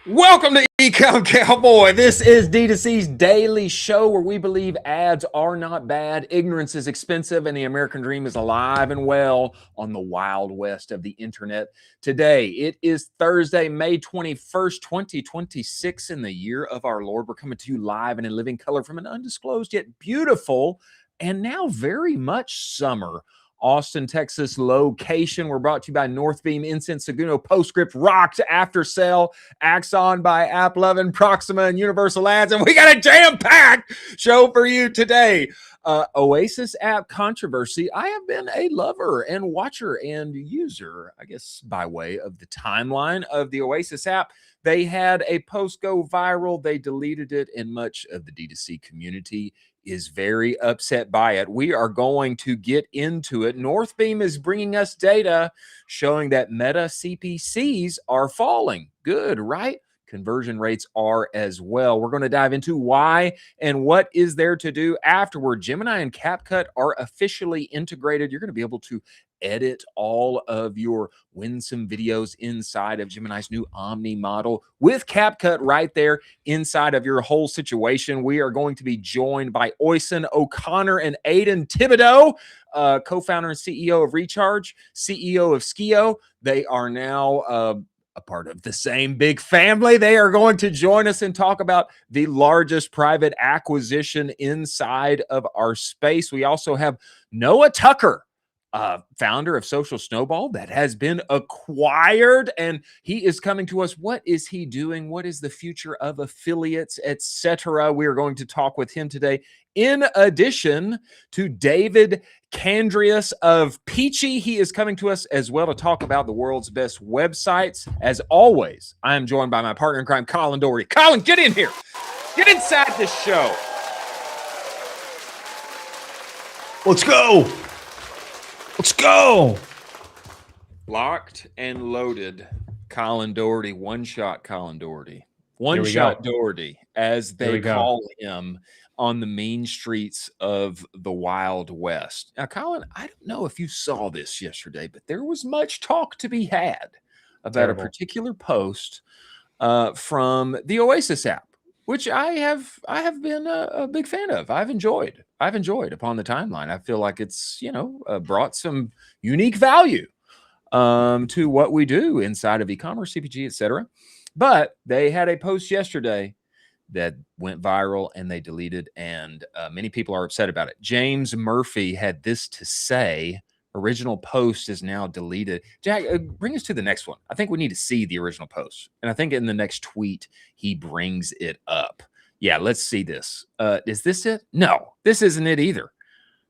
Welcome to Ecomm Cowboy. This is D2C's daily show where we believe ads are not bad, ignorance is expensive, and the American dream is alive and well on the wild west of the internet. Today, it is Thursday, May 21st, 2026, in the year of our Lord. We're coming to you live and in living color from an undisclosed yet beautiful and now very much summer Austin, Texas location. We're brought to you by Northbeam, Incense, Seguno, Postscript, Rocked, Aftersell, Axon by AppLovin, Proxima, and Universal Ads. And we got a jam-packed show for you today. Oasis app controversy. I have been a lover and watcher and user, I guess, by way of the timeline of the Oasis app. They had a post go viral. They deleted it, and much of the D2C community is very upset by it. We are going to get into it. Northbeam is bringing us data showing that Meta CPCs are falling. Good, right? Conversion rates are as well. We're going to dive into why and what is there to do afterward. Gemini and CapCut are officially integrated. You're going to be able to edit all of your winsome videos inside of Gemini's new Omni model with CapCut right there inside of your whole situation. We are going to be joined by Oisin, O'Connor, and Aidan Thibodeaux, co-founder and CEO of Recharge, CEO of Skio. They are now a part of the same big family. They are going to join us and talk about the largest private acquisition inside of our space. We also have Noah Tucker, founder of Social Snowball, that has been acquired, and he is coming to us. What is he doing? What is the future of affiliates, etc.? We are going to talk with him today. In addition to David Candrias of Peachy, he is coming to us as well to talk about the world's best websites. As always, I am joined by my partner in crime, Colin Doherty. Colin, get in here. Get inside this show. Let's go. Let's go. Locked and loaded. Colin Doherty, one-shot Colin Doherty. One-shot Doherty, as they call him on the mean streets of the Wild West. Now, Colin, I don't know if you saw this yesterday, but there was much talk to be had about a particular post from the Oasis app, which I have been a big fan of. I've enjoyed upon the timeline. I feel like it's, brought some unique value to what we do inside of e-commerce, CPG, etc. But they had a post yesterday that went viral and they deleted, and many people are upset about it. James Murphy had this to say. Original post is now deleted. Jack, bring us to the next one. I think we need to see the original post. And I think in the next tweet, he brings it up. Yeah, let's see this. Is this it? No, this isn't it either.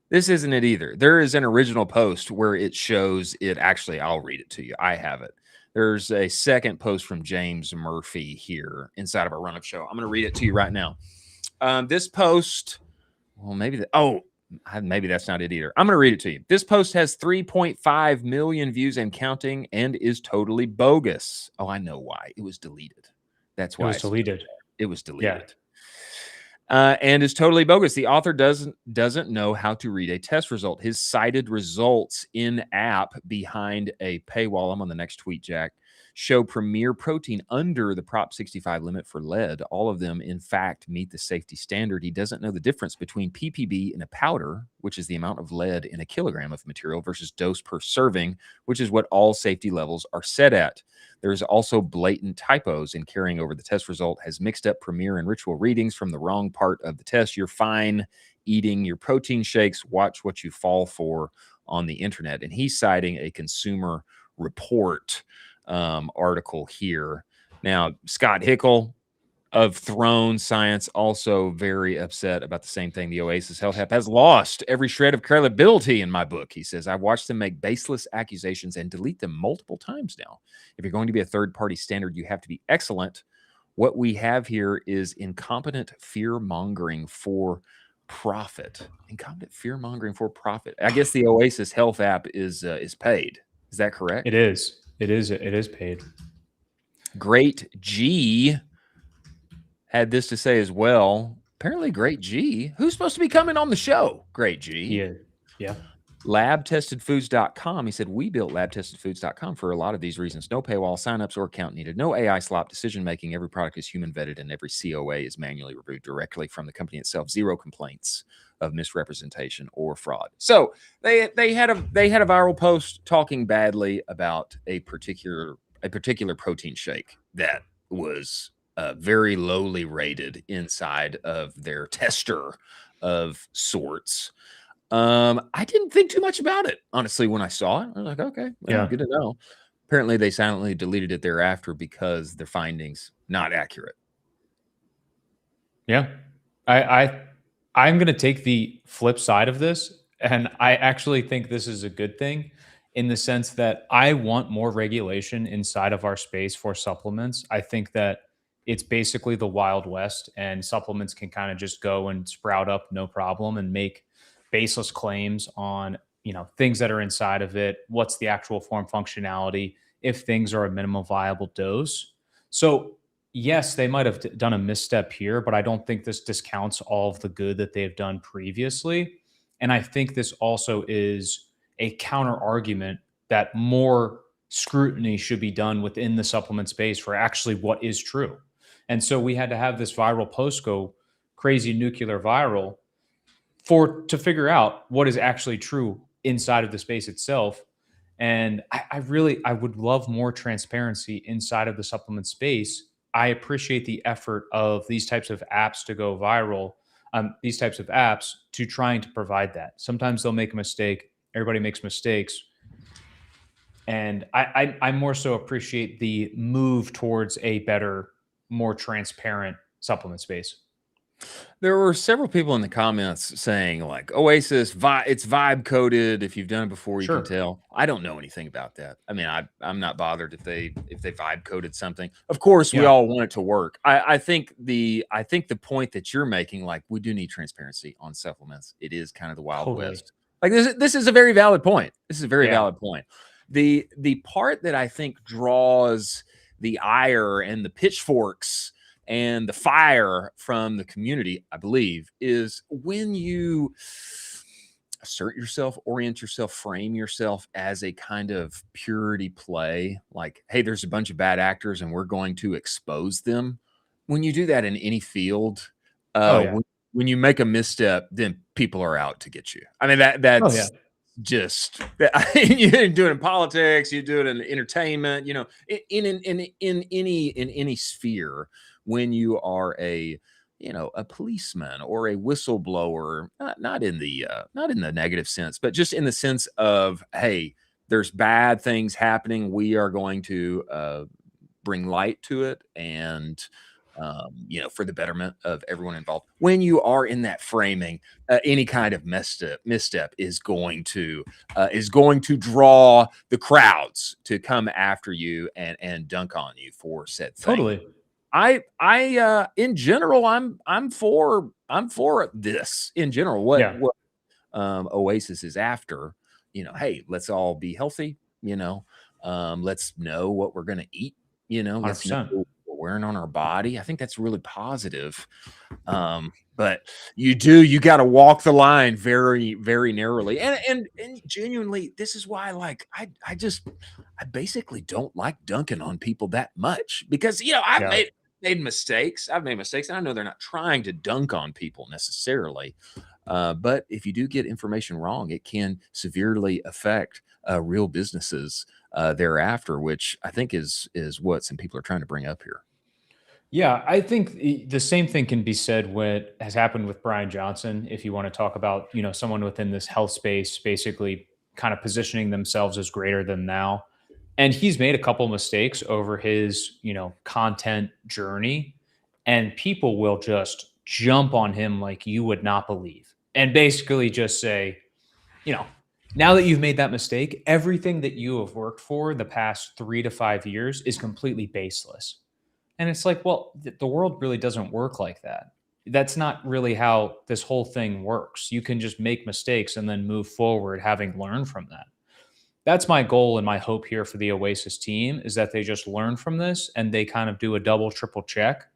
This isn't it either. There is an original post where it shows it. Actually, I'll read it to you. I have it. There's a second post from James Murphy here inside of our run-up show. I'm going to read it to you right now. This post, well, maybe that's not it either. I'm going to read it to you. This post has 3.5 million views and counting and is totally bogus. Oh, I know why. It was deleted. That's why it was deleted. It was deleted. Yeah. And is totally bogus. The author doesn't know how to read a test result. His cited results in app behind a paywall, I'm on the next tweet, Jack, show Premier protein under the Prop 65 limit for lead. All of them, in fact, meet the safety standard. He doesn't know the difference between ppb in a powder, which is the amount of lead in a kilogram of material, versus dose per serving, which is what all safety levels are set at. There's also blatant typos in carrying over the test result, has mixed up Premier and Ritual readings from the wrong part of the test. You're fine eating your protein shakes. Watch what you fall for on the internet. And he's citing a Consumer Report article here. Now, Scott Hickel of Throne Science also very upset about the same thing. The Oasis Health app has lost every shred of credibility in my book. He says, I've watched them make baseless accusations and delete them multiple times now. If you're going to be a third-party standard, you have to be excellent. What we have here is incompetent fear-mongering for profit. Incompetent fear-mongering for profit. I guess the Oasis Health app is paid. Is that correct? It is. It is paid. Great G had this to say as well. Apparently, Great G, who's supposed to be coming on the show? Great G. Yeah. labtestedfoods.com. He said, we built labtestedfoods.com for a lot of these reasons. No paywall, signups, or account needed. No AI slop decision making. Every product is human vetted and every COA is manually reviewed directly from the company itself. Zero complaints of misrepresentation or fraud. So they had a viral post talking badly about a particular protein shake that was very lowly rated inside of their tester of sorts. I didn't think too much about it, honestly, when I saw it. I was like, okay, well, good to know. Apparently, they silently deleted it thereafter because their findings not accurate. Yeah. I'm going to take the flip side of this, and I actually think this is a good thing in the sense that I want more regulation inside of our space for supplements. I think that it's basically the Wild West, and supplements can kind of just go and sprout up no problem and make baseless claims on, things that are inside of it. What's the actual form functionality if things are a minimal viable dose? So yes, they might have done a misstep here, but I don't think this discounts all of the good that they've done previously. And I think this also is a counter argument that more scrutiny should be done within the supplement space for actually what is true. And so we had to have this viral post go crazy nuclear viral to figure out what is actually true inside of the space itself. And I would love more transparency inside of the supplement space. I appreciate the effort of these types of apps to go viral, these types of apps to trying to provide that. Sometimes they'll make a mistake. Everybody makes mistakes. And I more so appreciate the move towards a better, more transparent supplement space. There were several people in the comments saying like Oasis, it's vibe coded. If you've done it before, you can tell. I don't know anything about that. I mean, I'm not bothered if they vibe coded something. Of course, we all want it to work. I think the point that you're making, like we do need transparency on supplements. It is kind of the Wild West. Like this is a very valid point. This is a very valid point. The part that I think draws the ire and the pitchforks and the fire from the community, I believe, is when you assert yourself, orient yourself, frame yourself as a kind of purity play, like, hey, there's a bunch of bad actors and we're going to expose them. When you do that in any field, when you make a misstep, then people are out to get you. I mean, that's just you do it in politics, you do it in entertainment, in any sphere. When you are a policeman or a whistleblower, not in the negative sense, but just in the sense of, hey, there's bad things happening. We are going to bring light to it, and for the betterment of everyone involved. When you are in that framing, any kind of misstep is going to draw the crowds to come after you and dunk on you for said thing. Totally. I in general, I'm for this in general. What Oasis is after, hey, let's all be healthy. Let's know what we're gonna eat. Let's know what we're wearing on our body. I think that's really positive. But you got to walk the line very, very narrowly, and genuinely, this is why, like, I basically don't like dunking on people that much because I've made mistakes. I've made mistakes, and I know they're not trying to dunk on people necessarily. But if you do get information wrong, it can severely affect real businesses thereafter, which I think is what some people are trying to bring up here. Yeah, I think the same thing can be said what has happened with Brian Johnson. If you want to talk about, someone within this health space, basically kind of positioning themselves as greater than thou. And he's made a couple mistakes over his, content journey, and people will just jump on him like you would not believe. And basically just say, now that you've made that mistake, everything that you have worked for the past 3 to 5 years is completely baseless. And it's like, well, the world really doesn't work like that. That's not really how this whole thing works. You can just make mistakes and then move forward, having learned from that. That's my goal and my hope here for the Oasis team, is that they just learn from this and they kind of do a double, triple check.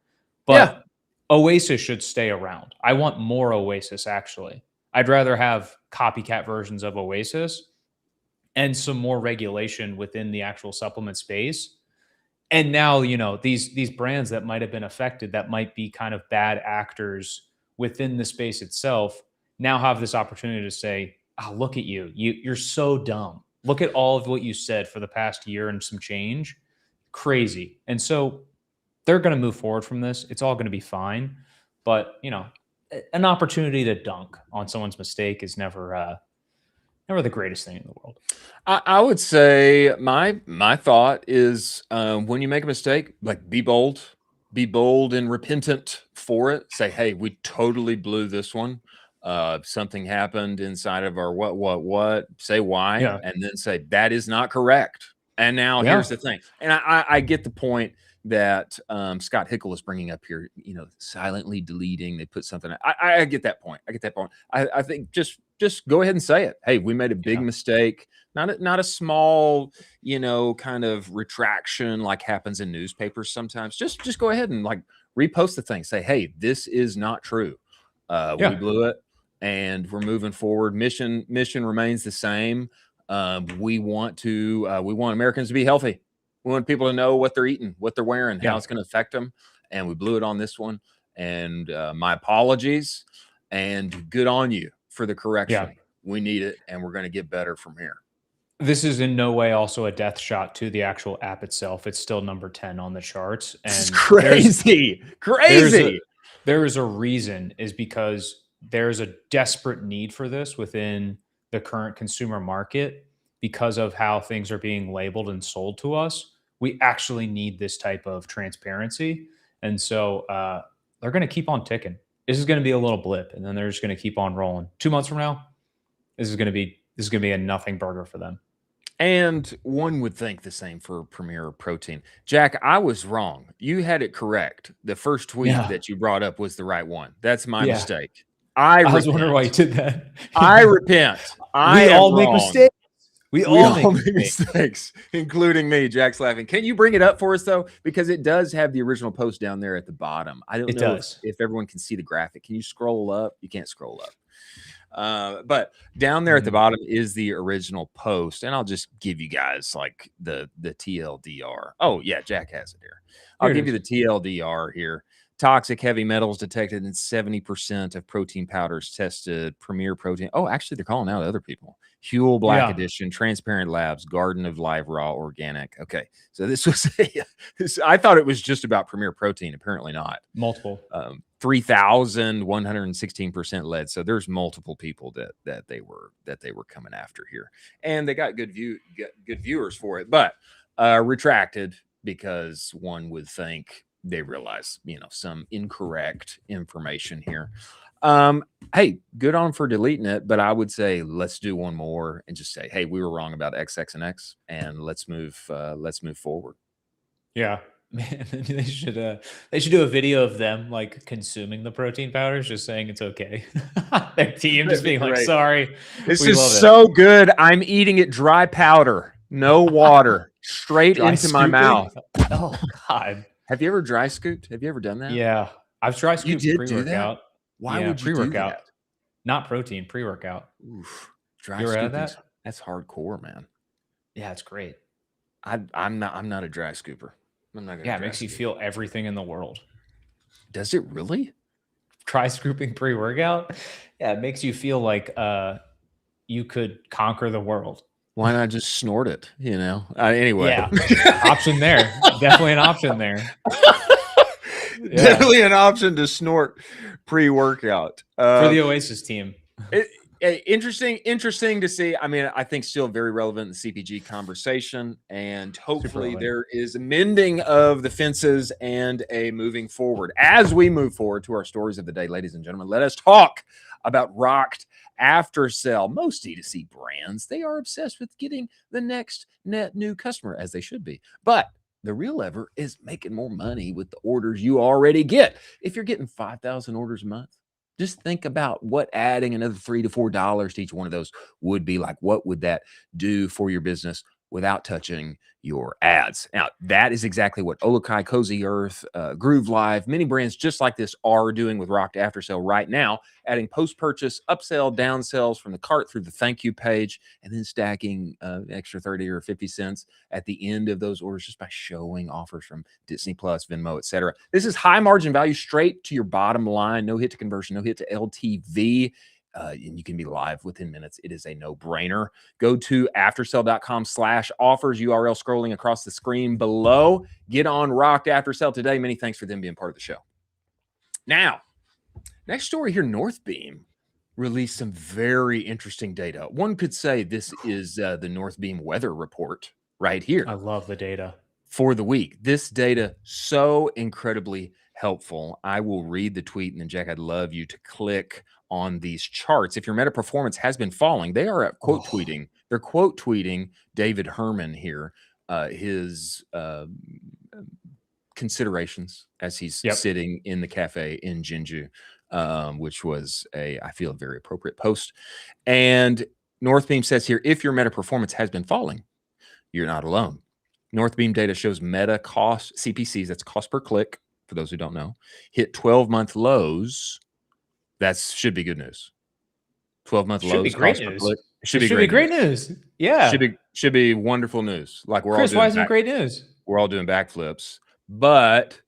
But Oasis should stay around. I want more Oasis, actually. I'd rather have copycat versions of Oasis and some more regulation within the actual supplement space. And now, these brands that might have been affected, that might be kind of bad actors within the space itself, now have this opportunity to say, oh, look at you're so dumb. Look at all of what you said for the past year and some change. Crazy. And so they're going to move forward from this. It's all going to be fine. But, an opportunity to dunk on someone's mistake is never the greatest thing in the world. I would say my thought is when you make a mistake, like be bold and repentant for it. Say, hey, we totally blew this one. Something happened inside of our what, say why, and then say that is not correct. And now here's the thing. And I get the point that Scott Hickle is bringing up here, silently deleting. They put something. I get that point. I think just go ahead and say it. Hey, we made a big mistake. Not a small, kind of retraction like happens in newspapers sometimes. Just go ahead and like repost the thing. Say, hey, this is not true. We blew it, and we're moving forward. Mission remains the same. We want Americans to be healthy. We want people to know what they're eating, what they're wearing, how it's going to affect them. And we blew it on this one. And my apologies, and good on you for the correction. We need it, and we're going to get better from here. This is in no way also a death shot to the actual app itself. It's still number 10 on the charts. And it's crazy. There is a reason, is because there's a desperate need for this within the current consumer market because of how things are being labeled and sold to us. We actually need this type of transparency. And so they're going to keep on ticking. This is going to be a little blip, and then they're just going to keep on rolling. 2 months from now, this is going to be a nothing burger for them. And one would think the same for Premier Protein. Jack, I was wrong. You had it correct. The first tweet that you brought up was the right one. That's my mistake. I was wondering why you did that. I repent. We all make mistakes. We all make mistakes, including me. Jack's laughing. Can you bring it up for us, though? Because it does have the original post down there at the bottom. I don't know if everyone can see the graphic. Can you scroll up? You can't scroll up. But down there at the bottom is the original post. And I'll just give you guys like the TLDR. Oh, yeah, Jack has it here. I'll give you the TLDR here. Toxic heavy metals detected in 70% of protein powders tested. Premier Protein. Oh, actually, they're calling out other people. Huel Black Edition, Transparent Labs, Garden of Life Raw Organic. Okay, so this was I thought it was just about Premier Protein. Apparently not. Multiple. 3,116% lead. So there's multiple people that they were coming after here, and they got good viewers for it, but retracted because one would think they realize, some incorrect information here. Hey, good on for deleting it, but I would say let's do one more and just say, hey, we were wrong about X, X, and X, and let's move forward. Yeah, man, they should do a video of them like consuming the protein powders, just saying it's okay. Their team just being like, sorry, this is so good. I'm eating it dry powder, no water, straight into my mouth. Oh God. Have you ever dry scooped? Have you ever done that? Yeah, I've dry scooped pre-workout. Why would you do that? Not protein, pre-workout. Oof, dry you ever scooping, had that? That's hardcore, man. Yeah, it's great. I'm not a dry scooper. I'm not gonna. Yeah, it makes you feel everything in the world. Does it really? Dry scooping pre-workout? Yeah, it makes you feel like you could conquer the world. Why not just snort it? Anyway. Yeah, option there. Definitely an option there. Definitely an option to snort pre-workout for the Oasis team. Interesting to see. I mean, I think still very relevant in the CPG conversation, and hopefully there is a mending of the fences and a moving forward. As we move forward to our stories of the day, ladies and gentlemen, let us talk about rocked Aftersell. Most D2C brands, they are obsessed with getting the next net new customer, as they should be. But the real lever is making more money with the orders you already get. If you're getting 5,000 orders a month, just think about what adding another $3 to $4 to each one of those would be like. What would that do for your business without touching your ads. Now, that is exactly what Olokai, Cozy Earth, Groove Live, many brands just like this are doing with Rocked Aftersell right now, adding post-purchase upsell, downsells from the cart through the thank you page, and then stacking extra 30 or 50 cents at the end of those orders just by showing offers from Disney Plus, Venmo, etc. This is high margin value straight to your bottom line. No hit to conversion, no hit to LTV. And you can be live within minutes. It is a no-brainer. Go to aftersell.com/offers, URL scrolling across the screen below. Get on Rocked Aftersell today. Many thanks for them being part of the show. Now, next story here, Northbeam released some very interesting data. One could say this is the Northbeam weather report right here. I love the data. For the week. This data, so incredibly helpful. I will read the tweet, and then Jack, I'd love you to click on these charts. If your meta performance has been falling, they are quote tweeting. They're quote tweeting David Herman here, his considerations as he's sitting in the cafe in Jinju, which was I feel, a very appropriate post. And Northbeam says here, if your meta performance has been falling, you're not alone. Northbeam data shows meta cost, CPCs, that's cost per click, for those who don't know, hit 12-month lows. That should be good news. 12-month lows, cost per click. Should be great news. Yeah. Should be wonderful news. Like we're Chris, all doing why isn't it great news? We're all doing backflips. But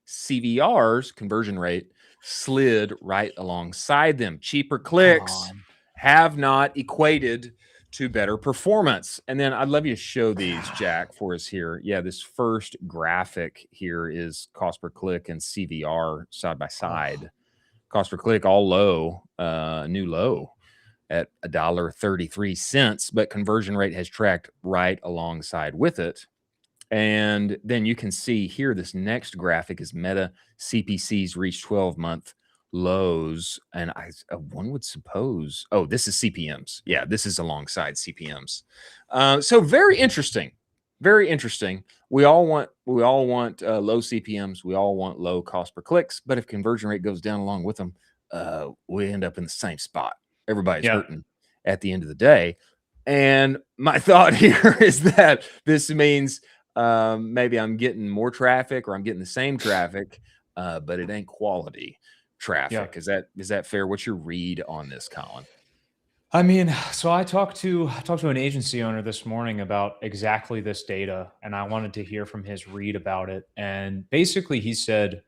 CVRs, conversion rate, slid right alongside them. Cheaper clicks have not equated to better performance. And then I'd love you to show these, Jack, for us here. Yeah, this first graphic here is cost per click and CVR side by side. Cost per click all low, new low at $1.33, but conversion rate has tracked right alongside with it. And then you can see here, this next graphic is meta CPCs reach 12-month lows, and one would suppose, oh, this is CPMs. Yeah, this is alongside CPMs. So very interesting. We all want low CPMs. We all want low cost per clicks. But if conversion rate goes down along with them, we end up in the same spot. Everybody's hurting at the end of the day. And my thought here is that this means maybe I'm getting more traffic, or I'm getting the same traffic, but it ain't quality traffic. Is that fair? What's your read on this, Colin? I mean, so I talked to an agency owner this morning about exactly this data, and I wanted to hear from his read about it. And basically he said,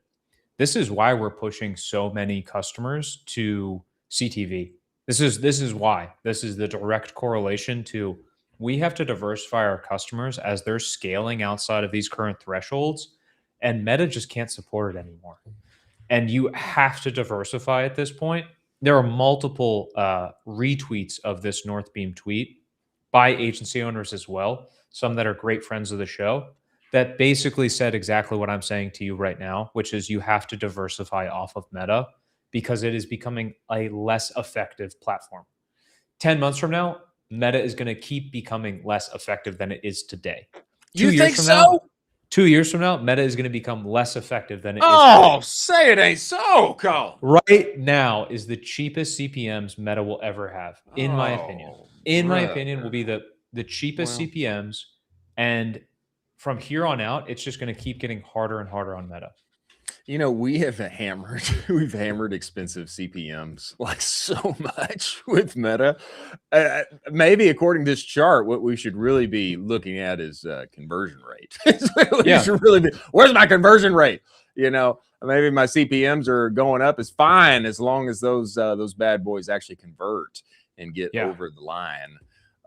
this is why we're pushing so many customers to CTV. This is why. This is the direct correlation to, we have to diversify our customers as they're scaling outside of these current thresholds, and Meta just can't support it anymore. And you have to diversify at this point. There are multiple retweets of this Northbeam tweet by agency owners as well, some that are great friends of the show, that basically said exactly what I'm saying to you right now, which is you have to diversify off of Meta because it is becoming a less effective platform. 10 months from now, Meta is going to keep becoming less effective than it is today. You think so? 2 years from now, Meta is going to become less effective than it is today. Oh, say it ain't so, Cole. Right now is the cheapest CPMs Meta will ever have, in my opinion. In my opinion, will be the cheapest CPMs. And from here on out, it's just going to keep getting harder and harder on Meta. You know, we've hammered expensive CPMs like so much with Meta. Maybe according to this chart, what we should really be looking at is conversion rate. Should really be, where's my conversion rate? You know, maybe my CPMs are going up is fine as long as those bad boys actually convert and get over the line.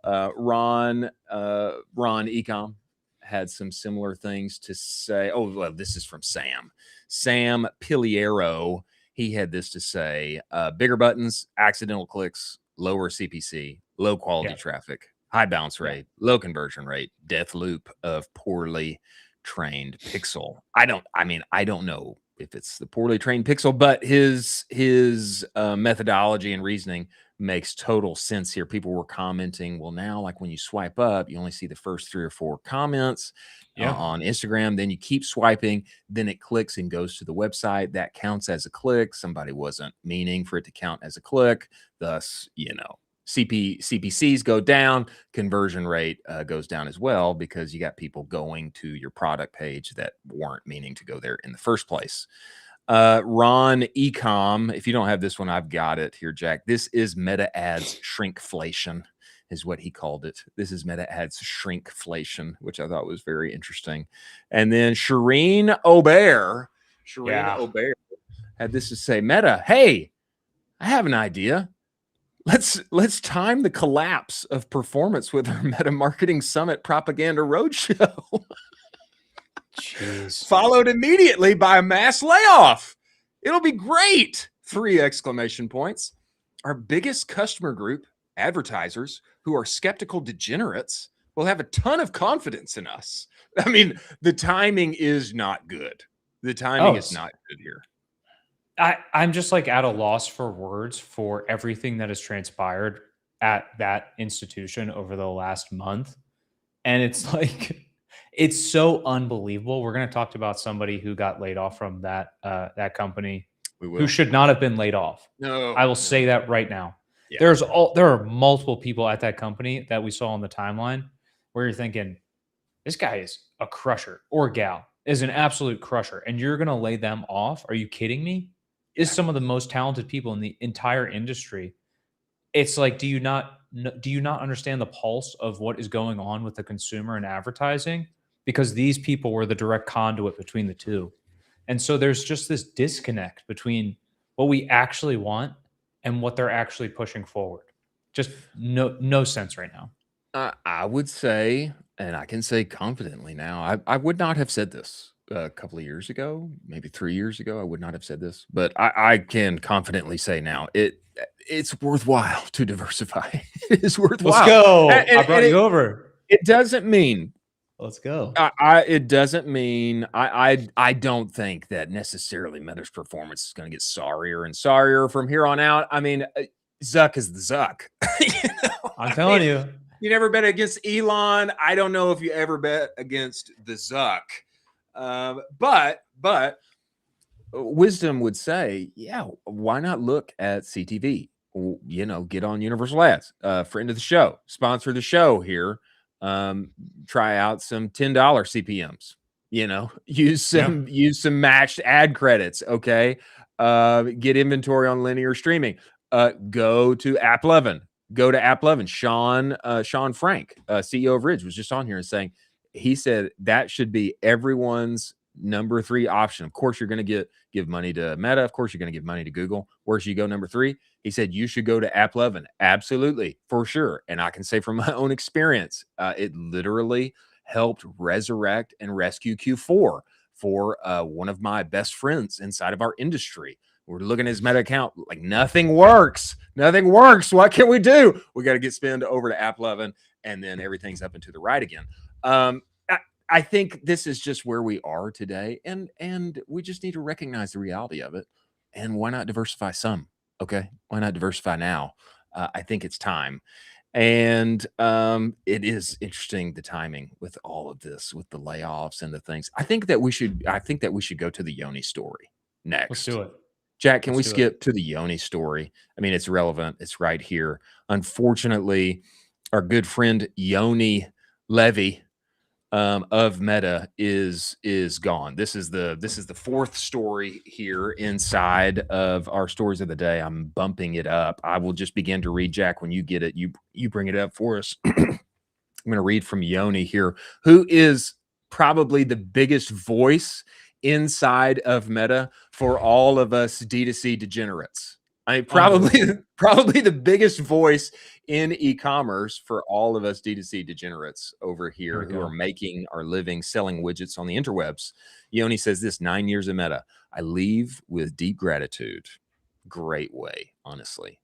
Ron Ecomm had some similar things to say. Oh, well, this is from Sam Piliero. He had this to say: bigger buttons, accidental clicks, lower CPC, low quality traffic, high bounce rate, low conversion rate, death loop of poorly trained pixel. I don't know if it's the poorly trained pixel, but his methodology and reasoning makes total sense here. People were commenting, well, now, like when you swipe up, you only see the first 3 or 4 comments on Instagram. Then you keep swiping, then it clicks and goes to the website. That counts as a click. Somebody wasn't meaning for it to count as a click. Thus, you know, CPCs go down, conversion rate goes down as well, because you got people going to your product page that weren't meaning to go there in the first place. Ron Ecomm, if you don't have this one, I've got it here, Jack. This is Meta Ads shrinkflation, is what he called it. This is Meta Ads shrinkflation, which I thought was very interesting. And then Shireen Aubert had this to say: Meta, hey, I have an idea. Let's time the collapse of performance with our Meta Marketing Summit propaganda roadshow. Jeez. Followed immediately by a mass layoff. It'll be great! 3 exclamation points. Our biggest customer group, advertisers who are skeptical degenerates, will have a ton of confidence in us. I mean, the timing is not good. The timing is not good here. I'm just like at a loss for words for everything that has transpired at that institution over the last month. And it's like, it's so unbelievable. We're going to talk about somebody who got laid off from that company, who should not have been laid off. No, I will say that right now. Yeah. There are multiple people at that company that we saw on the timeline where you're thinking, this guy is a crusher, or gal is an absolute crusher, and you're going to lay them off? Are you kidding me? Is some of the most talented people in the entire industry. It's like, do you not understand the pulse of what is going on with the consumer and advertising? Because these people were the direct conduit between the two. And so there's just this disconnect between what we actually want and what they're actually pushing forward. Just no sense right now. I would say, and I can say confidently now, I would not have said this a couple of years ago, maybe 3 years ago. I would not have said this, but I can confidently say now it's worthwhile to diversify. It is worthwhile. Let's go. I brought you over. It doesn't mean. Let's go. It doesn't mean I don't think that necessarily Meta's performance is going to get sorrier and sorrier from here on out. I mean, Zuck is the Zuck. I'm telling you. You never bet against Elon. I don't know if you ever bet against the Zuck. But wisdom would say, yeah, why not look at CTV? Get on Universal Ads, friend of the show, sponsor the show here. Try out some $10 CPMs, use some matched ad credits. Okay. Get inventory on linear streaming. Go to App11. Sean Frank, CEO of Ridge, was just on here and saying, he said that should be everyone's number 3 option. Of course, you're going to give money to Meta. Of course, you're going to give money to Google. Where should you go number 3? He said you should go to App11. Absolutely, for sure. And I can say from my own experience, it literally helped resurrect and rescue Q4 for one of my best friends inside of our industry. We're looking at his Meta account, like nothing works. What can we do? We got to get spend over to App11, and then everything's up and to the right again. I think this is just where we are today, and we just need to recognize the reality of it. And why not diversify some? Okay, why not diversify now? I think it's time. And it is interesting, the timing with all of this, with the layoffs and the things. I think that we should go to the Yoni story next. Let's do it. Jack, can we skip to the Yoni story? I mean, it's relevant. It's right here. Unfortunately, our good friend Yoni Levy of Meta is gone. This is the 4th story here inside of our stories of the day. I'm bumping it up. I will just begin to read, Jack, when you get it. You bring it up for us. I'm going to read from Yoni here, who is probably the biggest voice inside of Meta for all of us D2C degenerates. I mean, probably the biggest voice in e-commerce for all of us D2C degenerates over here who are making our living selling widgets on the interwebs. Yoni says this: 9 years of Meta, I leave with deep gratitude. Great way, honestly.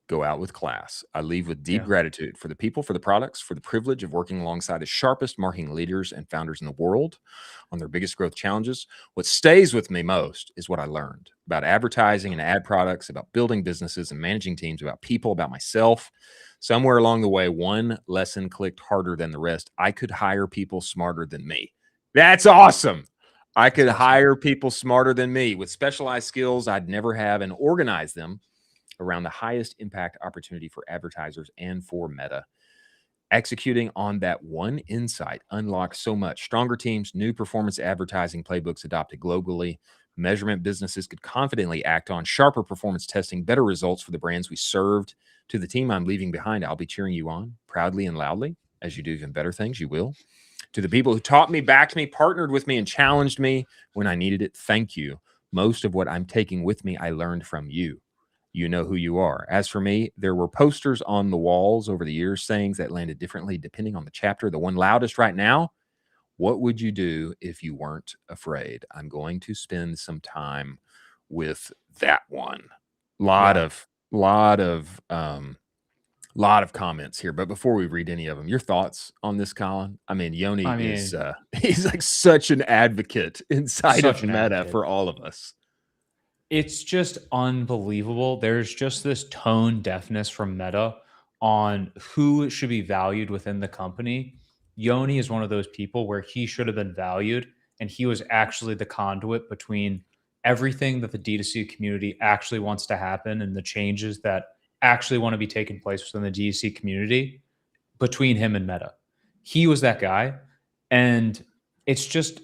Go out with class. I leave with deep gratitude for the people, for the products, for the privilege of working alongside the sharpest marketing leaders and founders in the world on their biggest growth challenges. What stays with me most is what I learned about advertising and ad products, about building businesses and managing teams, about people, about myself. Somewhere along the way, one lesson clicked harder than the rest. I could hire people smarter than me. That's awesome. I could hire people smarter than me with specialized skills I'd never have and organize them around the highest impact opportunity for advertisers and for Meta. Executing on that one insight unlocks so much. Stronger teams, new performance advertising playbooks adopted globally, measurement businesses could confidently act on, sharper performance testing, better results for the brands we served. To the team I'm leaving behind, I'll be cheering you on proudly and loudly. As you do even better things, you will. To the people who taught me, backed me, partnered with me, and challenged me when I needed it, thank you. Most of what I'm taking with me, I learned from you. You know who you are. As for me, there were posters on the walls over the years, sayings that landed differently depending on the chapter. The one loudest right now: what would you do if you weren't afraid? I'm going to spend some time with that one. Lot of comments here, but before we read any of them, your thoughts on this, Colin? I mean, Yoni is he's like such an advocate inside of Meta for all of us. It's just unbelievable. There's just this tone deafness from Meta on who should be valued within the company. Yoni is one of those people where he should have been valued, and he was actually the conduit between everything that the D2C community actually wants to happen and the changes that actually want to be taking place within the D2C community between him and Meta. He was that guy, and it's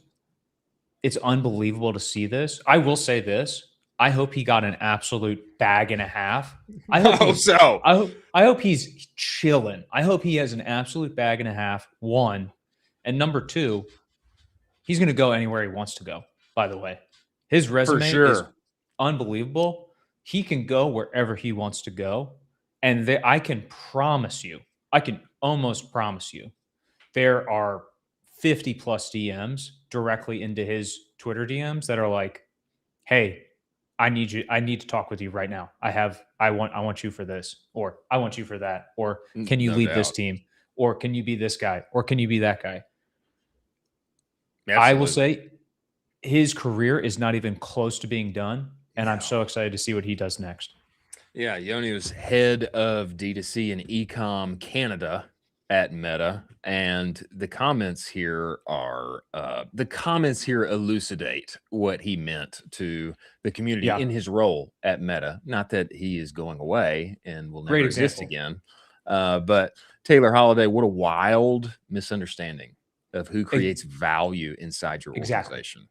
unbelievable to see this. I will say this. I hope he got an absolute bag and a half. I hope he's chilling. I hope he has an absolute bag and a half, one. And number two, he's going to go anywhere he wants to go, by the way. His resume is unbelievable. He can go wherever he wants to go. And I can almost promise you, there are 50 plus DMs directly into his Twitter DMs that are like, hey, I need to talk with you right now. I want you for this, or I want you for that, or can you lead this team, or can you be this guy, or can you be that guy? Absolutely. I will say his career is not even close to being done, and I'm so excited to see what he does next. Yeah, Yoni was head of D2C and Ecomm Canada at Meta, and the comments here elucidate what he meant to the community in his role at Meta. Not that he is going away and will never exist again, but Taylor Holiday, what a wild misunderstanding of who creates value inside your organization.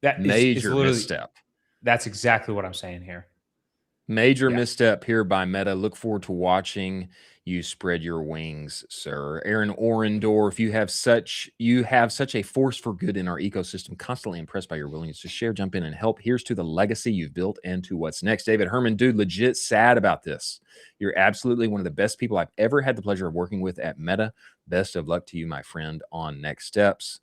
That major misstep. That's exactly what I'm saying here. Major misstep here by Meta. Look forward to watching you spread your wings, sir. Aaron Orendorf, you have such a force for good in our ecosystem. Constantly impressed by your willingness to share, jump in, and help. Here's to the legacy you've built and to what's next. David Herman, dude, legit sad about this. You're absolutely one of the best people I've ever had the pleasure of working with at Meta. Best of luck to you, my friend, on next steps.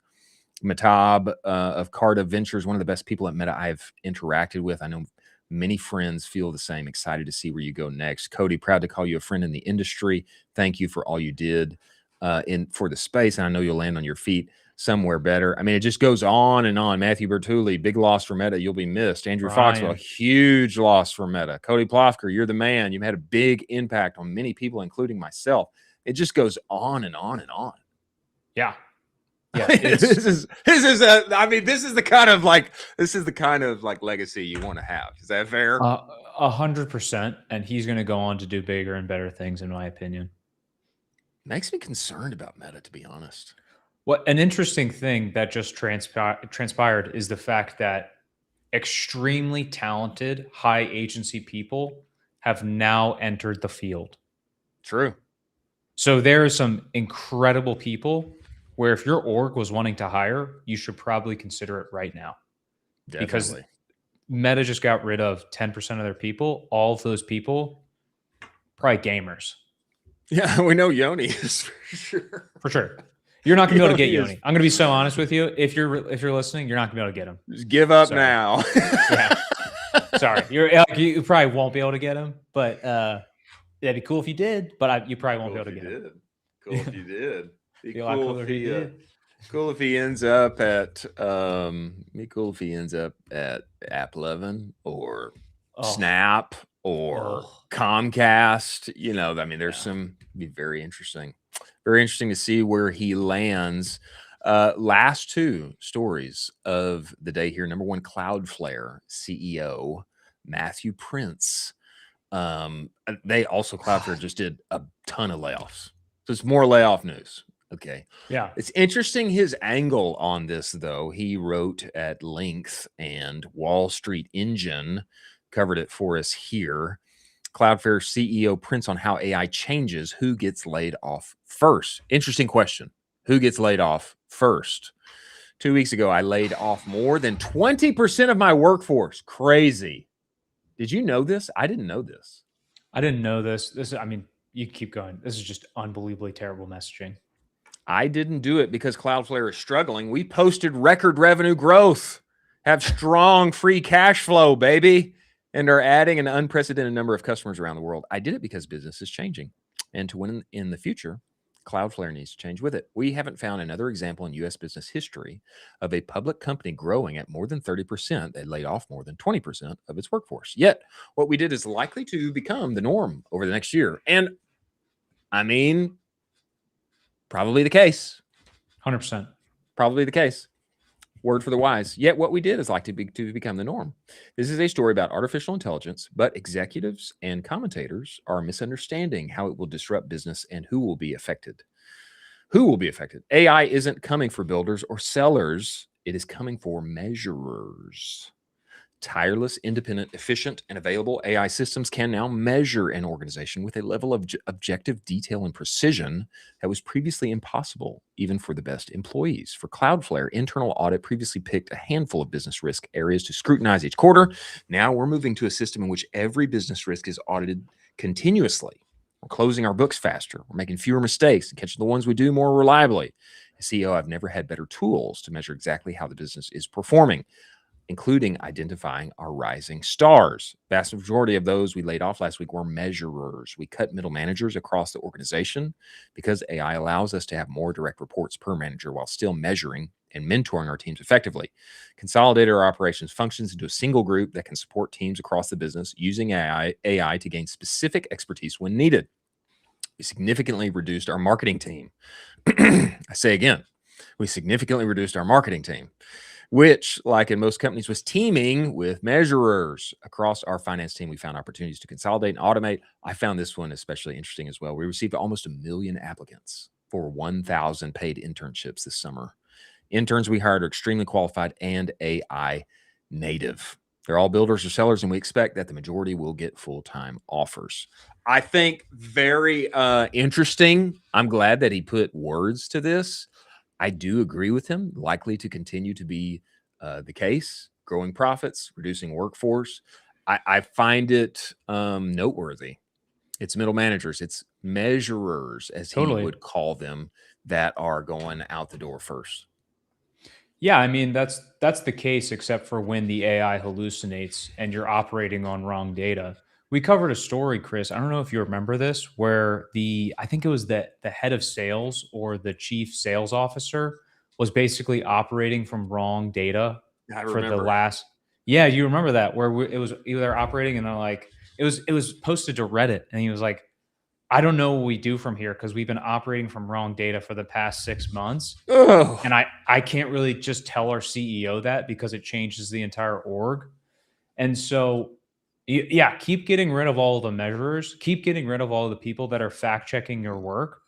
Matab of Carta Ventures, one of the best people at Meta I've interacted with. I know many friends feel the same. Excited to see where you go next. Cody, proud to call you a friend in the industry. Thank you for all you did for the space. And I know you'll land on your feet somewhere better. I mean, it just goes on and on. Matthew Bertulli, big loss for Meta. You'll be missed. Andrew Foxwell, huge loss for Meta. Cody Plofker, you're the man. You've had a big impact on many people, including myself. It just goes on and on and on. Yeah. Yeah, this is the kind of legacy you want to have. Is that fair? 100%. And he's going to go on to do bigger and better things, in my opinion. Makes me concerned about Meta, to be honest. What an interesting thing that just transpired is the fact that extremely talented, high agency people have now entered the field. True. So there are some incredible people where if your org was wanting to hire, you should probably consider it right now. Definitely. Because Meta just got rid of 10% of their people. All of those people, probably gamers. Yeah, we know Yoni is for sure. For sure. You're not going to be able to get Yoni. I'm going to be so honest with you. If you're listening, you're not going to be able to get him. Just give up now. Yeah. Sorry. You probably won't be able to get him, but that'd be cool if you did, but you probably won't be able to get him. Cool if you did. Be cool if he did. Cool if he ends up at App11 or Snap or Comcast. You know, I mean, there's be very interesting. Very interesting to see where he lands. Last two stories of the day here. Number one, Cloudflare CEO Matthew Prince They also Cloudflare just did a ton of layoffs. So it's more layoff news. Okay. Yeah. It's interesting his angle on this, though. He wrote at length, and Wall Street Engine covered it for us here. Cloudflare CEO prints on how AI changes who gets laid off first. Interesting question. Who gets laid off first? 2 weeks ago, I laid off more than 20% of my workforce. Crazy. Did you know this? I didn't know this. I didn't know this. I mean, you keep going. This is just unbelievably terrible messaging. I didn't do it because Cloudflare is struggling. We posted record revenue growth, have strong free cash flow, baby, and are adding an unprecedented number of customers around the world. I did it because business is changing. And to win in the future, Cloudflare needs to change with it. We haven't found another example in U.S. business history of a public company growing at more than 30%. They laid off more than 20% of its workforce. Yet, what we did is likely to become the norm over the next year. And I mean, probably the case. 100%. Probably the case. Word for the wise. Yet what we did is likely to become the norm. This is a story about artificial intelligence, but executives and commentators are misunderstanding how it will disrupt business and who will be affected. Who will be affected? AI isn't coming for builders or sellers. It is coming for measurers. Tireless, independent, efficient, and available AI systems can now measure an organization with a level of objective detail and precision that was previously impossible, even for the best employees. For Cloudflare, internal audit previously picked a handful of business risk areas to scrutinize each quarter. Now we're moving to a system in which every business risk is audited continuously. We're closing our books faster. We're making fewer mistakes and catching the ones we do more reliably. As CEO, I've never had better tools to measure exactly how the business is performing, including identifying our rising stars. Vast majority of those we laid off last week were measurers. We cut middle managers across the organization because AI allows us to have more direct reports per manager while still measuring and mentoring our teams effectively. Consolidated our operations functions into a single group that can support teams across the business using AI to gain specific expertise when needed. We significantly reduced our marketing team. I say again, we significantly reduced our marketing team, which, like in most companies, was teaming with measurers. Across our finance team, we found opportunities to consolidate and automate. I found this one especially interesting as well. We received almost 1 million applicants for 1,000 paid internships this summer. Interns we hired are extremely qualified and AI native. They're all builders or sellers, and we expect that the majority will get full-time offers. I think very interesting. I'm glad that he put words to this. I do agree with him, likely to continue to be the case, growing profits, reducing workforce. I find it noteworthy. It's middle managers, it's measurers, as he would call them, that are going out the door first. Yeah, I mean, that's the case, except for when the AI hallucinates and you're operating on wrong data. We covered a story, Chris. I don't know if you remember this, where I think it was the head of sales or the chief sales officer was basically operating from wrong data for the last. Yeah, you remember that, where it was either operating and they're like, it was posted to Reddit, and he was like, I don't know what we do from here because we've been operating from wrong data for the past 6 months. Ugh. And I can't really just tell our CEO that because it changes the entire org. And so, yeah, keep getting rid of all of the measurers, keep getting rid of all of the people that are fact checking your work,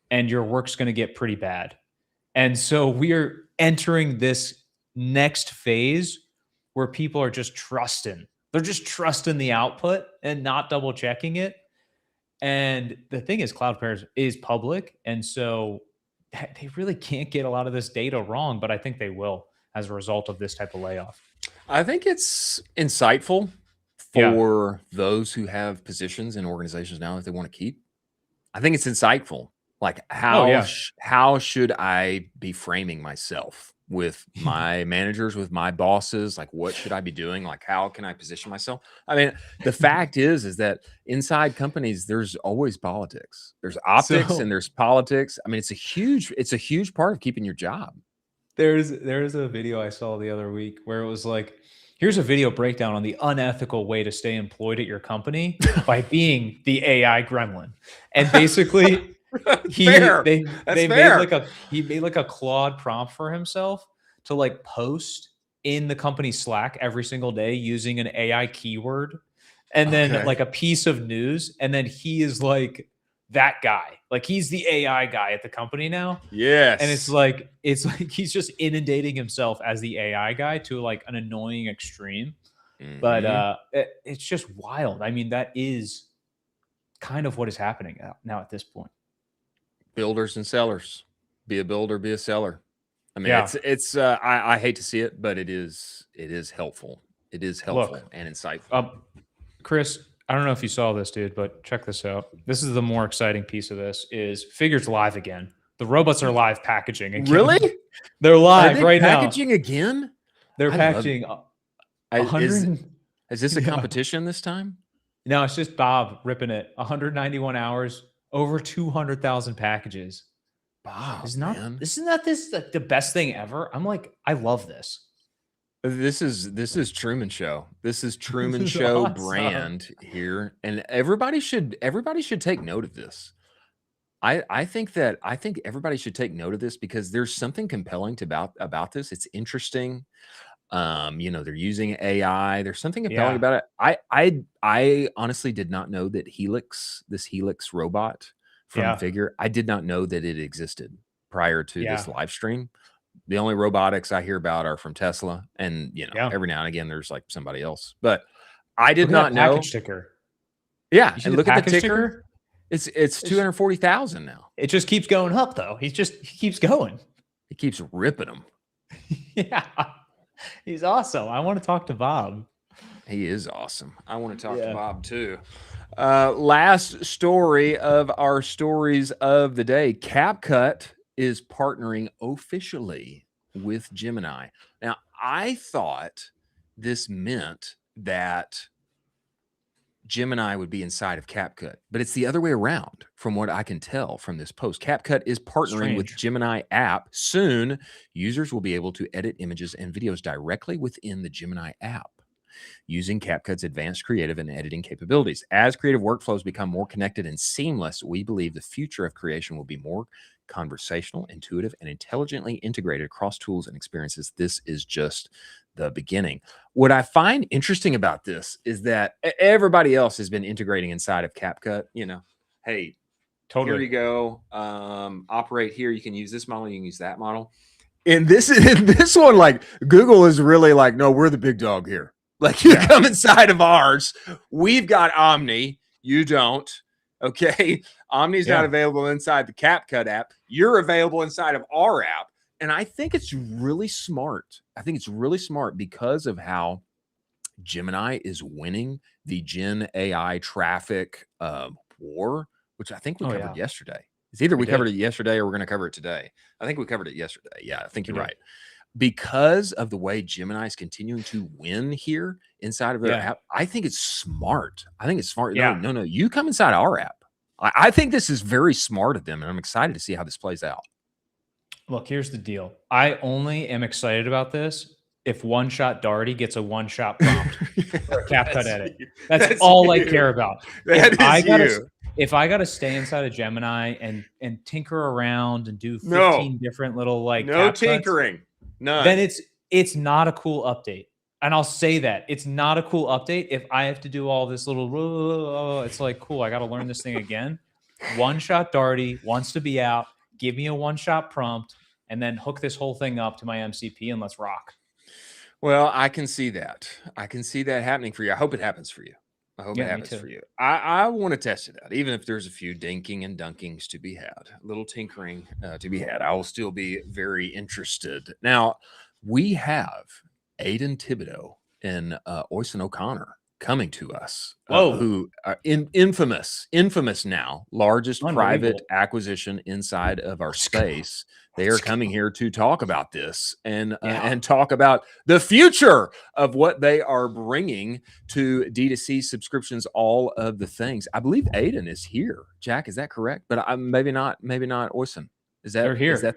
and your work's going to get pretty bad. And so we are entering this next phase where people are just trusting. They're just trusting the output and not double checking it. And the thing is, Cloudflare is public, and so they really can't get a lot of this data wrong, but I think they will as a result of this type of layoff. I think it's insightful for those who have positions in organizations now that they want to keep. I think it's insightful. Like, how should I be framing myself with my managers, with my bosses? Like, what should I be doing? Like, how can I position myself? I mean, the fact is that inside companies, there's always politics. There's optics and there's politics. I mean, it's a huge part of keeping your job. There's a video I saw the other week where it was like, here's a video breakdown on the unethical way to stay employed at your company by being the AI gremlin. And basically he made like a Claude prompt for himself to like post in the company Slack every single day using an AI keyword and then Okay. like a piece of news, and then he is like that guy. Like he's the AI guy at the company now. Yes. And it's like he's just inundating himself as the AI guy to like an annoying extreme. But it's just wild. I mean, that is kind of what is happening now at this point. Builders and sellers. Be a builder, be a seller. I mean, Yeah. I hate to see it, but it is helpful. It is helpful and insightful. Chris, I don't know if you saw this, dude, but check this out. This is the more exciting piece of this is Figure's live again. The robots are live packaging again. Really? They're live right now. Packaging again? They're packaging 100. Is this a competition this time? No, it's just Bob ripping it. 191 hours, over 200,000 packages. Bob, isn't this like the best thing ever? I'm like, I love this. This is Truman Show. This is Truman Show awesome. Brand here, and everybody should take note of this. I think everybody should take note of this because there's something compelling about this. It's interesting. They're using AI. There's something compelling about it. I honestly did not know that this Helix robot from Figure, I did not know that it existed prior to this live stream. The only robotics I hear about are from Tesla, and every now and again there's like somebody else. But I did not know. Package ticker. Yeah, and look at the ticker. It's 240,000 now. It just keeps going up though. He keeps going. He keeps ripping them. Yeah, he's awesome. I want to talk to Bob. He is awesome. I want to talk to Bob too. Last story of our stories of the day: CapCut is partnering officially with Gemini. Now, I thought this meant that Gemini would be inside of CapCut, but it's the other way around from what I can tell from this post. CapCut is partnering with Gemini app. Soon, users will be able to edit images and videos directly within the Gemini app using CapCut's advanced creative and editing capabilities. As creative workflows become more connected and seamless, we believe the future of creation will be more conversational, intuitive, and intelligently integrated across tools and experiences. This is just the beginning. What I find interesting about this is that everybody else has been integrating inside of CapCut. Hey, totally. Here you go. Operate here. You can use this model. You can use that model. And this one, like Google is really like, no, we're the big dog here. Like you come inside of ours. We've got Omni. You don't. Okay. Omni's not available inside the CapCut app. You're available inside of our app. And I think it's really smart. I think it's really smart because of how Gemini is winning the Gen AI traffic war, which I think we covered yesterday. It's either we covered it yesterday or we're going to cover it today. I think we covered it yesterday. Yeah, I think you're right. Because of the way Gemini is continuing to win here inside of their app, I think it's smart. Yeah. No, you come inside our app. I think this is very smart of them, and I'm excited to see how this plays out. Look, here's the deal. I only am excited about this if One Shot Darty gets a one-shot prompt for a CapCut edit. That's all I care about. If I gotta stay inside of Gemini and tinker around and do 15 different little no tinkering. None. Then it's not a cool update. And I'll say that it's not a cool update if I have to do all this little, it's like, cool, I got to learn this thing again. One Shot Darty wants to be out. Give me a one-shot prompt and then hook this whole thing up to my MCP and let's rock. Well, I can see that. I can see that happening for you. I hope it happens for you. I hope it happens for you. I want to test it out, even if there's a few dinking and dunkings to be had, a little tinkering to be had. I will still be very interested. Now, we have Aidan Thibodeaux and Oisin O'Connor coming to us, who are infamous now, largest private acquisition inside of our space. They are coming here to talk about this and talk about the future of what they are bringing to D2C subscriptions, all of the things. I believe Aidan is here. Jack, is that correct? But maybe not Oisin. Is that they're here?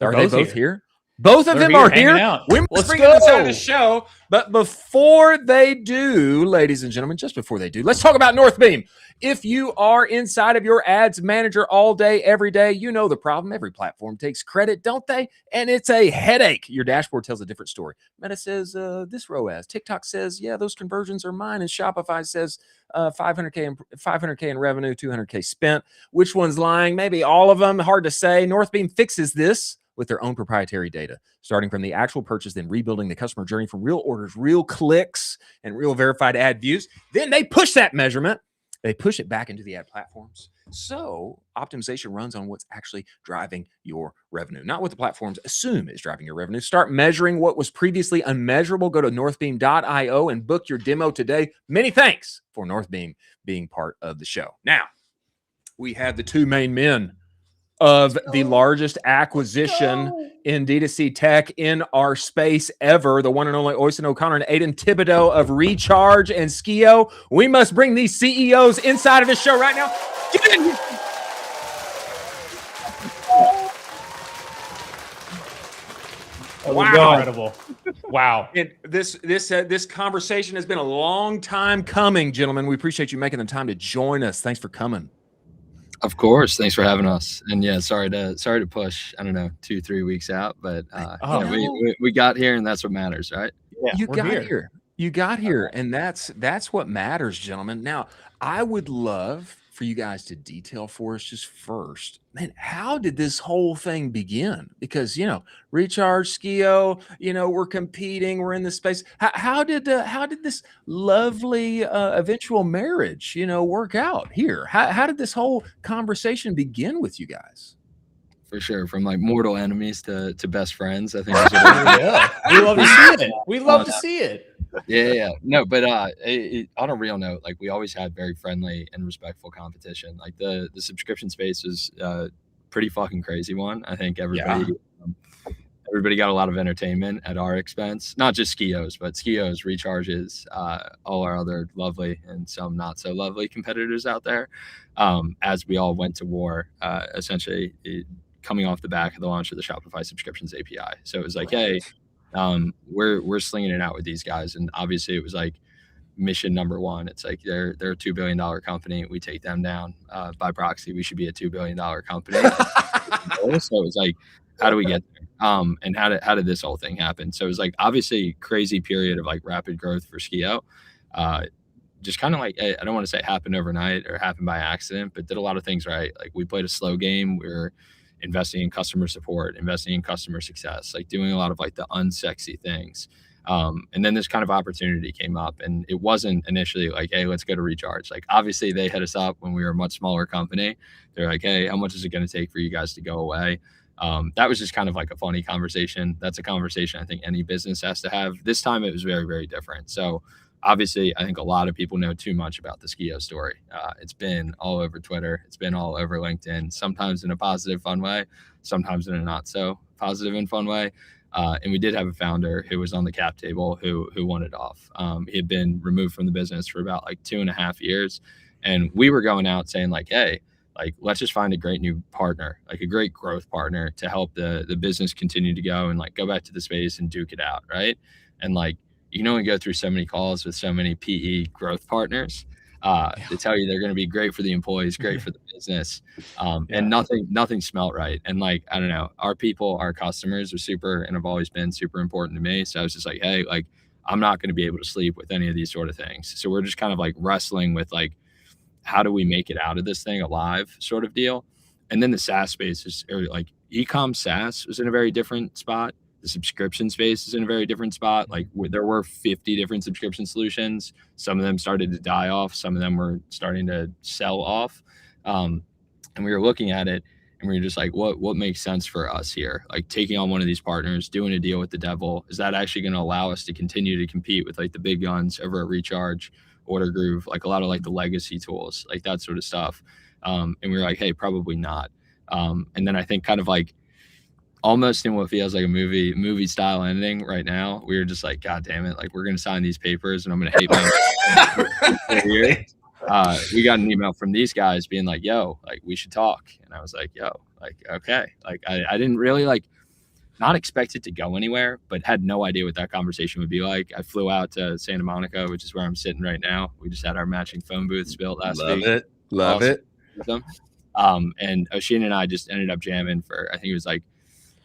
Are they both here? Both of them are here. We must Let's bring go. them inside of the show. But before they do, ladies and gentlemen, just before they do, let's talk about Northbeam. If you are inside of your ads manager all day, every day, you know the problem. Every platform takes credit, don't they? And it's a headache. Your dashboard tells a different story. Meta says this ROAS. TikTok says, yeah, those conversions are mine. And Shopify says 500K in revenue, 200K spent. Which one's lying? Maybe all of them. Hard to say. Northbeam fixes this with their own proprietary data, starting from the actual purchase, then rebuilding the customer journey from real orders, real clicks, and real verified ad views. Then they push that measurement. They push it back into the ad platforms. So optimization runs on what's actually driving your revenue, not what the platforms assume is driving your revenue. Start measuring what was previously unmeasurable. Go to northbeam.io and book your demo today. Many thanks for Northbeam being part of the show. Now, we have the two main men of the largest acquisition in D2C tech in our space ever, the one and only Oisin O'Connor and Aidan Thibodeaux of Recharge and Skio. We must bring these CEOs inside of the show right now. Get in here. Wow. Incredible. Wow. And this conversation has been a long time coming, gentlemen. We appreciate you making the time to join us. Thanks for coming. Of course. Thanks for having us. And yeah, sorry to push, I don't know, 2-3 weeks out, but we got here and that's what matters, right? Yeah, you got here. And that's what matters, gentlemen. Now, I would love for you guys to detail for us just first, man, how did this whole thing begin? Because, Recharge, Skio, we're competing, we're in this space. How did this lovely eventual marriage, work out here? How did this whole conversation begin with you guys? For sure, from like mortal enemies to best friends, I think. We love to see it. We love to see it. Yeah. No, but on a real note, like we always had very friendly and respectful competition. Like the subscription space was a pretty fucking crazy one. I think everybody got a lot of entertainment at our expense, not just Skios, but Skios, Recharges, all our other lovely and some not so lovely competitors out there. As we all went to war, essentially coming off the back of the launch of the Shopify subscriptions API. So it was like, hey, we're slinging it out with these guys. And obviously it was like mission number one. It's like they're a $2 billion company. We take them down by proxy. We should be a $2 billion company. So it was like, how do we get there? And how did this whole thing happen? So it was like obviously crazy period of like rapid growth for Skio. Just kind of like, I don't want to say it happened overnight or happened by accident, but did a lot of things right. Like we played a slow game. We were investing in customer support, investing in customer success, like doing a lot of like the unsexy things. And then this kind of opportunity came up, and it wasn't initially like, hey, let's go to Recharge. Like obviously they hit us up when we were a much smaller company. They're like, hey, how much is it going to take for you guys to go away? That was just kind of like a funny conversation. That's a conversation I think any business has to have. This time it was very, very different. So obviously, I think a lot of people know too much about the Skio story. It's been all over Twitter. It's been all over LinkedIn, sometimes in a positive, fun way, sometimes in a not so positive and fun way. And we did have a founder who was on the cap table who won it off. He had been removed from the business for about like 2.5 years. And we were going out saying like, hey, like, let's just find a great new partner, like a great growth partner to help the business continue to go and like go back to the space and duke it out. Right. And like, you can only go through so many calls with so many PE growth partners to tell you they're going to be great for the employees, great for the business. And nothing smelt right. And like, I don't know, our people, our customers are super and have always been super important to me. So I was just like, hey, like, I'm not going to be able to sleep with any of these sort of things. So we're just kind of like wrestling with like, how do we make it out of this thing alive sort of deal. And then the SaaS space is like Ecomm SaaS was in a very different spot. The subscription space is in a very different spot. Like there were 50 different subscription solutions. Some of them started to die off. Some of them were starting to sell off. And we were looking at it and we were just like, what makes sense for us here? Like taking on one of these partners, doing a deal with the devil. Is that actually going to allow us to continue to compete with like the big guns over at Recharge, Order Groove, like a lot of like the legacy tools, like that sort of stuff. And we were like, hey, probably not. And then I think kind of like almost in what feels like a movie style ending right now, we were just like, God damn it. Like we're going to sign these papers and I'm going to hate my we got an email from these guys being like, yo, like we should talk. And I was like, yo, like, okay. Like I didn't really like, not expected to go anywhere, but had no idea what that conversation would be like. I flew out to Santa Monica, which is where I'm sitting right now. We just had our matching phone booths built last week. Love it. With them. And Oisin and I just ended up jamming for, I think it was like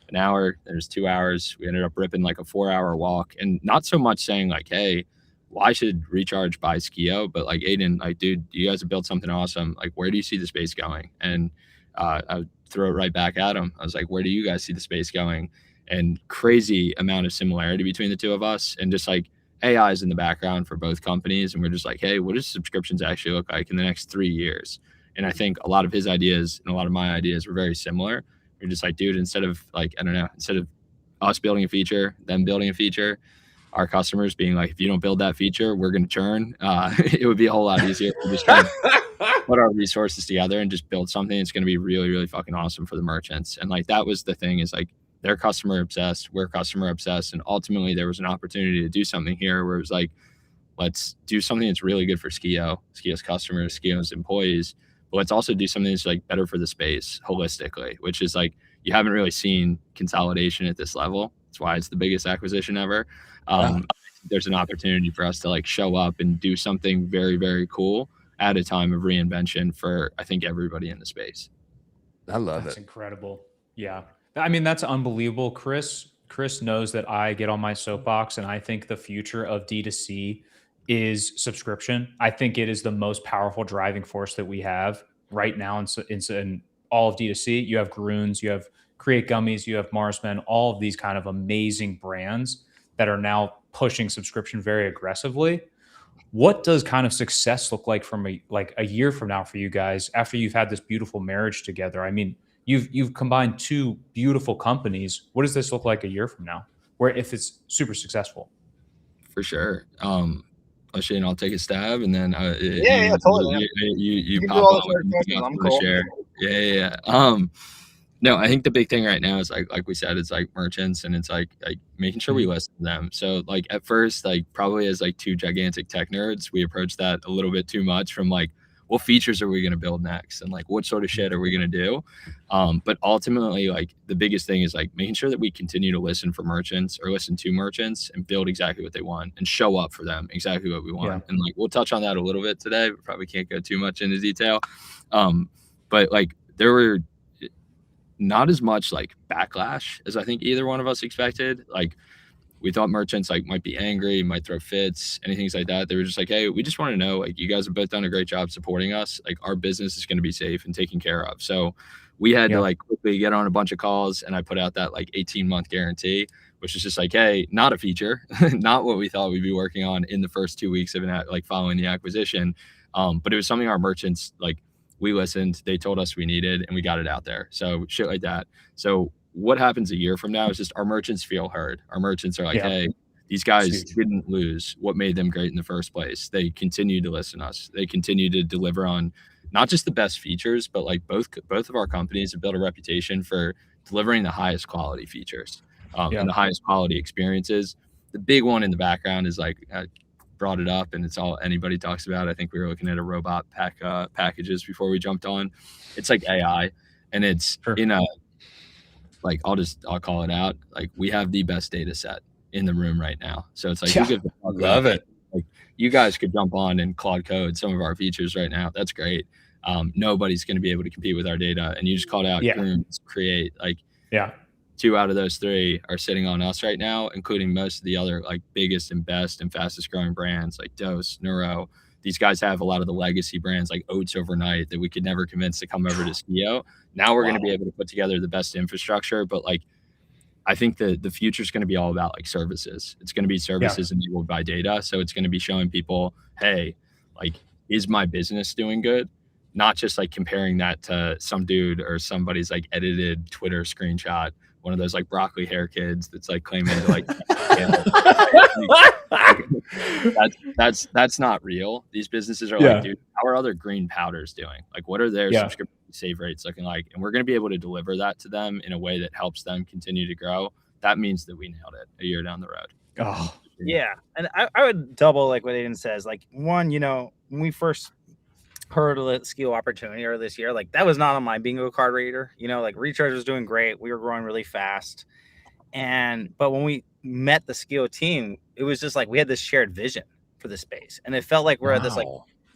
an hour. There's 2 hours. We ended up ripping like a 4-hour walk, and not so much saying like, hey, well, I should recharge by Skio, but like, Aidan, like, dude, you guys have built something awesome. Like, where do you see the space going? And I throw it right back at him. I was like, where do you guys see the space going? And crazy amount of similarity between the two of us. And just like AI is in the background for both companies. And we're just like, hey, what does subscriptions actually look like in the next 3 years? And I think a lot of his ideas and a lot of my ideas were very similar. We're just like, dude, instead of like, I don't know, instead of us building a feature, them building a feature, our customers being like, if you don't build that feature, we're going to churn. It would be a whole lot easier to just try to put our resources together and just build something that's going to be really, really fucking awesome for the merchants. And like, that was the thing, is like, they're customer obsessed, we're customer obsessed. And ultimately there was an opportunity to do something here where it was like, let's do something that's really good for Skio's customers, Skio's employees, but let's also do something that's like better for the space holistically, which is like, you haven't really seen consolidation at this level. That's why it's the biggest acquisition ever. There's an opportunity for us to like show up and do something very, very cool at a time of reinvention for, I think, everybody in the space. I love That's it. incredible. Yeah. I mean, that's unbelievable. Chris knows that I get on my soapbox, and I think the future of D2C is subscription. I think it is the most powerful driving force that we have right now in all of D2C. You have Groons, you have Create Gummies, you have Marsmen, all of these kind of amazing brands that are now pushing subscription very aggressively. What does kind of success look like from a year from now for you guys after you've had this beautiful marriage together? I mean, you've combined two beautiful companies. What does this look like a year from now, where if it's super successful? For sure. Shane, I'll take a stab, and then totally. You can pop do all on the with questions. I'm cool. share. Yeah. No, I think the big thing right now is like we said, it's like merchants, and it's like making sure we listen to them. So like at first, like probably as like two gigantic tech nerds, we approached that a little bit too much from like, what features are we going to build next? And like, what sort of shit are we going to do? But ultimately, like the biggest thing is like making sure that we continue to listen to merchants and build exactly what they want and show up for them exactly what we want. Yeah. And like, we'll touch on that a little bit today, but probably can't go too much into detail. But like there were not as much like backlash as I think either one of us expected. Like we thought merchants like might be angry, might throw fits, anything like that. They were just like, hey, we just want to know, like, you guys have both done a great job supporting us. Like our business is going to be safe and taken care of. So we had to like quickly get on a bunch of calls, and I put out that like 18-month guarantee, which is just like, hey, not a feature, not what we thought we'd be working on in the first 2 weeks of like following the acquisition. But it was something our merchants, like, we listened, they told us we needed, and we got it out there. So shit like that. So what happens a year from now is just our merchants feel heard. Our merchants are like, hey, these guys didn't lose what made them great in the first place. They continue to listen to us. They continue to deliver on not just the best features, but like both of our companies have built a reputation for delivering the highest quality features and the highest quality experiences. The big one in the background is like, brought it up, and it's all anybody talks about. I think we were looking at a robot packages before we jumped on. It's like AI, and it's in a, like, I'll call it out. Like, we have the best data set in the room right now. So it's like, love it. Like, you guys could jump on and Claude code some of our features right now. That's great. Nobody's going to be able to compete with our data. And you just called out Grooms, Create, like, 2 out of those 3 are sitting on us right now, including most of the other like biggest and best and fastest growing brands like Dose, Neuro. These guys have a lot of the legacy brands like Oats Overnight that we could never convince to come over to Skio. Now we're going to be able to put together the best infrastructure. But like, I think the future is going to be all about like services. It's going to be services enabled by data. So it's going to be showing people, hey, like, is my business doing good? Not just like comparing that to some dude or somebody's like edited Twitter screenshot, one of those like broccoli hair kids that's like claiming to like that's not real. These businesses are like, dude, how are other green powders doing? Like, what are their subscription save rates looking like? And we're going to be able to deliver that to them in a way that helps them continue to grow. That means that we nailed it a year down the road. Oh yeah. And I would double like what Aidan says. Like, one, you know, when we first heard of the Skio opportunity earlier this year, like, that was not on my bingo card reader. You know, like, Recharge was doing great. We were growing really fast. But when we met the Skio team, it was just like we had this shared vision for the space, and it felt like we're at this like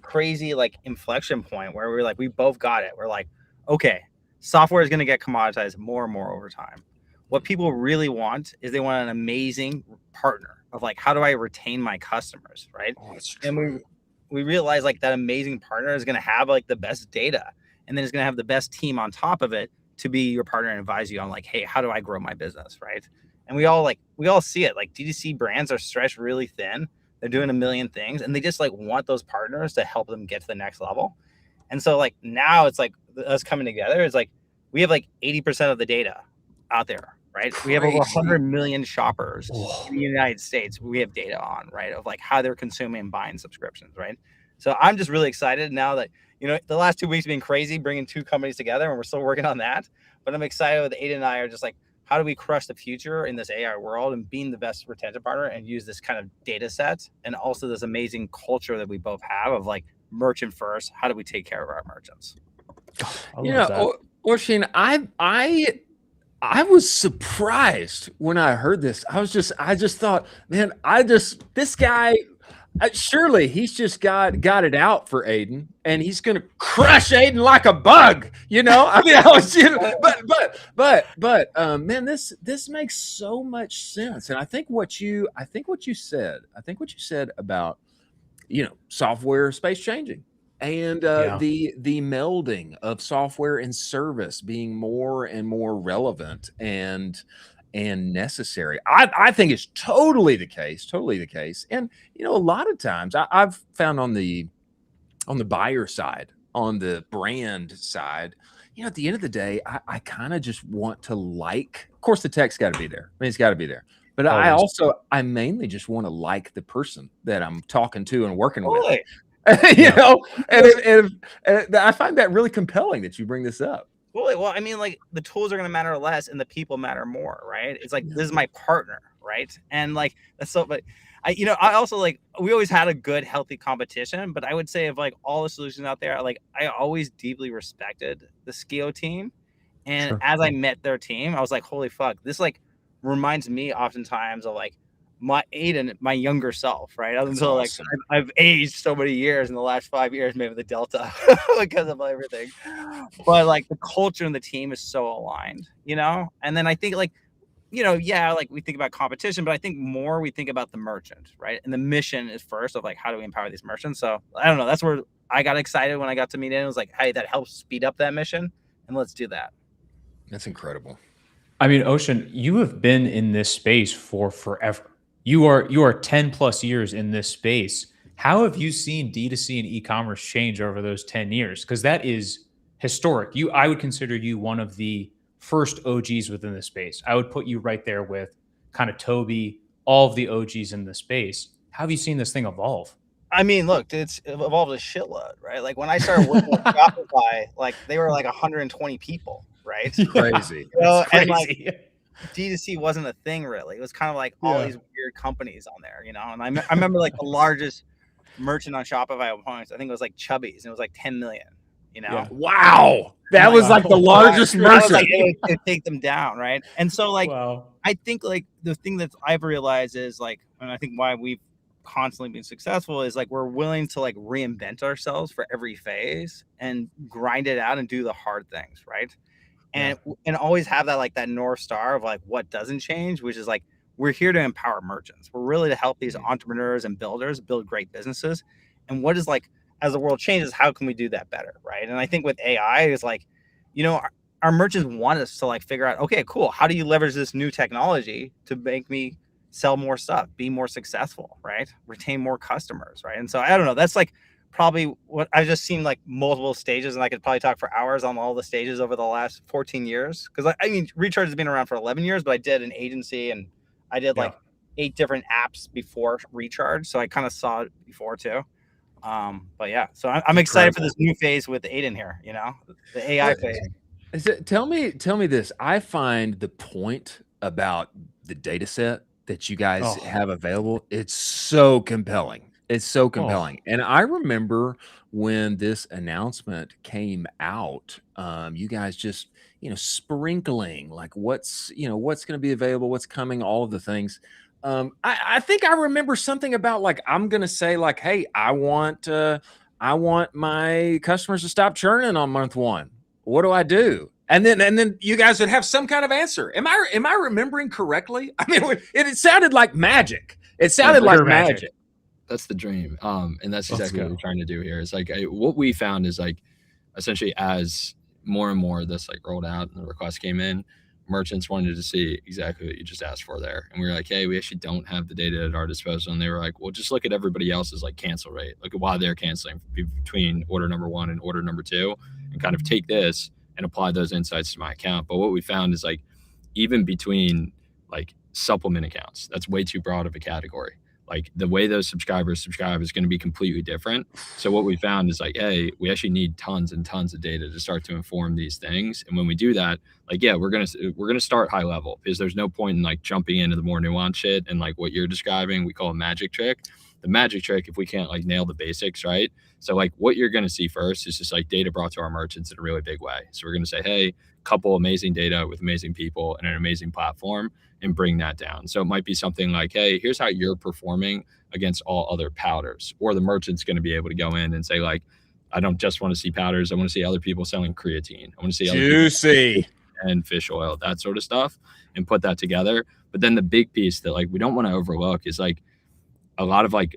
crazy like inflection point where we're like, we both got it. We're like, okay, software is going to get commoditized more and more over time. What people really want is they want an amazing partner of like, how do I retain my customers, right? And we realize like that amazing partner is going to have like the best data, and then it's going to have the best team on top of it to be your partner and advise you on like, hey, how do I grow my business, right? And we all see it. Like D2C brands are stretched really thin. They're doing a million things, and they just like want those partners to help them get to the next level. And so like now it's like us coming together. It's like we have like 80% of the data out there, right? Crazy. We have over 100 million shoppers in the United States. We have data on, right, of like how they're consuming and buying subscriptions, right? So I'm just really excited now that, you know, the last 2 weeks have been crazy bringing two companies together, and we're still working on that. But I'm excited with Aidan and I are just like, how do we crush the future in this AI world and being the best retention partner and use this kind of data set and also this amazing culture that we both have of like merchant first. How do we take care of our merchants? You know, Oisin, I was surprised when I heard this. I just thought, man, this guy, surely he's just got it out for Aidan, and he's gonna crush Aidan like a bug. You know, I mean, man, this makes so much sense. And I think what you said about, you know, software space changing. And the melding of software and service being more and more relevant and necessary, I think is totally the case. And you know, a lot of times I've found on the buyer side, on the brand side, you know, at the end of the day, I kind of just want to like. Of course, the tech's got to be there. I mean, it's got to be there. But I mainly just want to like the person that I'm talking to and working with. You know, and I find that really compelling that you bring this up. Well, I mean, like the tools are going to matter less and the people matter more, right? It's like, this is my partner, right? And like, that's so, but I also like, we always had a good, healthy competition, but I would say of like all the solutions out there, like I always deeply respected the Skio team. And as I met their team, I was like, holy fuck, this like reminds me oftentimes of like my Aidan, my younger self, right? Until awesome. Like I've aged so many years in the last 5 years, maybe the Delta because of everything. But like the culture and the team is so aligned, you know? And then I think like, you know, yeah, like we think about competition, but I think more we think about the merchant, right? And the mission is first of like, how do we empower these merchants? So I don't know. That's where I got excited when I got to meet Aidan. It was like, hey, that helps speed up that mission, and let's do that. That's incredible. I mean, Oisin, you have been in this space for forever. You are 10 plus years in this space. How have you seen D2C and e-commerce change over those 10 years? Because that is historic. I would consider you one of the first OGs within the space. I would put you right there with kind of Toby, all of the OGs in the space. How have you seen this thing evolve? I mean, look, it's evolved a shitload, right? Like when I started working with Shopify, like they were like 120 people, right? Crazy. You know, and like D2C wasn't a thing really. It was kind of like all these weird companies on there, you know. And I remember like the largest merchant on Shopify at points, I think it was like Chubby's, and it was like 10 million, you know. Yeah. Wow. That was like the largest merchant. Like, it would take them down, right? And so like I think like the thing that I've realized is like, and I think why we've constantly been successful is like we're willing to like reinvent ourselves for every phase and grind it out and do the hard things, right? And always have that like that North Star of like what doesn't change, which is like we're here to empower merchants. We're really to help these entrepreneurs and builders build great businesses. And what is like, as the world changes, how can we do that better, right? And I think with AI is like, you know, our merchants want us to like figure out, okay, cool, how do you leverage this new technology to make me sell more stuff, be more successful, right? Retain more customers, right? And so I don't know, that's like probably what I've just seen like multiple stages, and I could probably talk for hours on all the stages over the last 14 years. Because I mean, Recharge has been around for 11 years, but I did an agency and I did like 8 different apps before Recharge. So I kind of saw it before too. But yeah, so I'm excited for this new phase with Aidan here, you know, the AI phase. Tell me this. I find the point about the data set that you guys have available, it's so compelling. It's so compelling. And I remember when this announcement came out, you guys just, sprinkling, like what's going to be available, what's coming, all of the things. I think I remember something about like, I'm going to say like, hey, I want my customers to stop churning on month one. What do I do? And then you guys would have some kind of answer. Am I remembering correctly? I mean, it sounded like magic. It sounded like magic. That's the dream. And that's exactly what we're trying to do here. It's like what we found is like essentially as more and more of this like rolled out and the requests came in, merchants wanted to see exactly what you just asked for there. And we were like, hey, we actually don't have the data at our disposal. And they were like, well, just look at everybody else's like cancel rate. Look at why they're canceling between order number 1 and order number 2, and kind of take this and apply those insights to my account. But what we found is like, even between like supplement accounts, that's way too broad of a category. Like the way those subscribers subscribe is going to be completely different. So what we found is like, hey, we actually need tons and tons of data to start to inform these things. And when we do that, like, yeah, we're gonna start high level, because there's no point in like jumping into the more nuanced shit. And like what you're describing, we call a magic trick. The magic trick, if we can't like nail the basics, right? So like what you're going to see first is just like data brought to our merchants in a really big way. So we're going to say, hey, couple amazing data with amazing people and an amazing platform, and bring that down. So it might be something like, hey, here's how you're performing against all other powders. Or the merchant's going to be able to go in and say like, I don't just want to see powders. I want to see other people selling creatine. I want to see other juicy and fish oil, that sort of stuff, and put that together. But then the big piece that like we don't want to overlook is like a lot of like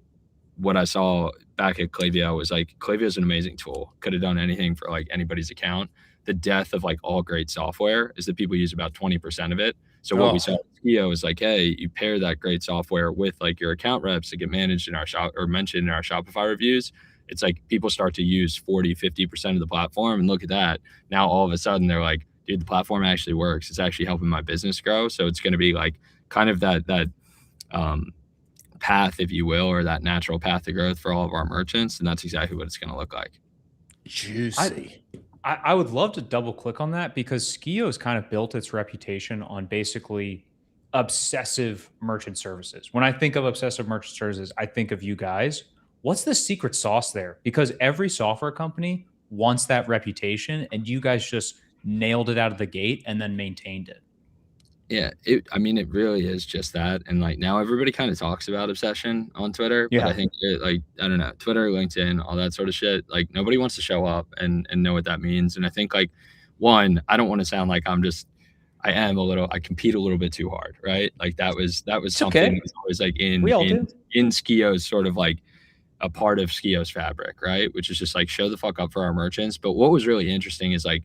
what I saw back at Klaviyo was like, Klaviyo is an amazing tool. Could have done anything for like anybody's account. The death of like all great software is that people use about 20% of it. So what we saw with Skio is like, hey, you pair that great software with like your account reps that get managed in our shop or mentioned in our Shopify reviews. It's like people start to use 40-50% of the platform, and look at that. Now all of a sudden they're like, dude, the platform actually works. It's actually helping my business grow. So it's going to be like kind of that path, if you will, or that natural path to growth for all of our merchants. And that's exactly what it's going to look like. Juicy. I would love to double click on that, because Skio has kind of built its reputation on basically obsessive merchant services. When I think of obsessive merchant services, I think of you guys. What's the secret sauce there? Because every software company wants that reputation, and you guys just nailed it out of the gate and then maintained it. Yeah, it really is just that. And like now everybody kind of talks about obsession on Twitter, but I think I don't know, Twitter, LinkedIn, all that sort of shit, like nobody wants to show up and know what that means. And I think like, one, I don't want to sound like I compete a little bit too hard, right? Like that was something that was always like in Skio's sort of like a part of Skio's fabric, right? Which is just like show the fuck up for our merchants. But what was really interesting is like,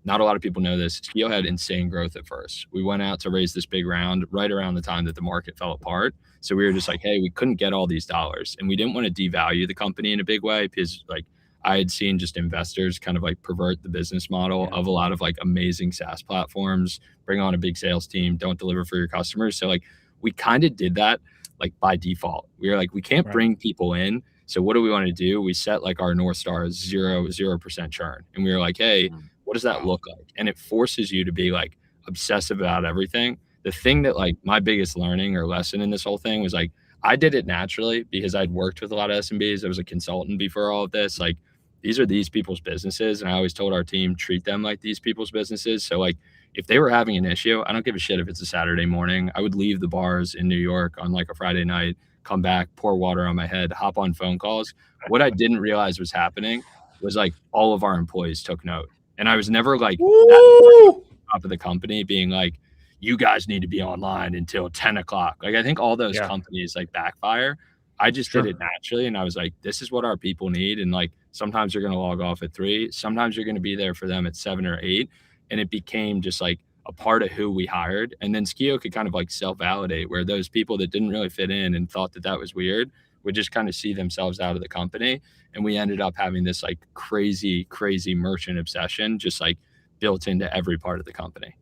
not a lot of people know this. Skio had insane growth at first. We went out to raise this big round right around the time that the market fell apart. So we were just like, hey, we couldn't get all these dollars. And we didn't want to devalue the company in a big way, because like I had seen just investors kind of like pervert the business model of a lot of like amazing SaaS platforms, bring on a big sales team, don't deliver for your customers. So like we kind of did that like by default. We were like, we can't bring people in. So what do we want to do? We set like our North Star as 0% churn. And we were like, hey, what does that look like? And it forces you to be like obsessive about everything. The thing that like my biggest learning or lesson in this whole thing was like, I did it naturally because I'd worked with a lot of SMBs. I was a consultant before all of this. Like these are these people's businesses. And I always told our team, treat them like these people's businesses. So like if they were having an issue, I don't give a shit if it's a Saturday morning. I would leave the bars in New York on like a Friday night, come back, pour water on my head, hop on phone calls. What I didn't realize was happening was like all of our employees took note. And I was never like that top of the company being like, you guys need to be online until 10 o'clock. Like I think all those companies like backfire. I just did it naturally. And I was like, this is what our people need. And like, sometimes you're going to log off at 3. Sometimes you're going to be there for them at 7 or 8. And it became just like a part of who we hired. And then Skio could kind of like self-validate, where those people that didn't really fit in and thought that that was weird would just kind of see themselves out of the company. And we ended up having this like crazy merchant obsession, just like built into every part of the company.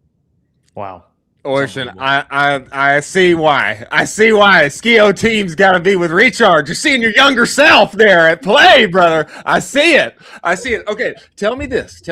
Wow. Oisin, I see why. I see why Skio team's got to be with Recharge. You're seeing your younger self there at play, brother. I see it. Okay, tell me this.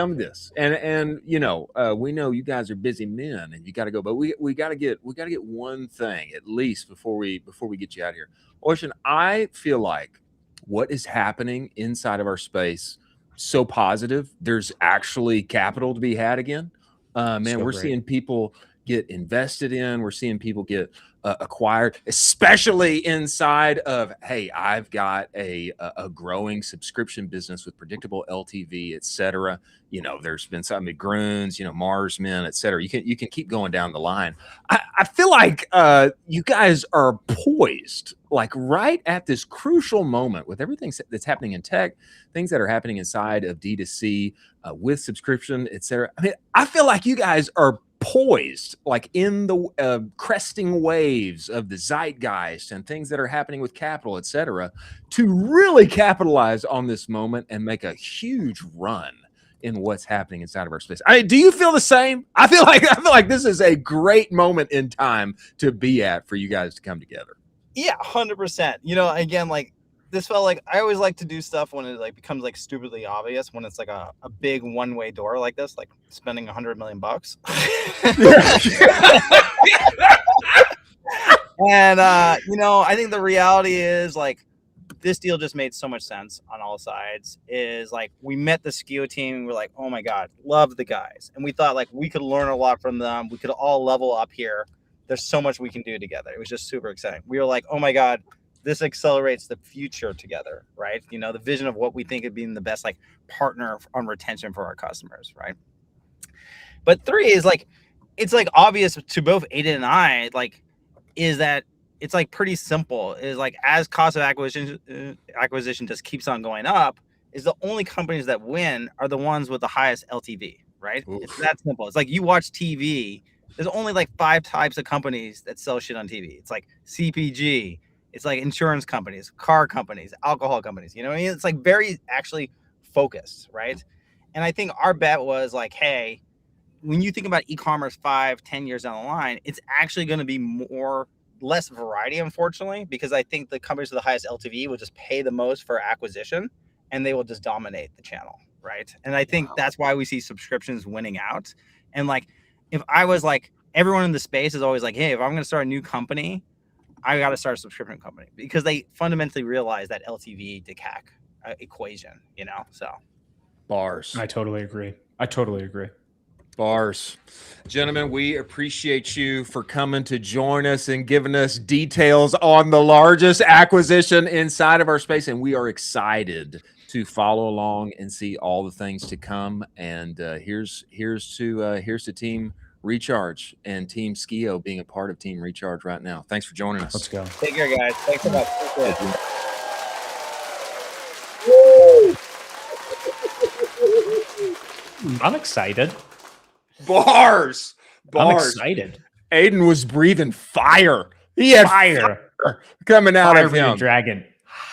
And you know, we know you guys are busy men, and you got to go. But we got to get one thing at least before we get you out of here. Oisin, I feel like what is happening inside of our space so positive. There's actually capital to be had again. Man, we're great. seeing people get invested in. We're seeing people get acquired, especially inside of, hey, I've got a growing subscription business with predictable LTV, et cetera. There's been some McGroons, Marsmen, et cetera. You can keep going down the line. I feel like you guys are poised, like right at this crucial moment with everything that's happening in tech, things that are happening inside of D2C with subscription, et cetera. I mean, I feel like you guys are poised, like in the cresting waves of the zeitgeist and things that are happening with capital, et cetera, to really capitalize on this moment and make a huge run in what's happening inside of our space. Do you feel the same? I feel like this is a great moment in time to be at for you guys to come together. Yeah, 100%. Again, like this felt like I always like to do stuff when it like becomes like stupidly obvious, when it's like a big one-way door like this, like spending $100 million. And I think the reality is like this deal just made so much sense on all sides. Is like we met the Skio team and we're like, oh my God, love the guys. And we thought like we could learn a lot from them. We could all level up here. There's so much we can do together. It was just super exciting. We were like, oh my God, this accelerates the future together, right? The vision of what we think of being the best like partner on retention for our customers, right? But 3 is like, it's like obvious to both Aidan and I, like, is that it's like pretty simple. Is like as cost of acquisition just keeps on going up, is the only companies that win are the ones with the highest LTV, right? Oof. It's that simple. It's like you watch TV. There's only like 5 types of companies that sell shit on TV. It's like CPG. It's like insurance companies, car companies, alcohol companies. It's like very actually focused, right? And I think our bet was like, hey, when you think about e-commerce 5-10 years down the line, it's actually going to be less variety, unfortunately, because I think the companies with the highest LTV will just pay the most for acquisition and they will just dominate the channel, right? And I think that's why we see subscriptions winning out. And like, if I was like, everyone in the space is always like, hey, if I'm going to start a new company, I got to start a subscription company, because they fundamentally realize that LTV to CAC equation, so. Bars. I totally agree. Bars. Gentlemen, we appreciate you for coming to join us and giving us details on the largest acquisition inside of our space. And we are excited to follow along and see all the things to come. And here's to Team Recharge and Team Skio being a part of Team Recharge right now. Thanks for joining us. Let's go. Take care, guys. Thanks so much. I'm excited. Bars. I'm excited. Aidan was breathing fire. He had fire coming out of him. Dragon.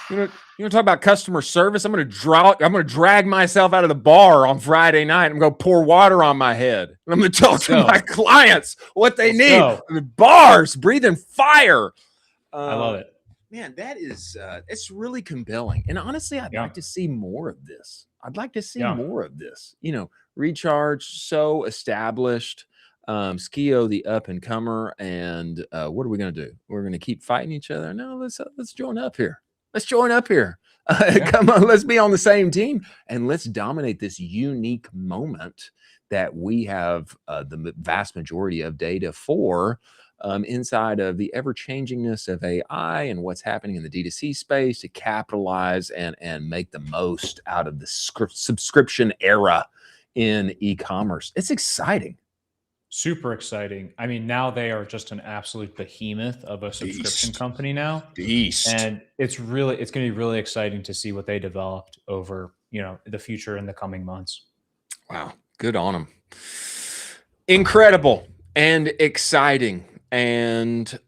You want to talk about customer service? I'm going to drag myself out of the bar on Friday night. I'm going to pour water on my head. I'm going to talk to my clients what they need. Bars, breathing fire. I love it. Man, that is it's really compelling. And honestly, I'd like to see more of this. More of this. Recharge, so established. Skio, the up and comer, and what are we going to do? We're going to keep fighting each other? No, let's join up here. Come on, let's be on the same team and let's dominate this unique moment that we have the vast majority of data for inside of the ever-changingness of AI and what's happening in the D2C space to capitalize and make the most out of the subscription era in e-commerce. It's exciting. Super exciting. I mean, now they are just an absolute behemoth of a subscription company now. And it's going to be really exciting to see what they developed over, the future in the coming months. Wow. Good on them. Incredible and exciting. And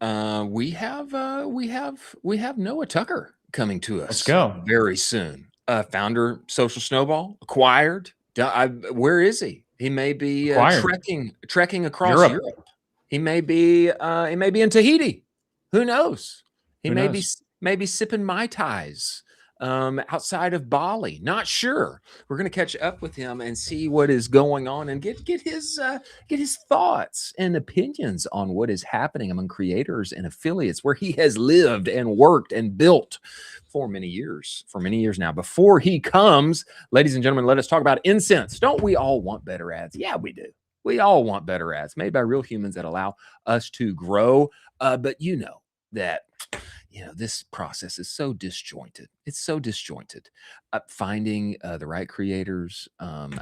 we have Noah Tucker coming to us. Let's go. Very soon. Founder, Social Snowball, acquired. Where is he? He may be trekking across Europe. He may be in Tahiti. Who knows? He may be sipping Mai Tais outside of Bali. Not sure. We're going to catch up with him and see what is going on and get his thoughts and opinions on what is happening among creators and affiliates where he has lived and worked and built for many years now. Before he comes, ladies and gentlemen, let us talk about incense. Don't we all want better ads? Yeah, we do. We all want better ads made by real humans that allow us to grow. But you know that, this process is so disjointed. It's so disjointed. Finding the right creators,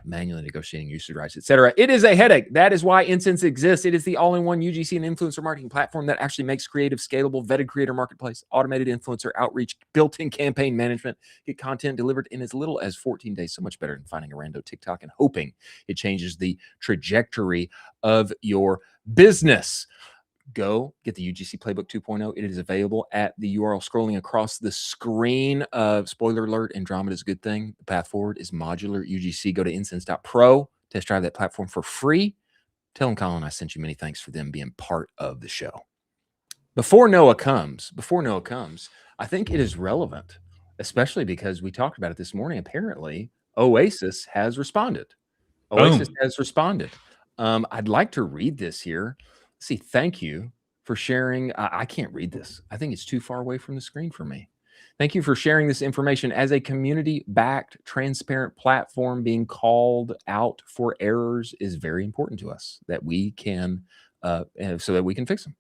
manually negotiating usage rights, etc. It is a headache. That is why Incense exists. It is the all-in-one UGC and influencer marketing platform that actually makes creative, scalable, vetted creator marketplace, automated influencer outreach, built-in campaign management, get content delivered in as little as 14 days. So much better than finding a rando TikTok and hoping it changes the trajectory of your business. Go get the UGC Playbook 2.0. It is available at the URL scrolling across the screen. Spoiler alert, Andromeda is a good thing. The path forward is modular UGC. Go to incense.pro, test drive that platform for free. Tell them Colin I sent you many thanks for them being part of the show. Before Noah comes, I think it is relevant, especially because we talked about it this morning. Apparently, Oasis has responded. I'd like to read this here. Let's see. Thank you for sharing. I can't read this. I think it's too far away from the screen for me. Thank you for sharing this information. As a community-backed, transparent platform, being called out for errors is very important to us, that we can, so that we can fix them.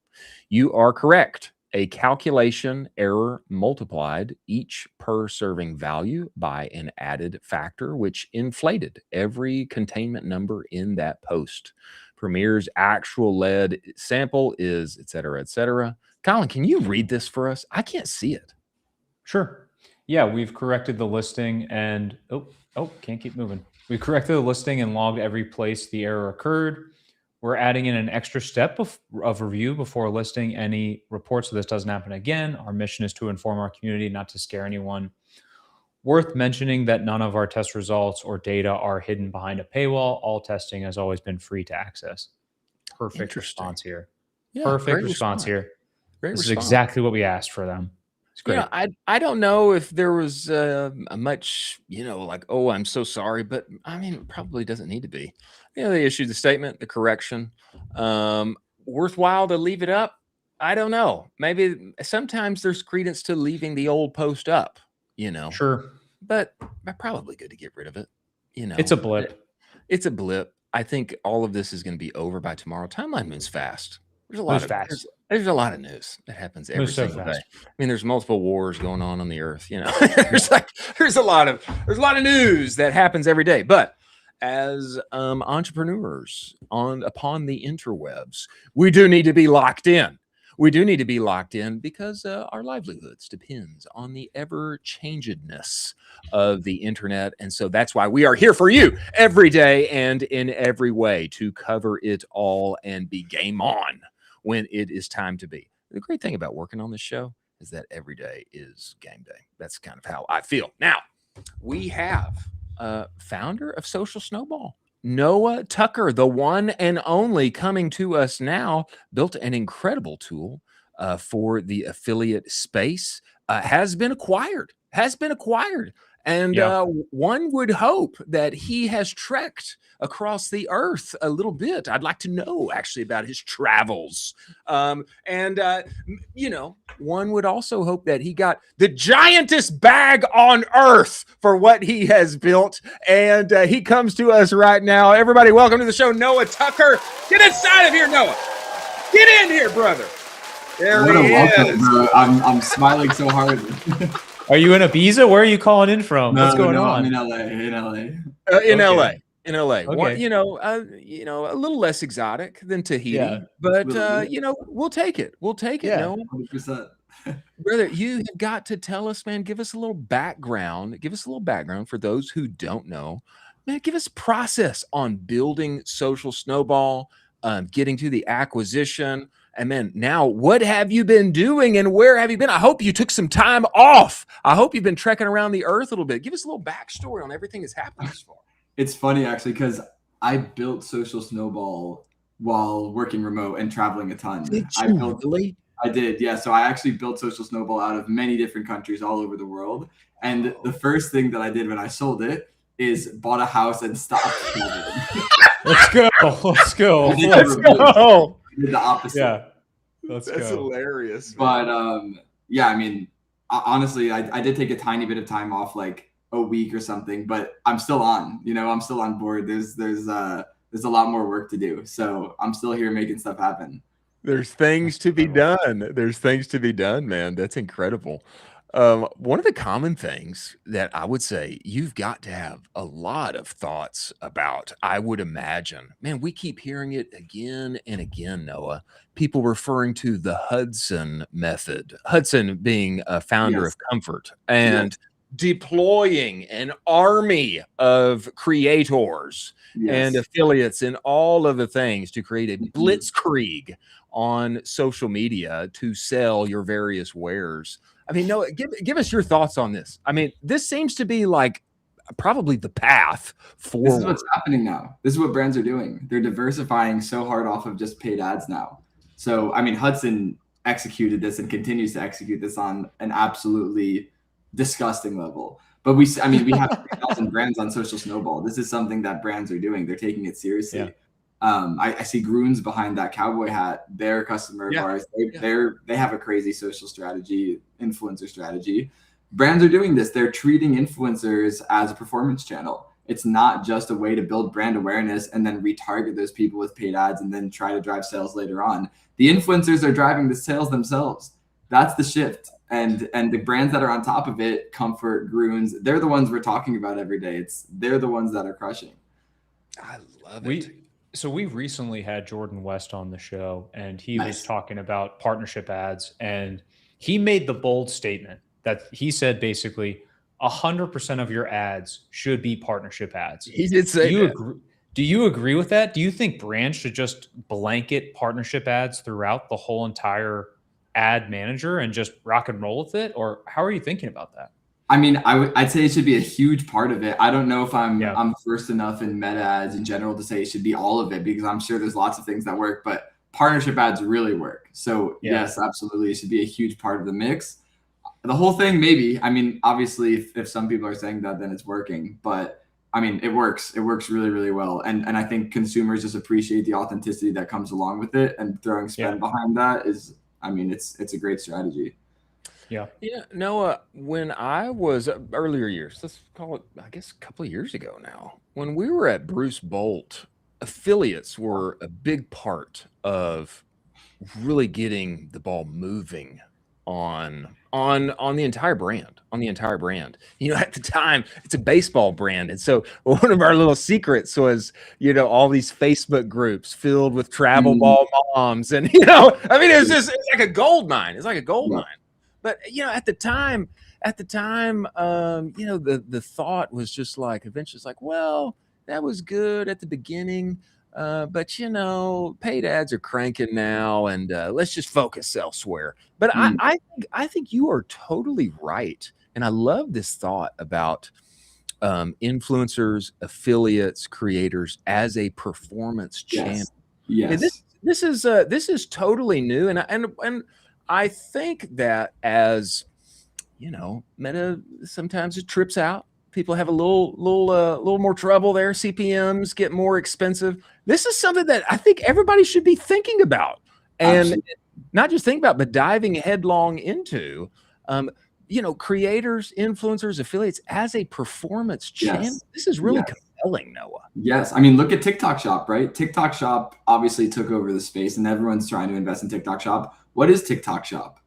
You are correct. A calculation error multiplied each per serving value by an added factor, which inflated every containment number in that post. Premier's actual lead sample is, et cetera, et cetera. Colin, can you read this for us? I can't see it. Sure. Yeah, we've corrected the listing and, can't keep moving. We corrected the listing and logged every place the error occurred. We're adding in an extra step of review before listing any reports so this doesn't happen again. Our mission is to inform our community, not to scare anyone. Worth mentioning that none of our test results or data are hidden behind a paywall. All testing has always been free to access. Perfect response here. Yeah, Perfect response here. Great this response. is exactly what we asked for them. It's great. I don't know if there was much, like, oh, I'm so sorry, but I mean, it probably doesn't need to be. They issued the statement, the correction. Worthwhile to leave it up? I don't know. Maybe sometimes there's credence to leaving the old post up, Sure. But probably good to get rid of it. It's a blip. It's a blip. I think all of this is going to be over by tomorrow. Timeline moves fast. There's a lot of news that happens every single day. I mean, there's multiple wars going on the earth. There's a lot of news that happens every day. But as entrepreneurs upon the interwebs, we do need to be locked in. We do need to be locked in because our livelihoods depends on the ever-changedness of the internet. And so that's why we are here for you every day and in every way to cover it all and be game on when it is time to be. The great thing about working on this show is that every day is game day. That's kind of how I feel. Now, we have founder of Social Snowball, Noah Tucker, the one and only, coming to us now, built an incredible tool for the affiliate space, has been acquired. And one would hope that he has trekked across the earth a little bit. I'd like to know actually about his travels. One would also hope that he got the giantest bag on earth for what he has built. And he comes to us right now. Everybody, welcome to the show, Noah Tucker. Get inside of here, Noah. Get in here, brother. There he is. Bro. I'm smiling so hard. Are you in Ibiza? Where are you calling in from? What's going on? I'm in LA. In LA. Okay. One, a little less exotic than Tahiti, but we'll take it. We'll take it. Yeah, Noah. 100%. Brother, you have got to tell us, man. Give us a little background. For those who don't know, man. Give us process on building Social Snowball, getting to the acquisition. And then now, what have you been doing and where have you been? I hope you took some time off. I hope you've been trekking around the earth a little bit. Give us a little backstory on everything that's happened this far. It's funny, actually, because I built Social Snowball while working remote and traveling a ton. I did, yeah. So I actually built Social Snowball out of many different countries all over the world. And the first thing that I did when I sold it is bought a house and stopped traveling. Let's go. I did the opposite. Yeah. That's hilarious. But I mean, honestly, I did take a tiny bit of time off, like a week or something, but I'm still on. I'm still on board. There's there's a lot more work to do. So I'm still here making stuff happen. There's things to be done. There's things to be done, man. That's incredible. One of the common things that I would say you've got to have a lot of thoughts about, I would imagine, man, we keep hearing it again and again, Noah, people referring to the Hudson method, Hudson being a founder of Comfort, and deploying an army of creators and affiliates and all of the things to create a blitzkrieg on social media to sell your various wares. I mean, Noah, give us your thoughts on this. I mean, this seems to be like probably the path forward. This is what's happening now. This is what brands are doing. They're diversifying so hard off of just paid ads now. So, I mean, Hudson executed this and continues to execute this on an absolutely disgusting level. But we have 3,000 brands on Social Snowball. This is something that brands are doing. They're taking it seriously. Yeah. I see Groons behind that cowboy hat. They're a customer of ours. They have a crazy social strategy, influencer strategy. Brands are doing this. They're treating influencers as a performance channel. It's not just a way to build brand awareness and then retarget those people with paid ads and then try to drive sales later on. The influencers are driving the sales themselves. That's the shift. And the brands that are on top of it, Comfort, Groons, they're the ones we're talking about every day. They're the ones that are crushing. I love it. So we recently had Jordan West on the show, and he was talking about partnership ads, and he made the bold statement that he said basically 100% of your ads should be partnership ads. He did say that. Do you agree with that? Do you think brands should just blanket partnership ads throughout the whole entire ad manager and just rock and roll with it? Or how are you thinking about that? I mean, I'd say it should be a huge part of it. I don't know if I'm versed enough in meta ads in general to say it should be all of it, because I'm sure there's lots of things that work, but partnership ads really work. So yes, absolutely. It should be a huge part of the mix. The whole thing, maybe. I mean, obviously if some people are saying that, then it's working, but I mean, it works. It works really, really well. And I think consumers just appreciate the authenticity that comes along with it, and throwing spend behind that is, I mean, it's a great strategy. Yeah. Noah, when I was earlier years, let's call it, I guess, a couple of years ago now, when we were at Bruce Bolt, affiliates were a big part of really getting the ball moving on the entire brand, You know, at the time, it's a baseball brand. And so one of our little secrets was, you know, all these Facebook groups filled with travel ball moms. And, you know, I mean, it's like a gold mine. It's like a gold mine. But, you know, at the time, you know, the thought was just like, eventually it's like, well, that was good at the beginning. But, you know, paid ads are cranking now, and let's just focus elsewhere. But I think you are totally right. And I love this thought about influencers, affiliates, creators as a performance channel. Yes. And this is totally new. And I think that, as you know, meta, sometimes it trips out. People have a little more trouble there. CPMs get more expensive. This is something that I think everybody should be thinking about, and not just think about, but diving headlong into. You know, creators, influencers, affiliates as a performance channel. This is really compelling, Noah. Yes. I mean, look at TikTok Shop, right? TikTok Shop obviously took over the space, and everyone's trying to invest in TikTok Shop. What is TikTok Shop?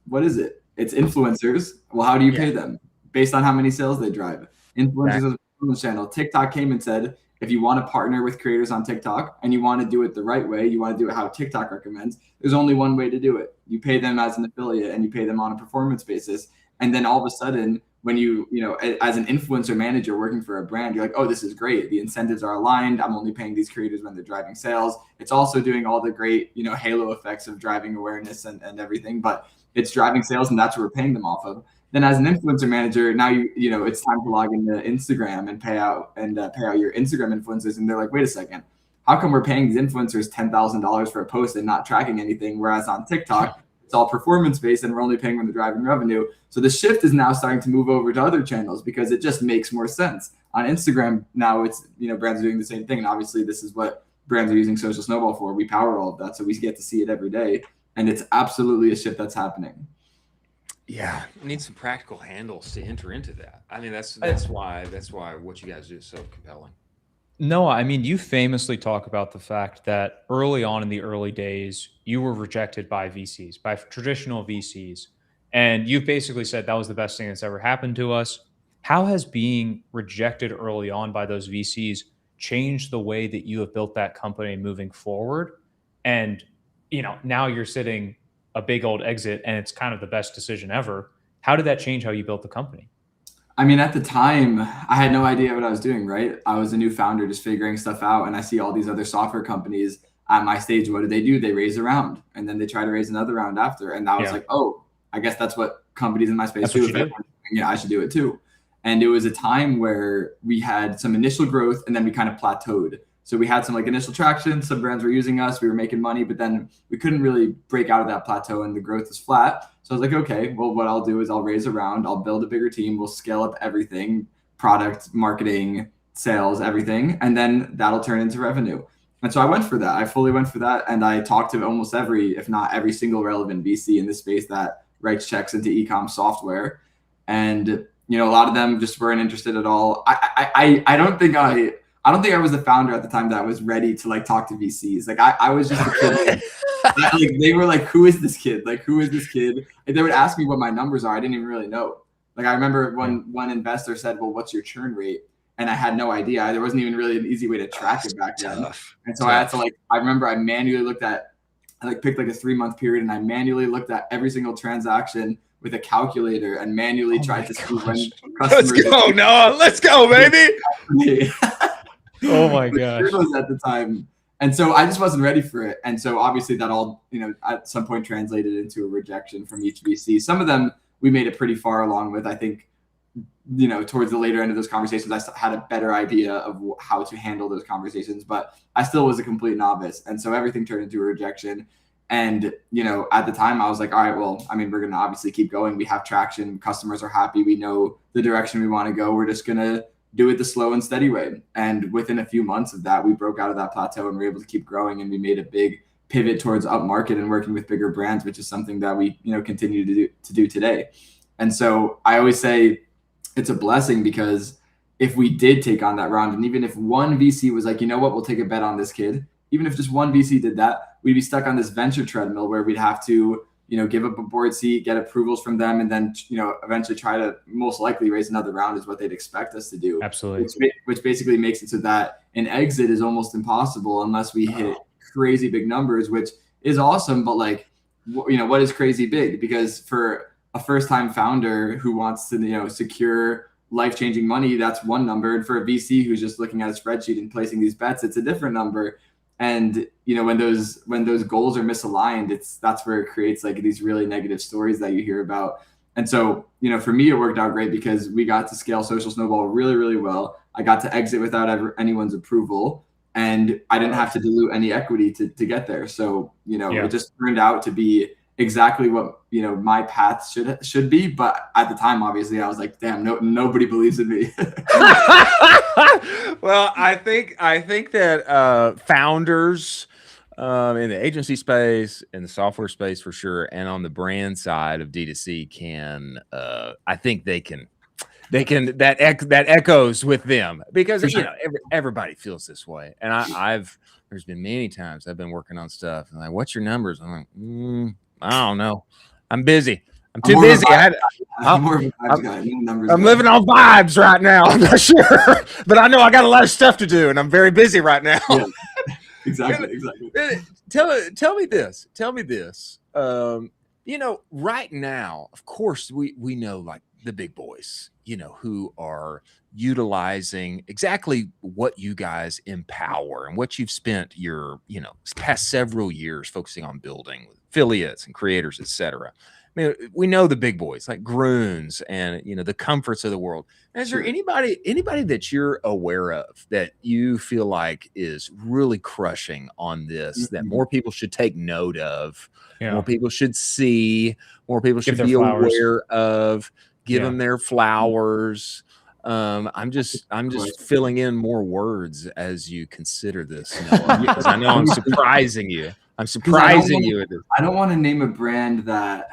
What is it? It's influencers. Well, how do you pay them? Based on how many sales they drive. Influencers as a performance channel. TikTok came and said, if you want to partner with creators on TikTok and you want to do it the right way, you want to do it how TikTok recommends, there's only one way to do it. You pay them as an affiliate, and you pay them on a performance basis. And then all of a sudden, when you know, as an influencer manager working for a brand, you're like, oh, this is great. The incentives are aligned. I'm only paying these creators when they're driving sales. It's also doing all the great, you know, halo effects of driving awareness and everything, but it's driving sales, and that's what we're paying them off of. Then as an influencer manager, now you know it's time to log into Instagram and pay out your Instagram influencers. And they're like, wait a second, how come we're paying these influencers $10,000 for a post and not tracking anything? Whereas on TikTok, it's all performance based, and we're only paying when they're driving revenue. So the shift is now starting to move over to other channels because it just makes more sense. On Instagram now, it's, you know, brands are doing the same thing, and obviously this is what brands are using Social Snowball for. We power all of that, so we get to see it every day, and it's absolutely a shift that's happening. Yeah, we need some practical handles to enter into that. I mean, that's why what you guys do is so compelling. No, I mean, you famously talk about the fact that early on in the early days, you were rejected by VCs, by traditional VCs. And you've basically said that was the best thing that's ever happened to us. How has being rejected early on by those VCs changed the way that you have built that company moving forward? And, now you're sitting a big old exit and it's kind of the best decision ever. How did that change how you built the company? I mean, at the time, I had no idea what I was doing, right? I was a new founder just figuring stuff out. And I see all these other software companies at my stage. What do? They raise a round and then they try to raise another round after. And I was like, oh, I guess that's what companies in my space do. Yeah, I should do it too. And it was a time where we had some initial growth and then we kind of plateaued. So we had some like initial traction, some brands were using us, we were making money, but then we couldn't really break out of that plateau and the growth was flat. So I was like, okay, well, what I'll do is I'll raise a round, I'll build a bigger team, we'll scale up everything, product, marketing, sales, everything, and then that'll turn into revenue. And so I went for that. I fully went for that. And I talked to almost every, if not every single relevant VC in this space that writes checks into e-com software. And, a lot of them just weren't interested at all. I don't think I was the founder at the time that was ready to like talk to VCs. Like I was just a kid. Like they were like, who is this kid? Like, who is this kid? And they would ask me what my numbers are. I didn't even really know. Like I remember when one investor said, well, what's your churn rate? And I had no idea. There wasn't even really an easy way to track it back then. And so I had to I remember I manually picked like a 3-month period and I manually looked at every single transaction with a calculator and manually tried to see when customers. Let's go, Noah. Let's go, baby. Oh my gosh. It was at the time. And so I just wasn't ready for it. And so obviously that all, at some point translated into a rejection from each VC. Some of them we made it pretty far along with. I think, towards the later end of those conversations, I had a better idea of how to handle those conversations, but I still was a complete novice. And so everything turned into a rejection. And, at the time I was like, all right, well, I mean, we're going to obviously keep going. We have traction. Customers are happy. We know the direction we want to go. We're just going to do it the slow and steady way. And within a few months of that, we broke out of that plateau and were able to keep growing. And we made a big pivot towards upmarket and working with bigger brands, which is something that we, continue to do today. And so I always say it's a blessing because if we did take on that round, and even if one VC was like, you know what, we'll take a bet on this kid, even if just one VC did that, we'd be stuck on this venture treadmill where we'd have to, give up a board seat, get approvals from them, and then, eventually try to most likely raise another round is what they'd expect us to do. Absolutely. Which basically makes it so that an exit is almost impossible unless we hit crazy big numbers, which is awesome. But what is crazy big? Because for a first-time founder who wants to, secure life-changing money, that's one number. And for a VC who's just looking at a spreadsheet and placing these bets, it's a different number. And when those goals are misaligned, that's where it creates like these really negative stories that you hear about. And so, for me, it worked out great because we got to scale Social Snowball really, really well. I got to exit without anyone's approval, and I didn't have to dilute any equity to get there. So, It just turned out to be exactly what my path should be. But at the time, obviously, I was like, damn, nobody believes in me. Well, I think that founders in the agency space, in the software space for sure, and on the brand side of D2C can, I think they can that echoes with them because everybody feels this way. And there's been many times I've been working on stuff and like, what's your numbers? I'm like, I don't know. I'm busy. I'm too busy. I'm living on vibes right now. I'm not sure, but I know I got a lot of stuff to do, and I'm very busy right now. Yeah, exactly. Tell me this. Right now, of course, we know like the big boys, who are utilizing exactly what you guys empower and what you've spent your, past several years focusing on building with affiliates and creators, etc. I mean, we know the big boys like Groons and, the comforts of the world. Is there anybody that you're aware of that you feel like is really crushing on this, that more people should take note of, more people should see, more people should be aware of, give them their flowers? I'm just filling in more words as you consider this, because I know I'm surprising you. I don't want to name a brand that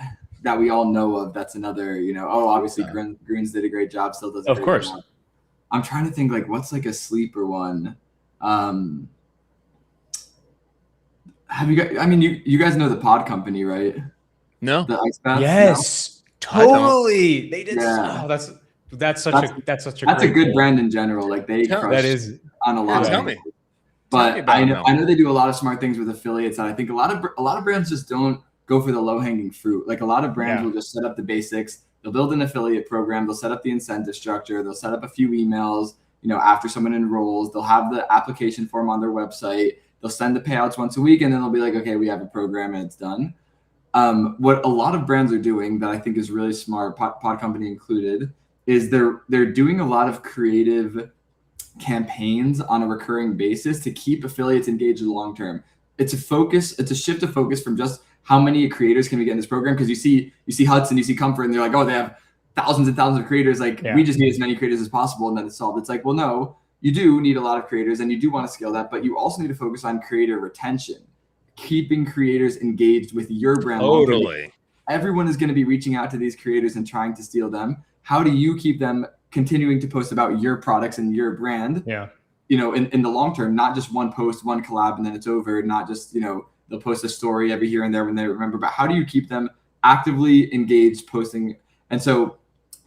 we all know of. That's another, obviously Greens did a great job, still does a great job. I'm trying to think like what's like a sleeper one. Have you guys? I mean, you guys know the pod company, right? No. The ice baths? Yes, totally. They did. Yeah. Oh, that's such a that's a good goal. brand in general. Like they crush That is on a lot Tell of me. people. But I know they do a lot of smart things with affiliates, and I think a lot of brands just don't go for the low hanging fruit. Like a lot of brands will just set up the basics. They'll build an affiliate program. They'll set up the incentive structure. They'll set up a few emails. After someone enrolls, they'll have the application form on their website. They'll send the payouts once a week, and then they'll be like, okay, we have a program and it's done. What a lot of brands are doing that I think is really smart, pod company included, is they're doing a lot of creative campaigns on a recurring basis to keep affiliates engaged in the long term. It's a shift of focus from just how many creators can we get in this program, because you see Hudson, you see Comfort, and they're like, oh, they have thousands and thousands of creators, like we just need as many creators as possible and then it's solved. It's like, well, no, you do need a lot of creators and you do want to scale that, but you also need to focus on creator retention, keeping creators engaged with your brand. Totally. Everyone is going to be reaching out to these creators and trying to steal them. How do you keep them continuing to post about your products and your brand? In the long term, not just one post, one collab, and then it's over. Not just, they'll post a story every here and there when they remember, but how do you keep them actively engaged posting? And so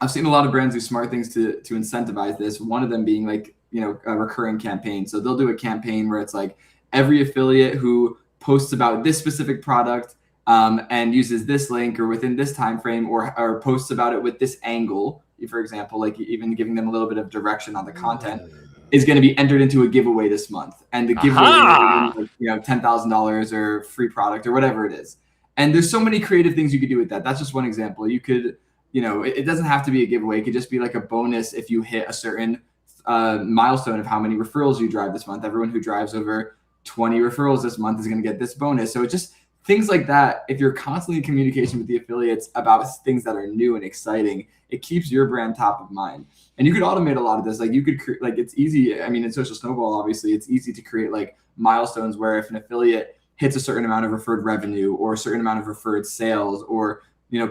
I've seen a lot of brands do smart things to incentivize this. One of them being like, a recurring campaign. So they'll do a campaign where it's like every affiliate who posts about this specific product and uses this link or within this time frame or posts about it with this angle, for example, like even giving them a little bit of direction on the content, is going to be entered into a giveaway this month. And the giveaway is $10,000 or free product or whatever it is. And there's so many creative things you could do with that. That's just one example. You could, it doesn't have to be a giveaway. It could just be like a bonus if you hit a certain milestone of how many referrals you drive this month. Everyone who drives over 20 referrals this month is going to get this bonus. So it's just things like that. If you're constantly in communication with the affiliates about things that are new and exciting, it keeps your brand top of mind. And you could automate a lot of this. Like you could it's easy. I mean, in Social Snowball, obviously it's easy to create like milestones where if an affiliate hits a certain amount of referred revenue or a certain amount of referred sales or,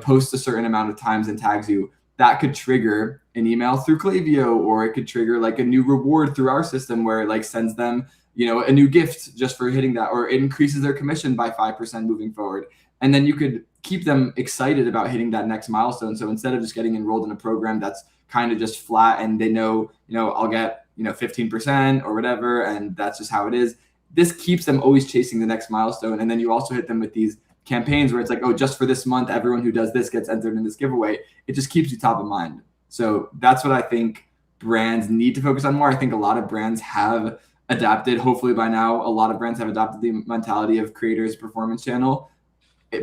posts a certain amount of times and tags you, that could trigger an email through Klaviyo, or it could trigger like a new reward through our system where it like sends them, a new gift just for hitting that, or it increases their commission by 5% moving forward. And then you could keep them excited about hitting that next milestone. So instead of just getting enrolled in a program that's kind of just flat and they know, I'll get, 15% or whatever, and that's just how it is. This keeps them always chasing the next milestone. And then you also hit them with these campaigns where it's like, oh, just for this month, everyone who does this gets entered in this giveaway. It just keeps you top of mind. So that's what I think brands need to focus on more. I think a lot of brands have adapted. Hopefully by now, a lot of brands have adopted the mentality of creators performance channel.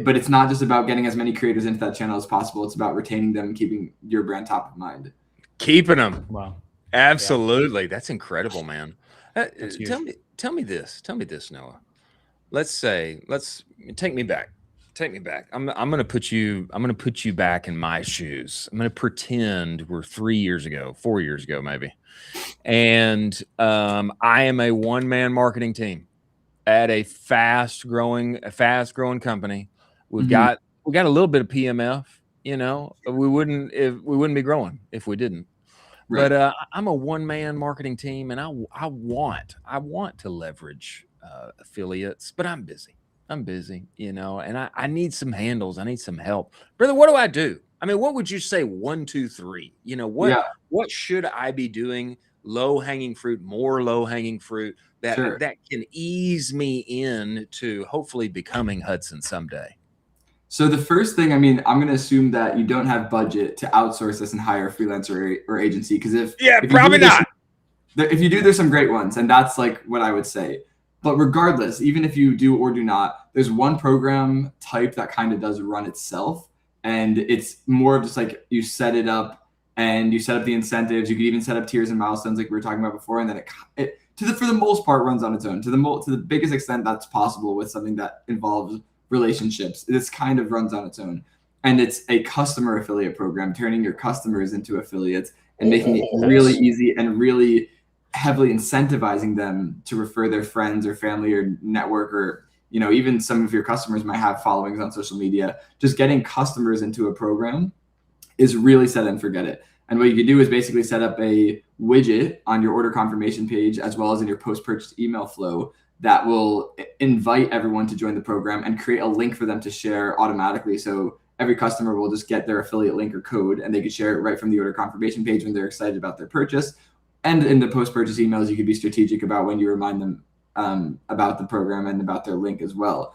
But it's not just about getting as many creators into that channel as possible. It's about retaining them and keeping your brand top of mind. Keeping them. Wow. Absolutely. Yeah. That's incredible, man. Tell me this, Noah. Let's take me back. I'm going to put you back in my shoes. I'm going to pretend we're 4 years ago, maybe. And I am a one-man marketing team at a fast growing company. We've got a little bit of PMF, we wouldn't be growing if we didn't. Right. But I'm a one-man marketing team, and I want to leverage affiliates, but I'm busy, and I need some handles. I need some help. Brother, what do I do? I mean, what would you say? 1, 2, 3, what should I be doing? More low hanging fruit that can ease me into hopefully becoming Hudson someday. So the first thing, I'm going to assume that you don't have budget to outsource this and hire a freelancer or agency. Because if probably not. If you do, there's some great ones. And that's like what I would say. But regardless, even if you do or do not, there's one program type that kind of does run itself. And it's more of just like you set it up and you set up the incentives. You could even set up tiers and milestones like we were talking about before. And then it for the most part runs on its own. To the biggest extent that's possible with something that involves relationships, this kind of runs on its own. And it's a customer affiliate program, turning your customers into affiliates and making it really easy and really heavily incentivizing them to refer their friends or family or network, or even some of your customers might have followings on social media. Just getting customers into a program is really set and forget it. And what you could do is basically set up a widget on your order confirmation page, as well as in your post-purchase email flow, that will invite everyone to join the program and create a link for them to share automatically. So every customer will just get their affiliate link or code, and they can share it right from the order confirmation page when they're excited about their purchase. And in the post-purchase emails, you can be strategic about when you remind them about the program and about their link as well.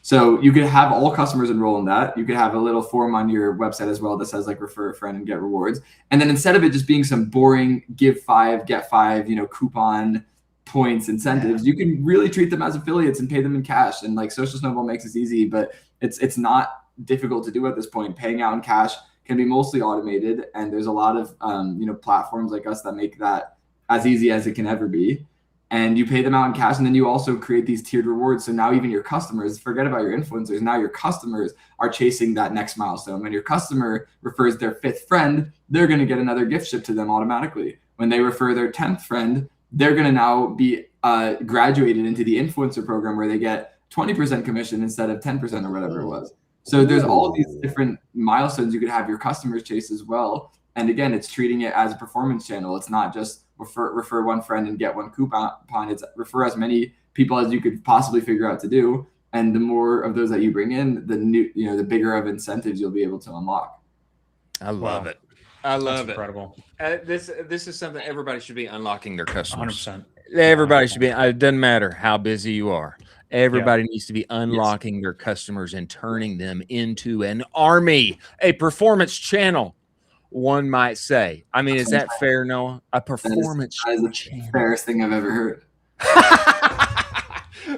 So you could have all customers enroll in that. You could have a little form on your website as well that says like refer a friend and get rewards. And then instead of it just being some boring give 5, get 5, coupon points incentives, you can really treat them as affiliates and pay them in cash. And like Social Snowball makes this easy, but it's not difficult to do at this point. Paying out in cash can be mostly automated, and there's a lot of platforms like us that make that as easy as it can ever be. And you pay them out in cash, and then you also create these tiered rewards. So now even your customers, forget about your influencers, now your customers are chasing that next milestone. When your customer refers their 5th friend, they're going to get another gift shipped to them automatically. When they refer their 10th friend, they're going to now be graduated into the influencer program where they get 20% commission instead of 10% or whatever it was. So there's all these different milestones you could have your customers chase as well. And again, it's treating it as a performance channel. It's not just refer one friend and get one coupon. It's refer as many people as you could possibly figure out to do. And the more of those that you bring in, the bigger of incentives you'll be able to unlock. I love it. I love it. Incredible. This is something everybody should be unlocking their customers. 100%. Everybody should be. It doesn't matter how busy you are. Everybody needs to be unlocking their customers and turning them into an army, a performance channel, one might say. I mean, is that fair, Noah? A performance channel. That is the fairest thing I've ever heard.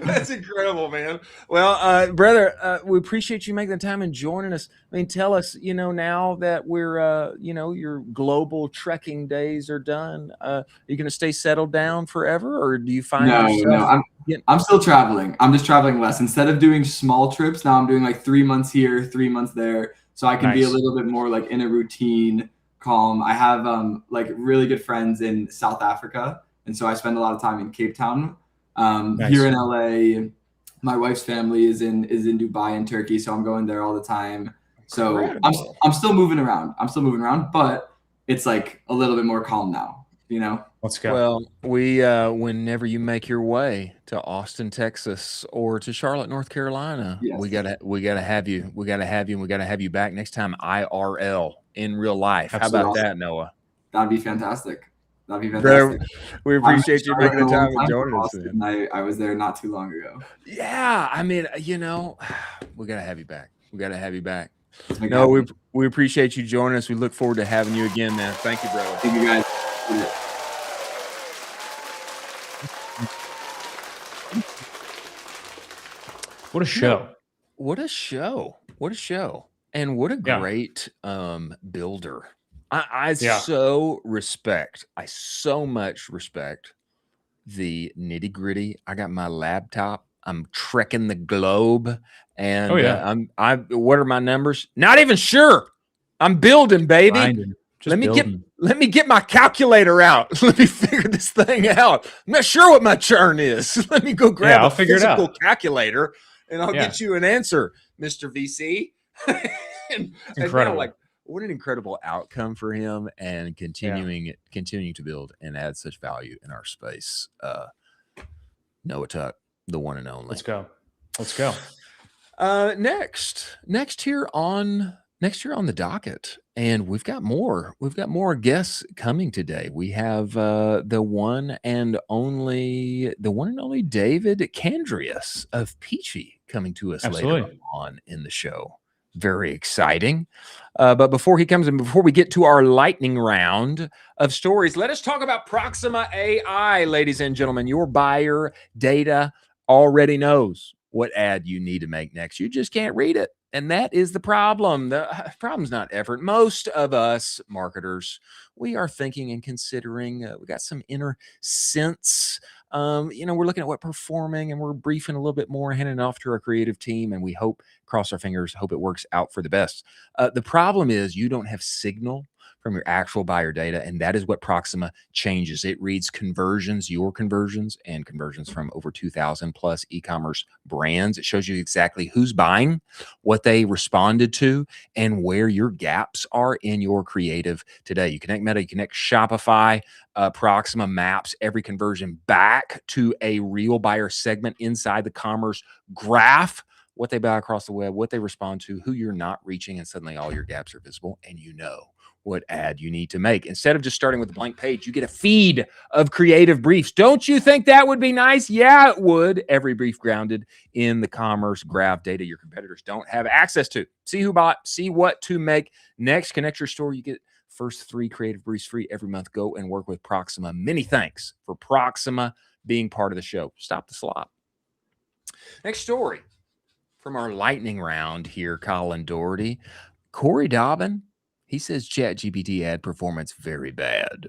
That's incredible, man. Well, brother, we appreciate you making the time and joining us. I mean, tell us, now that we're, your global trekking days are done, are you going to stay settled down forever, or do you find yourself? No, I'm still traveling. I'm just traveling less. Instead of doing small trips, now I'm doing like 3 months here, 3 months there. So I can be a little bit more like in a routine, calm. I have like really good friends in South Africa. And so I spend a lot of time in Cape Town. Here in LA, my wife's family is in Dubai and Turkey, so I'm going there all the time. So I'm still moving around, but it's like a little bit more calm now, Let's go. Well, we whenever you make your way to Austin, Texas, or to Charlotte, North Carolina, we gotta have you. We gotta have you, and we gotta have you back next time IRL in real life. Absolutely. How about that, Noah? That'd be fantastic. Brother, we appreciate you making the time and joining us. I was there not too long ago. Yeah, I mean, we gotta have you back. We gotta have you back. No, we appreciate you joining us. We look forward to having you again, man. Thank you, brother. Thank you, guys. What a show. What a show. What a show. And what a great builder. I so much respect the nitty gritty. I got my laptop. I'm trekking the globe, and what are my numbers? Not even sure. I'm building, baby. Let me get my calculator out. Let me figure this thing out. I'm not sure what my churn is. Let me go grab a physical calculator, and I'll get you an answer, Mr. VC. Incredible. What an incredible outcome for him, and continuing to build and add such value in our space. Noah Tuck, the one and only. Let's go. Next here on the docket, and we've got more guests coming today. We have the one and only David Candrias of Peachy coming to us later on in the show. Very exciting. But before he comes in, before we get to our lightning round of stories, let us talk about Proxima AI, ladies and gentlemen. Your buyer data already knows what ad you need to make next. You just can't read it. And that is the problem. The problem's not effort. Most of us marketers, we are thinking and considering, we got some inner sense. We're looking at what's performing, and we're briefing a little bit more, handing it off to our creative team, and we cross our fingers, hope it works out for the best. The problem is you don't have signal from your actual buyer data. And that is what Proxima changes. It reads conversions, your conversions, and conversions from over 2,000 plus e-commerce brands. It shows you exactly who's buying, what they responded to, and where your gaps are in your creative today. You connect Meta, you connect Shopify, Proxima maps every conversion back to a real buyer segment inside the commerce graph, what they buy across the web, what they respond to, who you're not reaching, and suddenly all your gaps are visible, and you know what ad you need to make. Instead of just starting with a blank page, you get a feed of creative briefs. Don't you think that would be nice? Yeah, it would. Every brief grounded in the commerce graph data your competitors don't have access to. See who bought, see what to make next. Connect your store. You get first 3 creative briefs free every month. Go and work with Proxima. Many thanks for Proxima being part of the show. Stop the slop. Next story from our lightning round here, Colin Doherty. Corey Dobbin, he says ChatGPT ad performance very bad.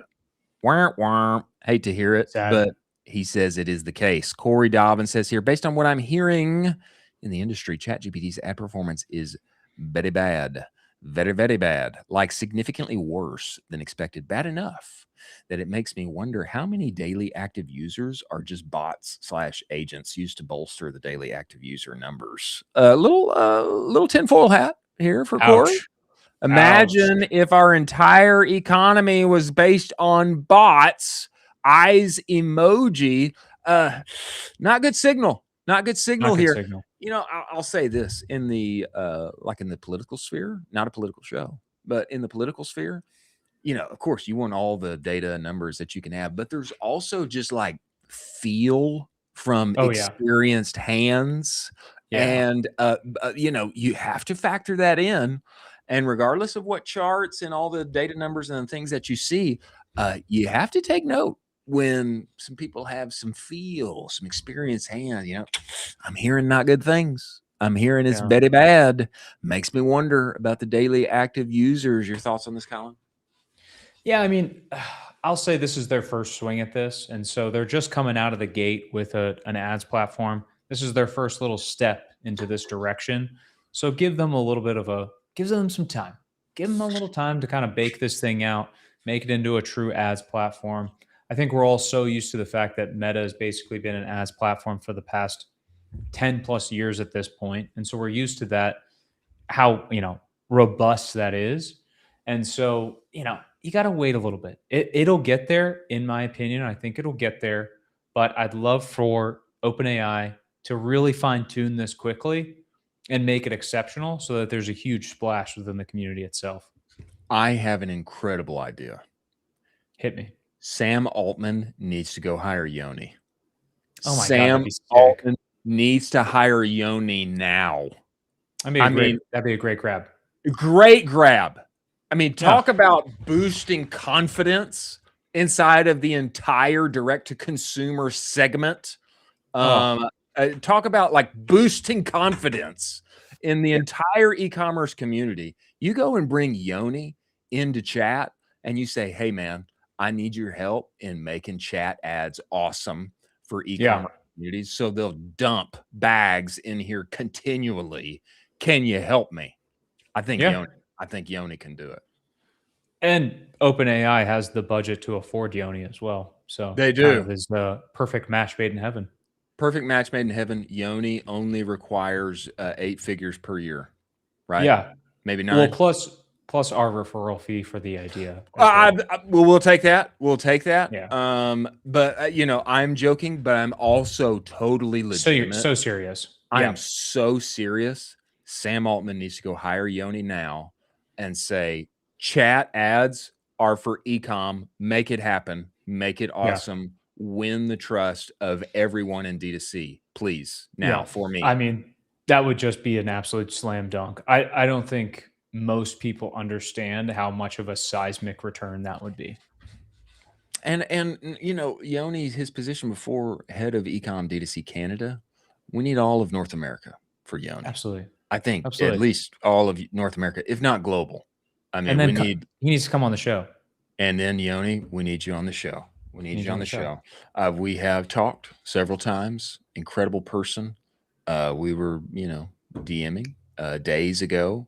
Wah, wah. Hate to hear it, Sad. but he says it is the case. Corey Dobbin says here, based on what I'm hearing in the industry, ChatGPT's ad performance is very bad. Very, very bad. Like significantly worse than expected. Bad enough that it makes me wonder how many daily active users are just bots / agents used to bolster the daily active user numbers. Little tinfoil hat here for Corey. Ouch. Imagine if our entire economy was based on bots, eyes emoji. Not good signal. Not good signal Not good here. signal. You know, I'll say this in the like in the political sphere, not a political show, but in the political sphere, you know, of course, you want all the data and numbers that you can have, but there's also just like feel from experienced hands. Yeah. And, you know, you have to factor that in. And regardless of what charts and all the data numbers and the things that you see, you have to take note when some people have some feel, some experienced hand. You know, I'm hearing not good things. I'm hearing it's very bad. Makes me wonder about the daily active users. Your thoughts on this, Colin? Yeah, I mean, I'll say this is their first swing at this. And so they're just coming out of the gate with an ads platform. This is their first little step into this direction. So give them a little bit of give them some time. Give them a little time to kind of bake this thing out, make it into a true ads platform. I think we're all so used to the fact that Meta has basically been an ads platform for the past 10 plus years at this point. And so we're used to that, how, you know, robust that is. And so, you know, you got to wait a little bit. It'll get there, in my opinion. I think it'll get there, but I'd love for OpenAI to really fine tune this quickly and make it exceptional so that there's a huge splash within the community itself. I have an incredible idea. Hit me. Sam Altman needs to go hire Yoni. Oh my Sam God, Altman needs to hire Yoni now. That'd be a great grab. Great grab. I mean, talk about boosting confidence inside of the entire direct-to-consumer segment. Talk about like boosting confidence in the entire e-commerce community. You go and bring Yoni into chat and you say, hey, man, I need your help in making chat ads awesome for e-commerce communities. So they'll dump bags in here continually. Can you help me? I think Yoni can do it. And OpenAI has the budget to afford Yoni as well. So they do. There's the perfect match made in heaven. Perfect match made in heaven. Yoni only requires 8 figures per year, right? Yeah, maybe 9. Well, plus our referral fee for the idea. We'll take that. We'll take that. Yeah. But you know, I'm joking, but I'm also totally legitimate. So you're so serious. I am so serious. Sam Altman needs to go hire Yoni now and say, chat ads are for Ecomm. Make it happen. Make it awesome. Win the trust of everyone in D2C, please. Now for me. I mean, that would just be an absolute slam dunk. I don't think most people understand how much of a seismic return that would be. And you know, Yoni, his position before head of Ecomm D2C Canada, we need all of North America for Yoni. Absolutely. I think at least all of North America, if not global. I mean, he needs to come on the show. And then Yoni, we need you on the show. We need you on the show. We have talked several times. Incredible person. We were, you know, DMing days ago.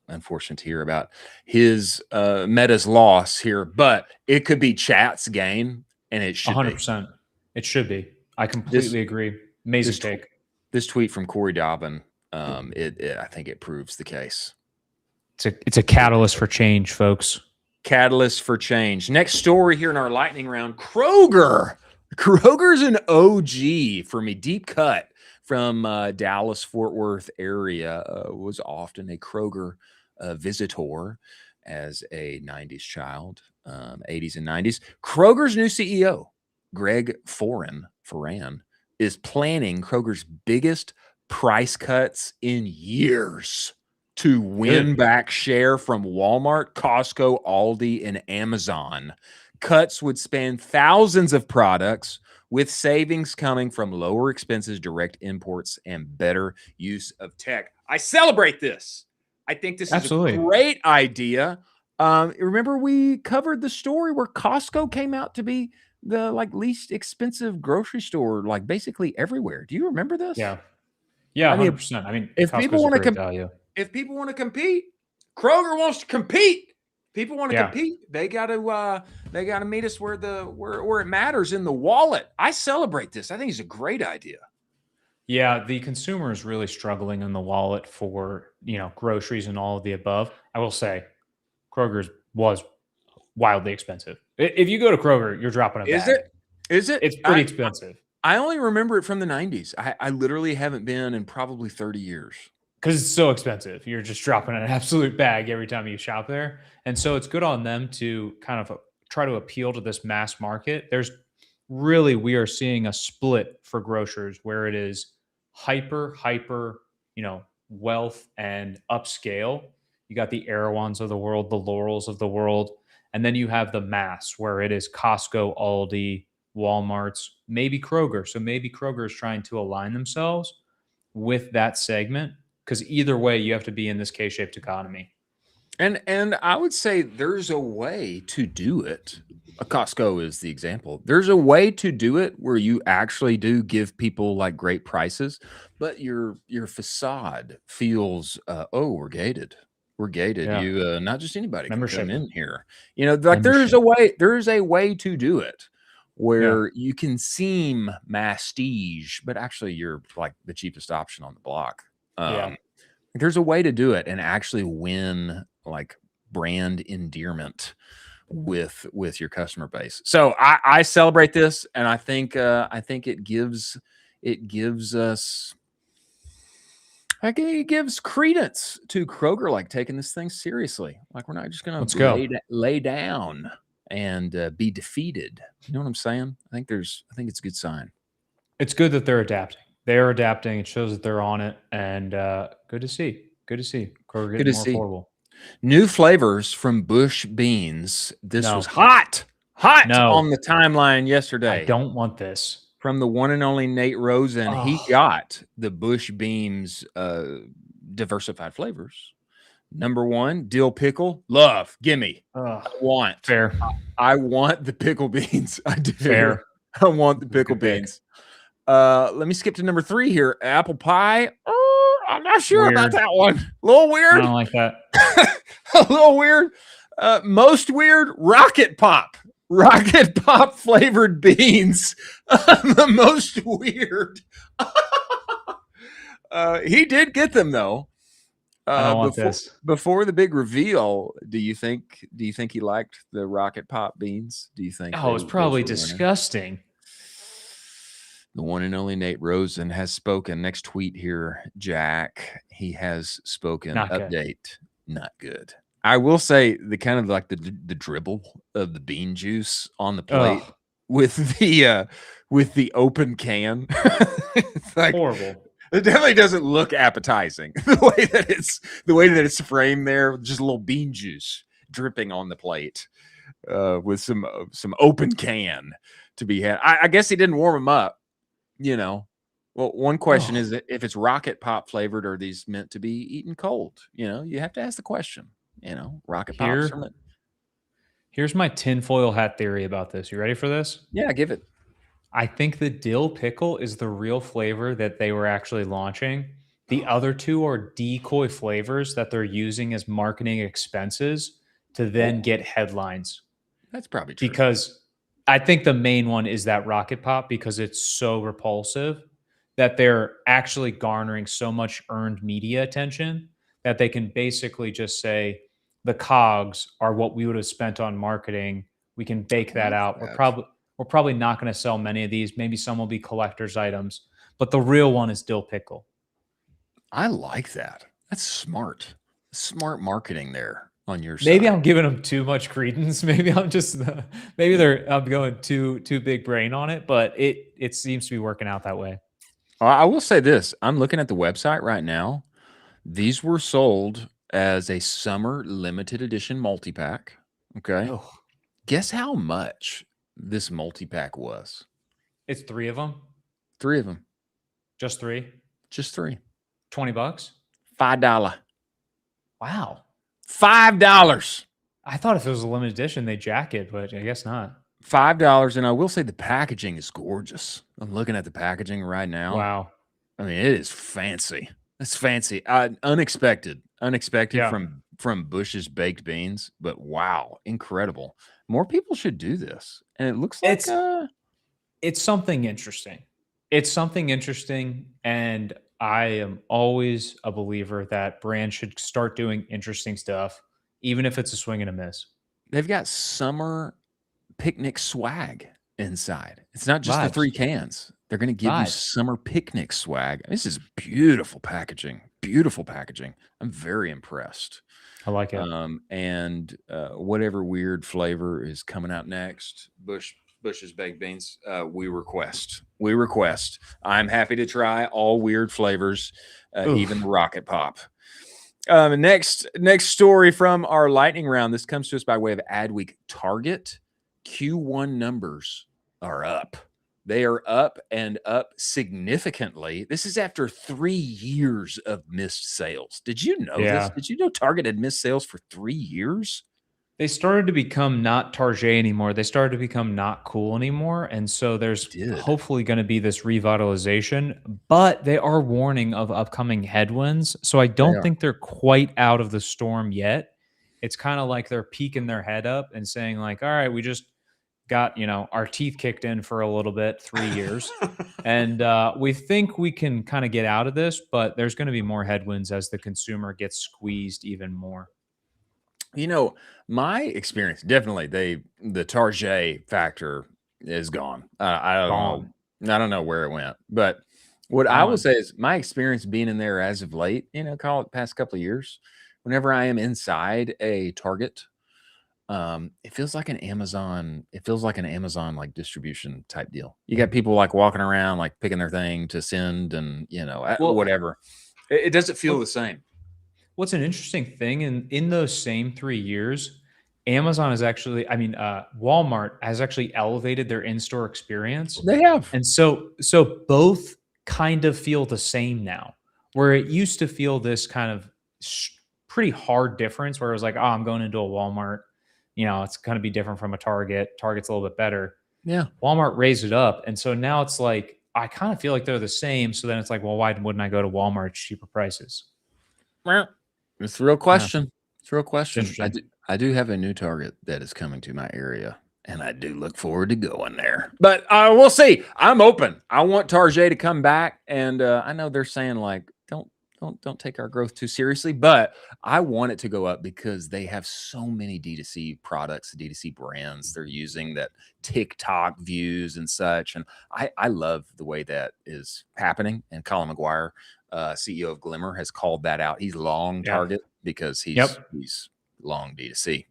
unfortunate to hear about his Meta's loss here, but it could be chat's gain, and it should 100%. It should be. I completely agree. Amazing take. This tweet from Corey Dobbin, I think it proves the case. It's a catalyst for change, folks. Catalyst for change. Next story here in our lightning round: Kroger. Kroger's an OG for me. Deep cut from Dallas, Fort Worth area. Was often a Kroger visitor as a 90s child, 80s and 90s. Kroger's new CEO, Greg Foran, is planning Kroger's biggest price cuts in years to win back share from Walmart, Costco, Aldi, and Amazon. Cuts would span thousands of products, with savings coming from lower expenses, direct imports, and better use of tech. I celebrate this. I think this is a great idea. Remember, we covered the story where Costco came out to be the least expensive grocery store, basically everywhere. Do you remember this? Yeah, 100%. I mean, if Costco's people want to value. If people want to compete, Kroger wants to compete. People want to compete. They got to meet us where it matters, in the wallet. I celebrate this. I think it's a great idea. Yeah, the consumer is really struggling in the wallet for, groceries and all of the above. I will say Kroger's was wildly expensive. If you go to Kroger, you're dropping a bag. Is it? It's pretty expensive. I only remember it from the 90s. I literally haven't been in probably 30 years. Because it's so expensive. You're just dropping an absolute bag every time you shop there. And so it's good on them to kind of try to appeal to this mass market. We are seeing a split for grocers where it is hyper, wealth and upscale. You got the Erewhons of the world, the Laurels of the world. And then you have the mass where it is Costco, Aldi, Walmart's, maybe Kroger. So maybe Kroger is trying to align themselves with that segment. Because either way, you have to be in this K-shaped economy. And I would say there's a way to do it. Costco is the example. There's a way to do it where you actually do give people great prices, but your facade feels, we're gated. We're gated. Yeah. You not just anybody can come in here. Membership. There's a way to do it where you can seem mastige, but actually you're the cheapest option on the block. There's a way to do it and actually win brand endearment with your customer base. So I celebrate this, and I think it gives us it gives credence to Kroger taking this thing seriously. We're not just gonna lay down and be defeated. You know what I'm saying? I think it's a good sign. It's good that they're adapting. They are adapting. It shows that they're on it, and good to see. Kroger getting more affordable. New flavors from Bush Beans. This was hot on the timeline yesterday. I don't want this. From the one and only Nate Rosen. He got the Bush Beans diversified flavors. Number 1, dill pickle. Love. Gimme. I want. Fair. I want the pickle beans. I do. Fair. I want the pickle beans. Let me skip to number 3 here. Apple pie. I'm not sure about that one. A little weird. I don't like that. A little weird. Most weird, Rocket Pop. Rocket Pop flavored beans. The most weird. He did get them though. I don't want this. Before the big reveal, do you think he liked the Rocket Pop beans? Do you think? Oh, it's probably disgusting. The one and only Nate Rosen has spoken. Next tweet here, Jack. He has spoken. Not Update. Good. Not good. I will say the kind of the dribble of the bean juice on the plate with the open can. It's horrible. It definitely doesn't look appetizing. The way that it's framed there, just a little bean juice dripping on the plate with some open can to be had. I guess he didn't warm them up. Well, one question is if it's Rocket Pop flavored, are these meant to be eaten cold? You have to ask the question. Rocket Pops. Here's my tinfoil hat theory about this. You ready for this? Yeah, give it. I think the dill pickle is the real flavor that they were actually launching, The other two are decoy flavors that they're using as marketing expenses to then get headlines. That's probably true. Because I think the main one is that Rocket Pop, because it's so repulsive that they're actually garnering so much earned media attention that they can basically just say the COGS are what we would have spent on marketing. We can bake that out. We're probably not going to sell many of these. Maybe some will be collector's items, but the real one is dill pickle. I like that. That's smart. Smart marketing there on your side. Maybe I'm giving them too much credence. Maybe I'm just I'm going too big brain on it, but it seems to be working out that way. I will say this. I'm looking at the website right now. These were sold as a summer limited edition multi-pack. Okay. Oh. Guess how much this multi-pack was? It's 3 of them. 3 of them. Just 3? Just 3. $20? $5. Wow. $5. I thought if it was a limited edition, they jack it, but I guess not. $5. And I will say the packaging is gorgeous. I'm looking at the packaging right now. Wow. I mean, it is fancy. It's fancy. Unexpected from Bush's baked beans, but wow, incredible. More people should do this. And it looks like it's something interesting. It's something interesting. And I am always a believer that brands should start doing interesting stuff, even if it's a swing and a miss. They've got summer picnic swag inside. It's not just Vibes. the 3 cans. They're going to give you summer picnic swag. This is beautiful packaging. Beautiful packaging. I'm very impressed. I like it. And whatever weird flavor is coming out next, Bush's baked beans, we request. I'm happy to try all weird flavors, even Rocket Pop. Next story from our lightning round. This comes to us by way of Adweek. Target Q1 numbers are up. They are up and up significantly. This is after 3 years of missed sales. Did you know this? Did you know Target had missed sales for 3 years? They started to become not Target anymore. They started to become not cool anymore. And so there's hopefully going to be this revitalization, but they are warning of upcoming headwinds. So I don't think they're quite out of the storm yet. It's kind of like they're peeking their head up and saying like, all right, we just got, our teeth kicked in for a little bit, 3 years. And we think we can kind of get out of this, but there's going to be more headwinds as the consumer gets squeezed even more. My experience, definitely the Target factor is gone. I don't know where it went, but what I will say is my experience being in there as of late, call it past couple of years, whenever I am inside a Target, it feels like an Amazon. It feels like an Amazon like distribution type deal. You got people like walking around, like picking their thing to send and, whatever. It doesn't feel the same. What's an interesting thing in those same 3 years, Amazon is actually, Walmart has actually elevated their in-store experience. They have. And so both kind of feel the same now, where it used to feel this kind of pretty hard difference where it was like, oh, I'm going into a Walmart, it's going to be different from a Target. Target's a little bit better. Yeah. Walmart raised it up. And so now it's like, I kind of feel like they're the same. So then it's like, well, why wouldn't I go to Walmart cheaper prices? It's a real question. Yeah. It's a real question. I do have a new Target that is coming to my area, and I do look forward to going there. But we'll see. I'm open. I want Target to come back, and I know they're saying like, don't take our growth too seriously, but I want it to go up because they have so many D2C products, D2C brands they're using, that TikTok views and such, and I love the way that is happening. And Colin McGuire, CEO of Glimmer, has called that out. He's long Target because he's long D2C.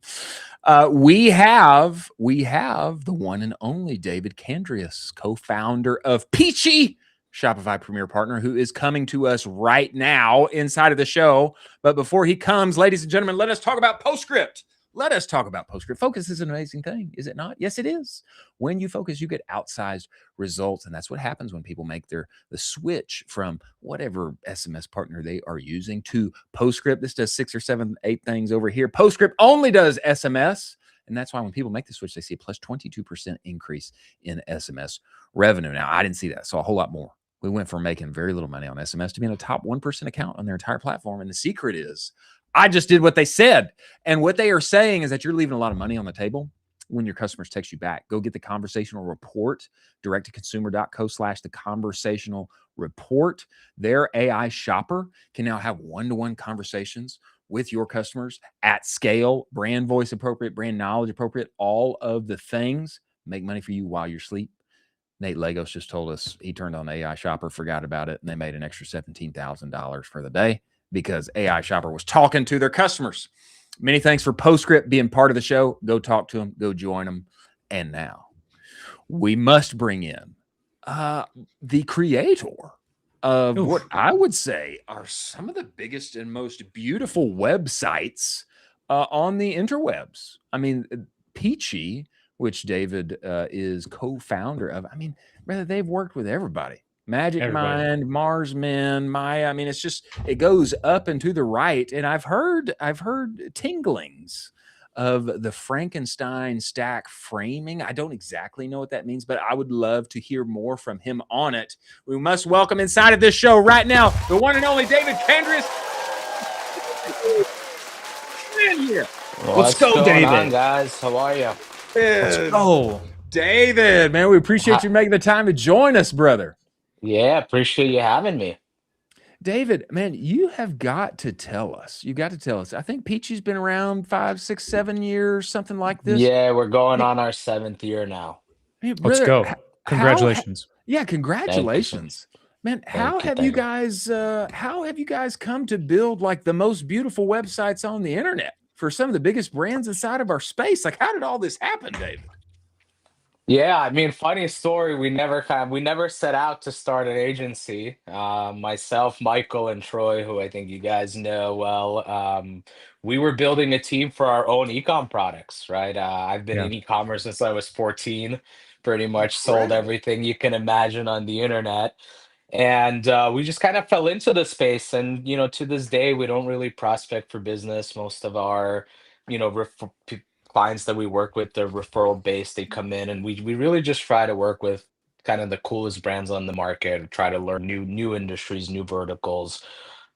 We have the one and only David Candrias, co-founder of Peachy, Shopify Premier Partner, who is coming to us right now inside of the show. But before he comes, ladies and gentlemen, let us talk about Postscript. Let us talk about Postscript. Focus is an amazing thing, is it not? Yes, it is. When you focus, you get outsized results, and that's what happens when people make the switch from whatever SMS partner they are using to Postscript. This does 6 or 7, 8 things over here. Postscript only does SMS, and that's why when people make the switch, they see a plus 22% increase in SMS revenue. Now, I didn't see that. I saw a whole lot more. We went from making very little money on SMS to being a top 1% account on their entire platform. And the secret is I just did what they said. And what they are saying is that you're leaving a lot of money on the table when your customers text you back. Go get the conversational report, direct-to-consumer.co/the conversational report. Their AI shopper can now have one-to-one conversations with your customers at scale, brand voice appropriate, brand knowledge appropriate, all of the things. Make money for you while you're asleep. Nate Lagos just told us he turned on AI Shopper, forgot about it, and they made an extra $17,000 for the day because AI Shopper was talking to their customers. Many thanks for Postscript being part of the show. Go talk to them, go join them. And now we must bring in the creator of what I would say are some of the biggest and most beautiful websites on the interwebs. I mean, Peachy, which David is co-founder of. I mean, brother, they've worked with everybody. Magic Mind, Marsmen, Maya. I mean, it's just, it goes up and to the right. And I've heard tinglings of the Frankenstein Stack framing. I don't exactly know what that means, but I would love to hear more from him on it. We must welcome inside of this show right now, the one and only David Candrias. In here. Let's go, David. On, guys, how are you? Let's go, David. Man, we appreciate you making the time to join us, brother. Yeah, appreciate you having me. David, man, you have got to tell us. You got to tell us. I think Peachy's been around 5, 6, 7 years, something like this. Yeah, we're going on our 7th year now. Hey, brother, let's go. Congratulations. Congratulations. Man, how have you guys come to build like the most beautiful websites on the internet for some of the biggest brands inside of our space? Like, how did all this happen, David? Yeah, I mean, funny story. We never set out to start an agency. Myself, Michael, and Troy, who I think you guys know well, we were building a team for our own ecom products, right? I've been in e-commerce since I was 14, pretty much sold everything you can imagine on the internet. And we just kind of fell into the space. And, to this day, we don't really prospect for business. Most of our, clients that we work with, they're referral based. They come in and we really just try to work with kind of the coolest brands on the market, try to learn new industries, new verticals,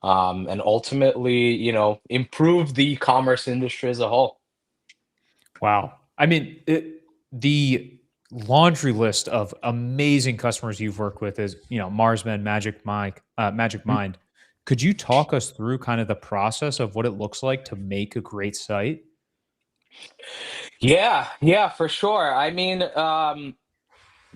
and ultimately, improve the e-commerce industry as a whole. Wow. I mean, the laundry list of amazing customers you've worked with is, Marsmen, Magic Mind. Could you talk us through kind of the process of what it looks like to make a great site? Yeah, for sure. I mean,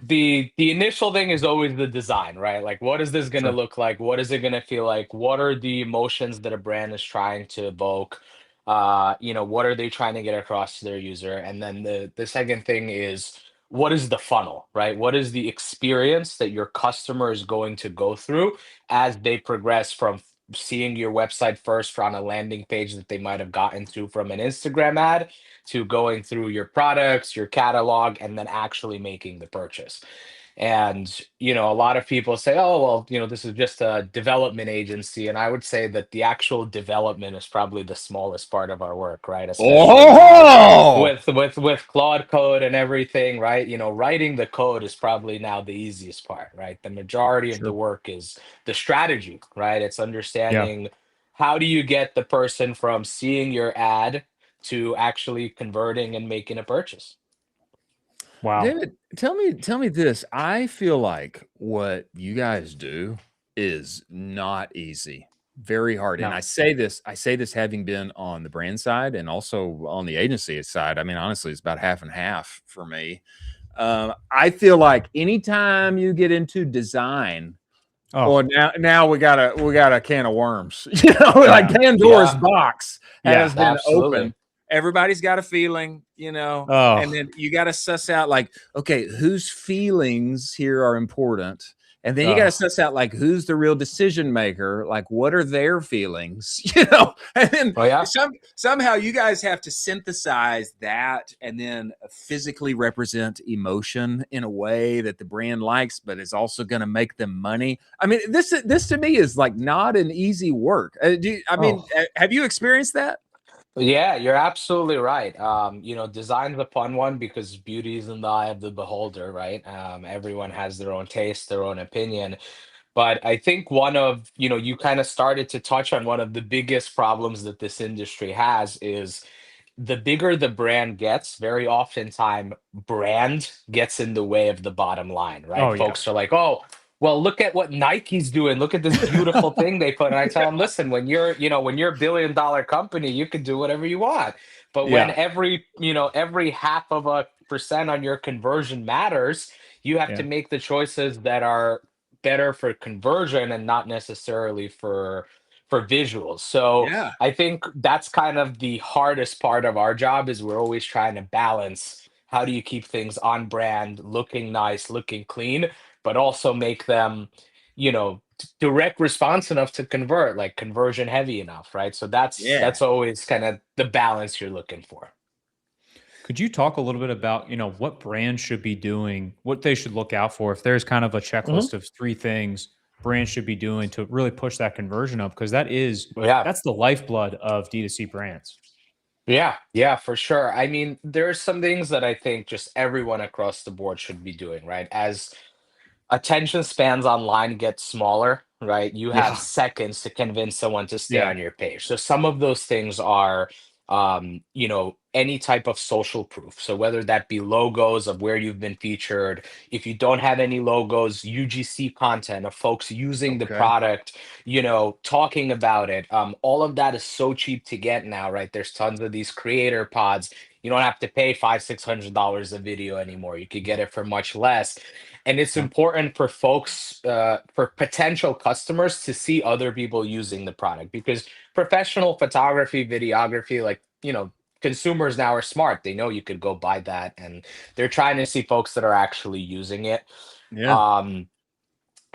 the initial thing is always the design, right? Like, what is this going to look like? What is it going to feel like? What are the emotions that a brand is trying to evoke? What are they trying to get across to their user? And then the second thing is, what is the funnel, right? What is the experience that your customer is going to go through as they progress from seeing your website first on a landing page that they might have gotten to from an Instagram ad to going through your products, your catalog, and then actually making the purchase. And, a lot of people say, oh, well, this is just a development agency. And I would say that the actual development is probably the smallest part of our work, right? Especially with Claude code and everything, right? Writing the code is probably now the easiest part, right? The majority of the work is the strategy, right? It's understanding how do you get the person from seeing your ad to actually converting and making a purchase. Wow. David, tell me this. I feel like what you guys do is not easy, very hard. No. And I say this having been on the brand side and also on the agency side. I mean, honestly, it's about half and half for me. I feel like anytime you get into design, now we got a can of worms. Like Pandora's box has been opened. Everybody's got a feeling, and then you got to suss out like, okay, whose feelings here are important. And then you got to suss out like, who's the real decision maker? Like, what are their feelings, and then somehow you guys have to synthesize that and then physically represent emotion in a way that the brand likes, but is also going to make them money. I mean, this to me is like not an easy work. Have you experienced that? Yeah, you're absolutely right. Design's a fun one because beauty is in the eye of the beholder, right? Everyone has their own taste, their own opinion. But I think one of, you kind of started to touch on one of the biggest problems that this industry has is the bigger the brand gets, very oftentimes brand gets in the way of the bottom line, right? Oh, yeah. Folks are like, oh, well, look at what Nike's doing. Look at this beautiful thing they put. And I tell them, listen, when you're $1 billion company, you can do whatever you want. But when every 0.5% on your conversion matters, you have to make the choices that are better for conversion and not necessarily for visuals. So Yeah. I think that's kind of the hardest part of our job is we're always trying to balance how do you keep things on brand, looking nice, looking clean, but also make them, direct response enough to convert, like conversion heavy enough, right? So that's always kind of the balance you're looking for. Could you talk a little bit about, what brands should be doing, what they should look out for if there's kind of a checklist of 3 things brands should be doing to really push that conversion up? Because that's the lifeblood of D2C brands. Yeah, for sure. I mean, there's some things that I think just everyone across the board should be doing, right? As attention spans online get smaller, right? You have seconds to convince someone to stay on your page. So some of those things are, any type of social proof. So whether that be logos of where you've been featured, if you don't have any logos, UGC content of folks using the product, talking about it. All of that is so cheap to get now, right? There's tons of these creator pods. You don't have to pay $500-$600 a video anymore. You could get it for much less. And it's important for folks, for potential customers to see other people using the product because professional photography, videography, like, consumers now are smart. They know you could go buy that and they're trying to see folks that are actually using it.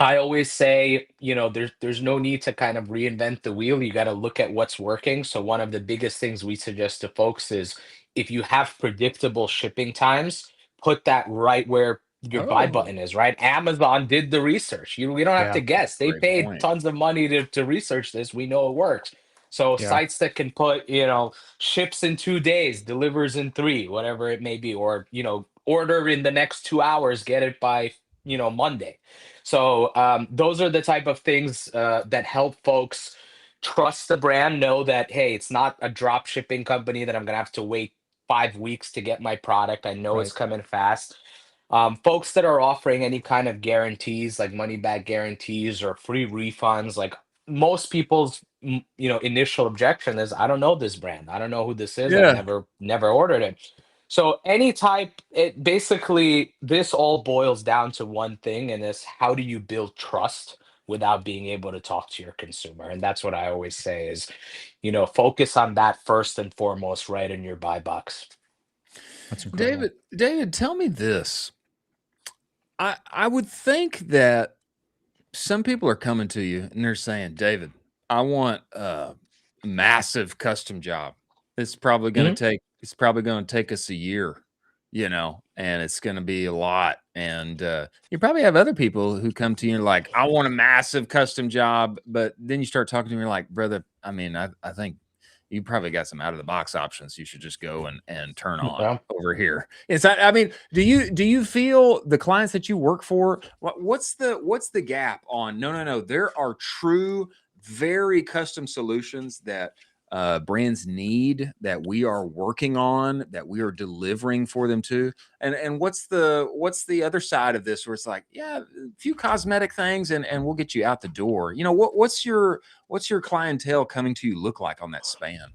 I always say, there's no need to kind of reinvent the wheel. You got to look at what's working. So one of the biggest things we suggest to folks is if you have predictable shipping times, put that right where your buy button is, right? Amazon did the research. We don't have to guess. They paid tons of money to research this. We know it works. So sites that can put, ships in 2 days, delivers in 3, whatever it may be, or, order in the next 2 hours, get it by, Monday. So those are the type of things that help folks trust the brand, know that, hey, it's not a drop shipping company that I'm going to have to wait 5 weeks to get my product. I know it's coming fast. Folks that are offering any kind of guarantees, like money back guarantees or free refunds, like most people's, initial objection is, I don't know this brand. I don't know who this is. I've never ordered it. So basically this all boils down to one thing, and it's how do you build trust without being able to talk to your consumer? And that's what I always say is, focus on that first and foremost, right in your buy box. That's incredible. David, tell me this. I would think that some people are coming to you and they're saying, David, I want a massive custom job. It's probably going to take us a year, and it's going to be a lot. And you probably have other people who come to you and like, I want a massive custom job. But then you start talking to me, you're like, brother, I mean, I think you probably got some out of the box options you should just go and turn on over here. Is that, I mean, do you feel the clients that you work for, what's the gap on, no, there are true, very custom solutions that brands need, that we are working on, that we are delivering for them too. And what's the other side of this where it's like, a few cosmetic things and we'll get you out the door. What's your clientele coming to you look like on that span?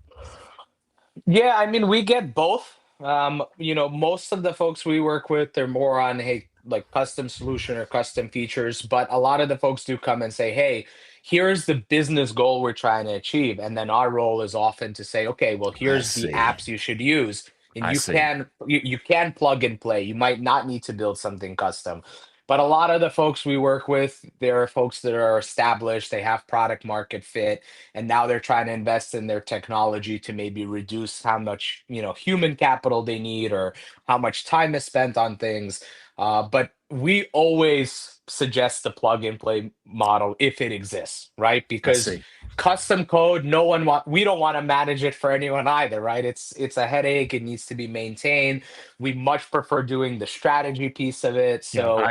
Yeah, I mean, we get both. Most of the folks we work with, they're more on, hey, like custom solution or custom features, but a lot of the folks do come and say, hey, here's the business goal we're trying to achieve. And then our role is often to say, okay, well, here's the apps you should use. And you can plug and play. You might not need to build something custom. But a lot of the folks we work with, there are folks that are established, they have product market fit, and now they're trying to invest in their technology to maybe reduce how much, human capital they need or how much time is spent on things. But we always suggest the plug and play model if it exists, right? Because custom code, we don't want to manage it for anyone either, right? It's a headache. It needs to be maintained. We much prefer doing the strategy piece of it. So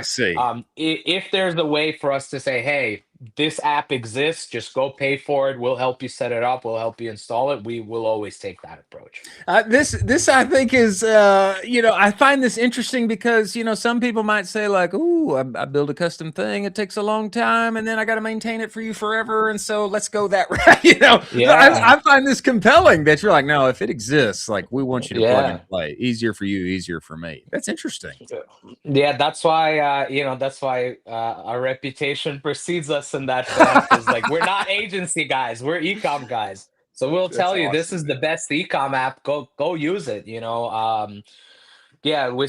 if there's a way for us to say, hey, this app exists, just go pay for it. We'll help you set it up. We'll help you install it. We will always take that approach. This I think is, I find this interesting because, some people might say like, ooh, I build a custom thing. It takes a long time and then I got to maintain it for you forever. And so let's go that route. I find this compelling that you're like, no, if it exists, like we want you to plug and play. Easier for you, easier for me. That's interesting. Yeah, that's why, our reputation precedes us in that fact is like, we're not agency guys, we're ecom guys. So we'll tell you, this is the best ecom app. Go use it.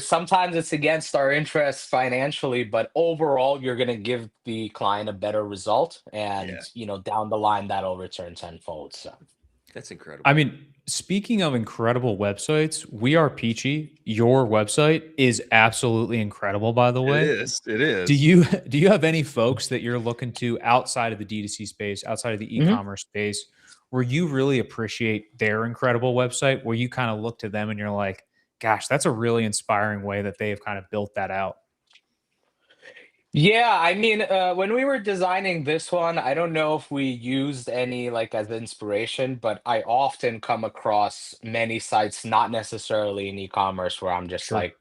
Sometimes it's against our interests financially, but overall, you're going to give the client a better result, and down the line, that'll return tenfold. So that's incredible. I mean, speaking of incredible websites, We Are Peachy. Your website is absolutely incredible, by the way. It is. Do you have any folks that you're looking to outside of the D2C space, outside of the e-commerce space, where you really appreciate their incredible website, where you kind of look to them and you're like, gosh, that's a really inspiring way that they have kind of built that out? Yeah, I mean, when we were designing this one, I don't know if we used any like as inspiration, but I often come across many sites, not necessarily in e-commerce, where I'm just like,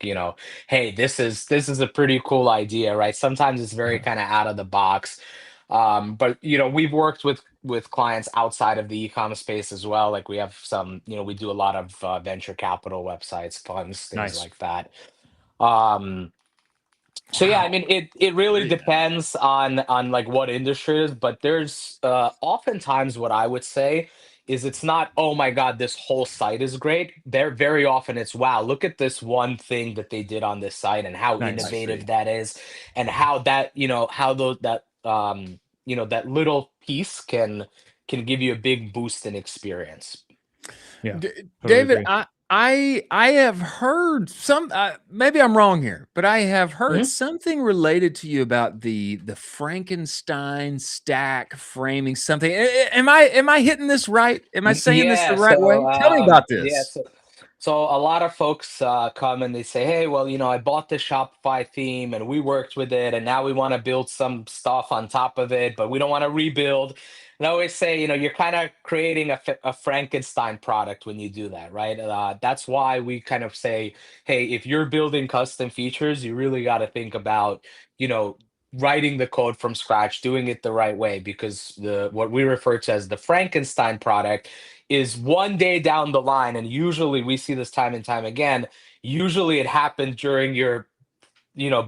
hey, this is a pretty cool idea, right? Sometimes it's very kind of out of the box. But we've worked with clients outside of the e-commerce space as well. Like we have some, we do a lot of venture capital websites, funds, things like that. So yeah, I mean, it really depends on like what industry it is, but there's oftentimes what I would say is it's not, oh my God, this whole site is great. There very often it's, wow, look at this one thing that they did on this site and how innovative that is, and how that, how that little piece can give you a big boost in experience. Yeah, totally David, agree. I have heard some, maybe I'm wrong here, but I have heard something related to you about the Frankenstein Stack framing something. Am I hitting this right? Am I saying this the right way? Tell me about this. Yeah, so a lot of folks come and they say, hey, well, I bought this Shopify theme and we worked with it, and now we want to build some stuff on top of it, but we don't want to rebuild. And I always say, you're kind of creating a Frankenstein product when you do that, right? That's why we kind of say, hey, if you're building custom features, you really got to think about, writing the code from scratch, doing it the right way, because what we refer to as the Frankenstein product is one day down the line, and usually we see this time and time again. Usually it happens during your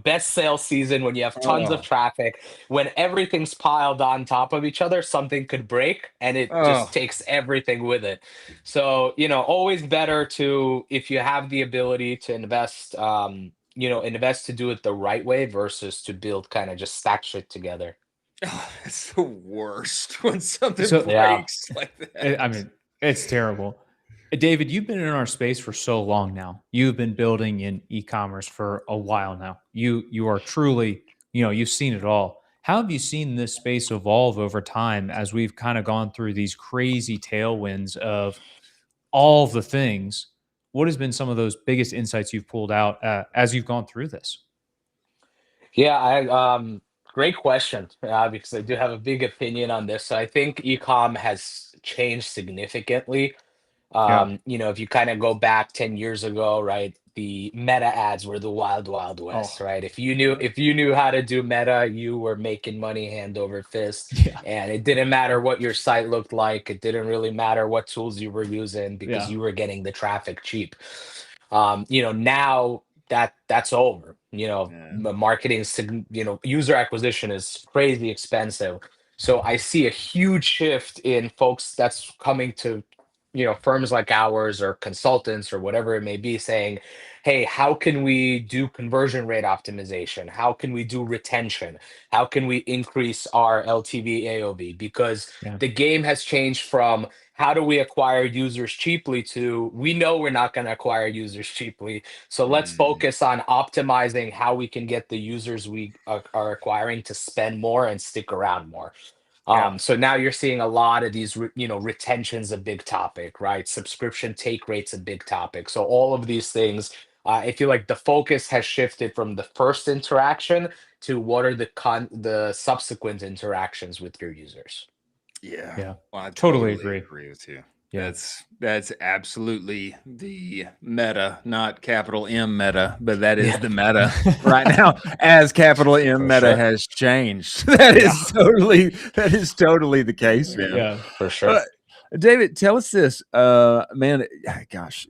best sales season, when you have tons of traffic, when everything's piled on top of each other, something could break and it just takes everything with it. So, always better to, if you have the ability to invest, invest to do it the right way versus to build kind of just stack shit together. Oh, it's the worst when something breaks like that. I mean, it's terrible. David, you've been in our space for so long now. You've been building in e-commerce for a while now. You are truly, you've seen it all. How have you seen this space evolve over time as we've kind of gone through these crazy tailwinds of all the things? What has been some of those biggest insights you've pulled out as you've gone through this? Yeah, great question, because I do have a big opinion on this. So I think e-com has changed significantly. If you kind of go back 10 years ago, right, the meta ads were the wild west, right? If you knew how to do meta, you were making money hand over fist. And it didn't matter what your site looked like. It didn't really matter what tools you were using, because you were getting the traffic cheap. Now that's over. The marketing, user acquisition is crazy expensive. So I see a huge shift in folks that's coming to firms like ours or consultants or whatever it may be, saying, hey, how can we do conversion rate optimization? How can we do retention? How can we increase our LTV AOV? Because the game has changed from how do we acquire users cheaply to, we know we're not going to acquire users cheaply, so let's focus on optimizing how we can get the users we are acquiring to spend more and stick around more. So now you're seeing a lot of these, retention's a big topic, right? Subscription take rate's a big topic. So all of these things, I feel like the focus has shifted from the first interaction to what are the subsequent interactions with your users. Yeah. Well, I totally agree with you. Yeah. That's absolutely the meta, not capital M meta, but that is the meta right now as capital M meta has changed. That is totally the case, man. Yeah, for sure. David, tell us this, man. Gosh,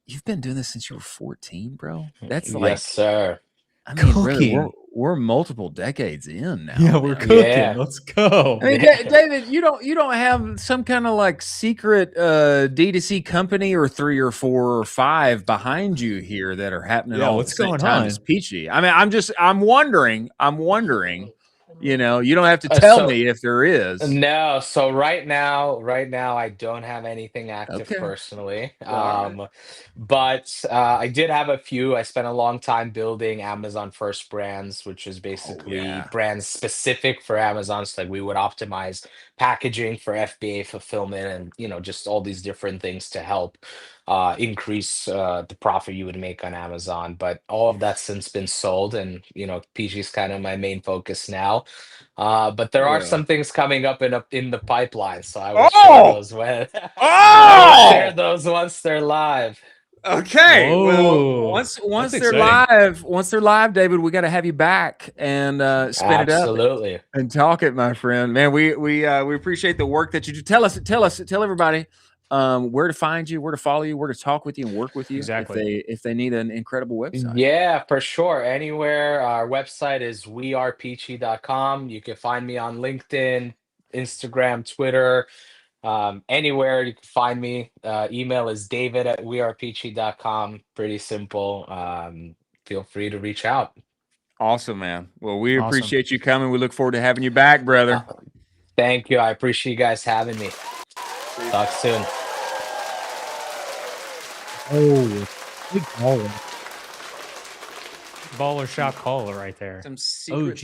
you've been doing this since you were 14, bro. That's like, yes, sir. I mean, brother, Cooking. we're multiple decades in now. Yeah, man. we're cooking. Yeah. Let's go. I mean, David, you don't have some kind of like secret D2C company or 3 or 4 or 5 behind you here that are happening all what's at the same going time on? as Peachy. I mean, I'm wondering. You know, you don't have to tell me if there is. No, so right now I don't have anything active personally. But I did have a few. I spent a long time building Amazon first brands, which is basically brands specific for Amazon. So like we would optimize packaging for FBA fulfillment and, you know, just all these different things to help increase the profit you would make on Amazon. But all of that's since been sold, and, you know, PG is kind of my main focus now. But there are some things coming up in the pipeline, so I will share those when I will share those once they're live. Okay. Whoa. Well, once That's they're live, David, we got to have you back and spin it up and talk it, my friend. Man, we appreciate the work that you do. Tell everybody where to find you, where to follow you, where to talk with you and work with you. Exactly. If they need an incredible website. Yeah, for sure. Anywhere. Our website is wearepeachy.com. You can find me on LinkedIn, Instagram, Twitter. Anywhere you can find me. Email is david@wearepeachy.com. Pretty simple. Feel free to reach out. Awesome, man. Well, we appreciate you coming. We look forward to having you back, brother. Thank you. I appreciate you guys having me. Talk soon. Oh, big baller. Baller shot caller right there. Some secret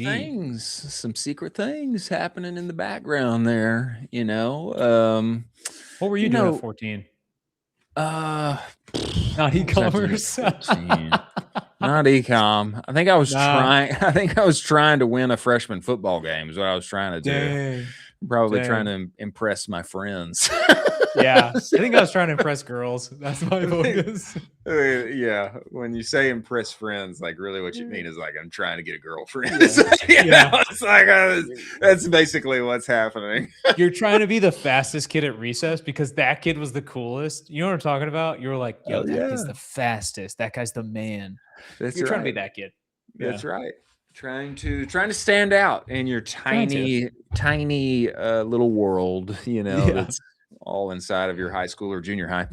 things happening in the background there, you know. What were you doing at 14? Not e-commerce. Not ecom. I think I was trying to win a freshman football game is what I was trying to do. Probably trying to impress my friends. Yeah, I think I was trying to impress girls. That's my focus. Yeah, when you say impress friends, like really what you mean is like I'm trying to get a girlfriend. It's like that's basically what's happening. You're trying to be the fastest kid at recess because that kid was the coolest. You know what I'm talking about? You're like, yo, that kid's the fastest. That guy's the man. You're trying to be that kid. That's right. Trying to stand out in your tiny little world, you know, that's all inside of your high school or junior high.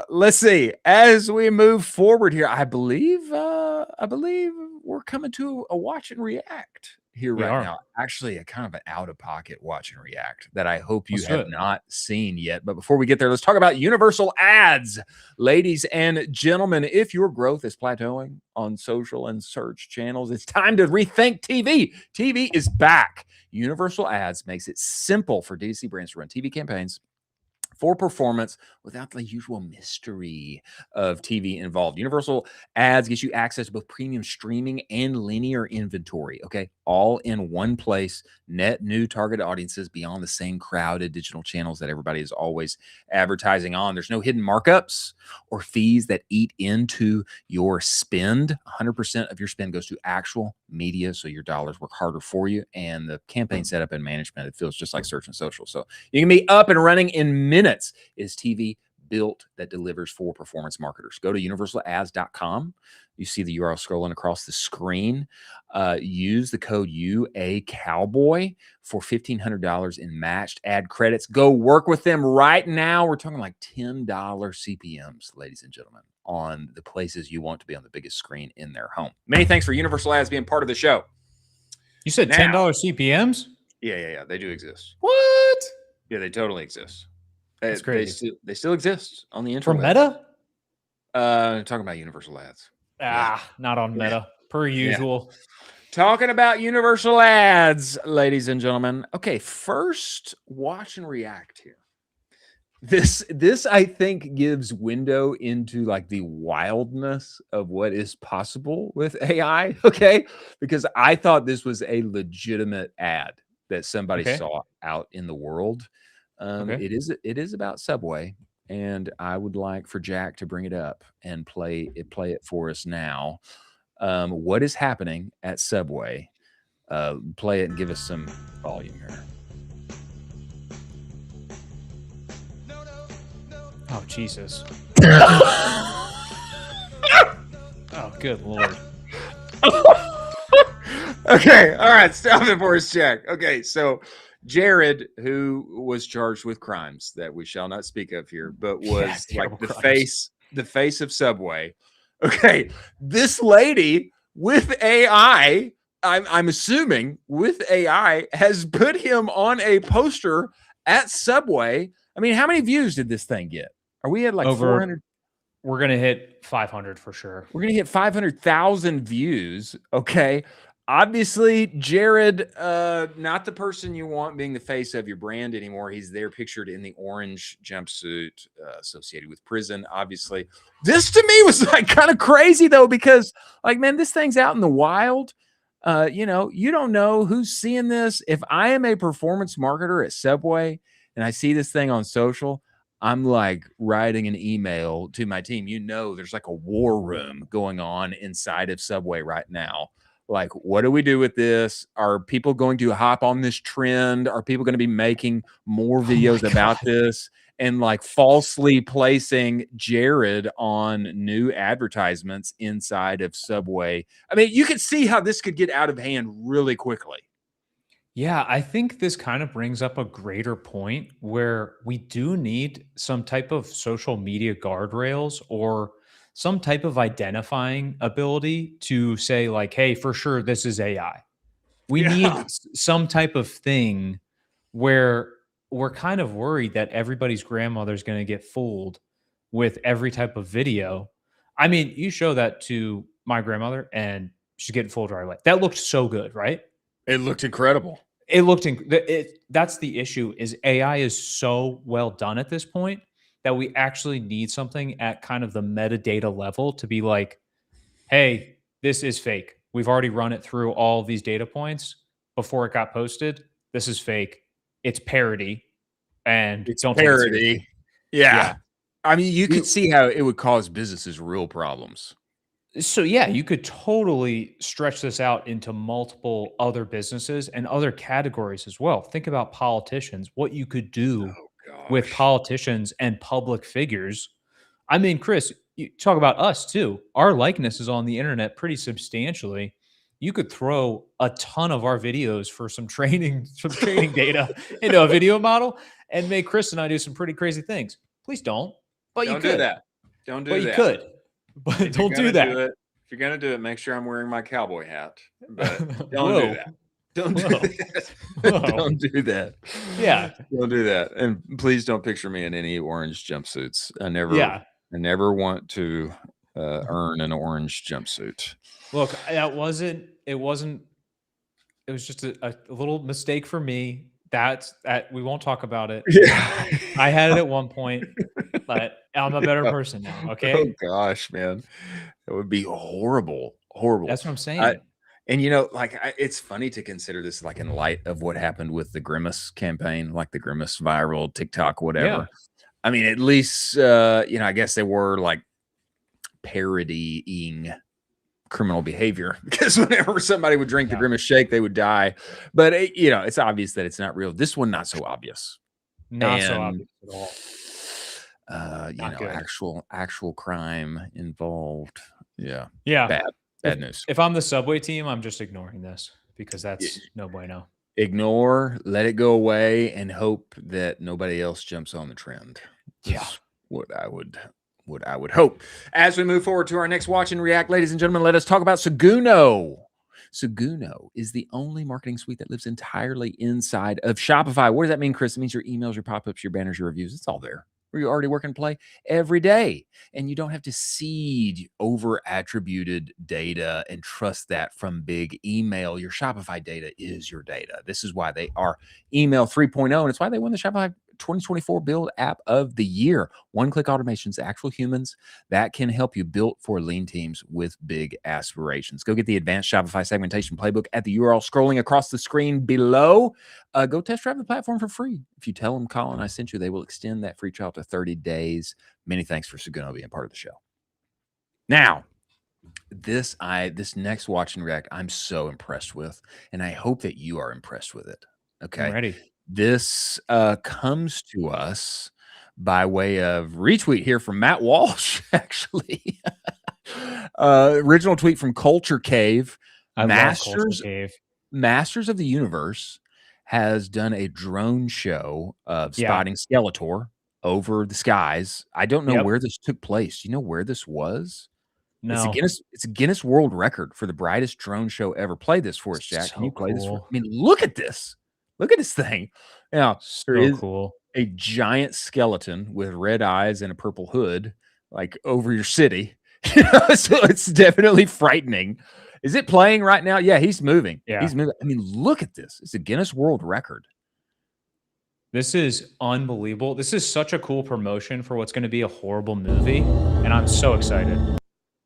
Let's see. As we move forward here, I believe we're coming to a watch and react here now. Actually, a kind of an out-of-pocket watch and react that I hope you have not seen yet. But before we get there, let's talk about universal ads. Ladies and gentlemen, if your growth is plateauing on social and search channels, it's time to rethink TV. TV is back. Universal ads makes it simple for D2C brands to run TV campaigns for performance without the usual mystery of TV involved. Universal ads gives you access to both premium streaming and linear inventory, okay? All in one place, net new target audiences beyond the same crowded digital channels that everybody is always advertising on. There's no hidden markups or fees that eat into your spend. 100% of your spend goes to actual media, so your dollars work harder for you. And the campaign setup and management, it feels just like search and social. So you can be up and running in minutes. Is TV built that delivers for performance marketers? Go to universalads.com. You see the URL scrolling across the screen. Use the code UACowboy for $1,500 in matched ad credits. Go work with them right now. We're talking like $10 CPMs, ladies and gentlemen, on the places you want to be on the biggest screen in their home. Many thanks for Universal Ads being part of the show. You said $10 CPMs? Yeah. They do exist. What? Yeah, they totally exist. That's crazy. They still exist on the internet. For Meta? Talking about universal ads. Not on Meta, per usual. Talking about universal ads, ladies and gentlemen. Okay, first watch and react here. This I think gives window into like the wildness of what is possible with AI. Okay, because I thought this was a legitimate ad that somebody saw out in the world. It is about Subway, and I would like for Jack to bring it up and play it for us now. What is happening at Subway? Play it and give us some volume here. Oh, Jesus. Oh, good Lord. Okay, all right, stop it for us, Jack. Okay, so Jared, who was charged with crimes that we shall not speak of here, but was like the face of Subway. Okay, this lady with AI, I'm assuming with AI, has put him on a poster at Subway. I mean, how many views did this thing get? Are we at like 400? We're going to hit 500 for sure. We're going to hit 500,000 views. Okay. Obviously, Jared, not the person you want being the face of your brand anymore. He's there pictured in the orange jumpsuit associated with prison, obviously. This to me was like kind of crazy, though, because like, man, this thing's out in the wild. You know, you don't know who's seeing this. If I am a performance marketer at Subway and I see this thing on social, I'm like writing an email to my team. You know, there's like a war room going on inside of Subway right now. Like, what do we do with this? Are people going to hop on this trend? Are people going to be making more videos about this and like falsely placing Jared on new advertisements inside of Subway? I mean, you could see how this could get out of hand really quickly. Yeah, I think this kind of brings up a greater point where we do need some type of social media guardrails or some type of identifying ability to say like, hey, for sure, this is AI. We need some type of thing where we're kind of worried that everybody's grandmother's going to get fooled with every type of video. I mean, you show that to my grandmother and she's getting fooled right away. That looked so good, right? It looked incredible. That's the issue is AI is so well done at this point that we actually need something at kind of the metadata level to be like, hey, this is fake. We've already run it through all these data points before it got posted. This is fake. It's parody. And it's don't parody. Take it yeah. I mean, you could see how it would cause businesses real problems. So yeah, you could totally stretch this out into multiple other businesses and other categories as well. Think about politicians, what you could do with politicians and public figures. I mean, Chris, you talk about us too. Our likeness is on the internet pretty substantially. You could throw a ton of our videos for some training data into a video model and make Chris and I do some pretty crazy things. Please don't. But you could. Do that. Don't do that. But you could. But don't do that. If you're going to do it, make sure I'm wearing my cowboy hat. But don't do that. Don't do that. Don't do that. Yeah. Don't do that. And please don't picture me in any orange jumpsuits. I never want to earn an orange jumpsuit. Look, it was just a little mistake for me. That we won't talk about it. Yeah. I had it at one point, but I'm a better person now. Okay. Oh gosh, man. It would be horrible. That's what I'm saying. And you know, like it's funny to consider this like in light of what happened with the Grimace campaign, like the Grimace viral TikTok, whatever. Yeah. I mean, at least I guess they were like parodying criminal behavior because whenever somebody would drink the Grimace shake, they would die. But it's obvious that it's not real. This one, not so obvious. Not so obvious at all. Actual crime involved. Yeah. Bad news. If I'm the Subway team, I'm just ignoring this because that's no bueno. Ignore, let it go away, and hope that nobody else jumps on the trend. That's what I would hope. As we move forward to our next watch and react, ladies and gentlemen, let us talk about Seguno. Seguno is the only marketing suite that lives entirely inside of Shopify. What does that mean, Chris? It means your emails, your pop-ups, your banners, your reviews. It's all there. Where you already work and play every day. And you don't have to seed over-attributed data and trust that from big email. Your Shopify data is your data. This is why they are email 3.0, and it's why they won the Shopify 2024 Build App of the Year. One-click automations, actual humans that can help you build for lean teams with big aspirations. Go get the advanced Shopify segmentation playbook at the URL scrolling across the screen below. Go test drive the platform for free. If you tell them Colin I sent you, they will extend that free trial to 30 days. Many thanks for Suguno being part of the show. Now, this next watch and react, I'm so impressed with, and I hope that you are impressed with it. Okay, I'm ready. This comes to us by way of retweet here from Matt Walsh, actually. Original tweet from Culture Cave. I love Culture Cave. Masters of the Universe has done a drone show of spotting Skeletor over the skies. I don't know where this took place. Do you know where this was? No. It's a Guinness World Record for the brightest drone show ever. Play this for us, Jack. Can you play this? I mean, look at this. Look at this thing. Now, there is a giant skeleton with red eyes and a purple hood, like over your city. So it's definitely frightening. Is it playing right now? Yeah, he's moving. Yeah. He's moving. I mean, look at this. It's a Guinness World Record. This is unbelievable. This is such a cool promotion for what's going to be a horrible movie, and I'm so excited.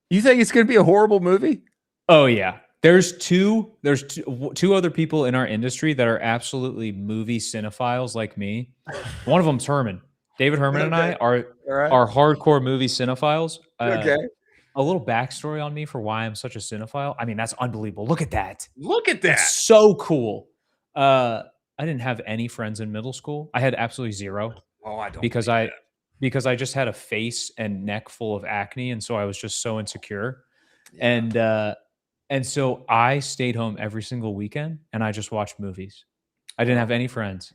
You think it's going to be a horrible movie? Oh yeah. There's two other people in our industry that are absolutely movie cinephiles like me. One of them's Herman. David Herman and I are hardcore movie cinephiles. Okay. A little backstory on me for why I'm such a cinephile. I mean, that's unbelievable. Look at that. Look at that. It's so cool. I didn't have any friends in middle school. I had absolutely zero. Oh, I don't. Because I just had a face and neck full of acne, and so I was just so insecure. Yeah. And so I stayed home every single weekend and I just watched movies. I didn't have any friends.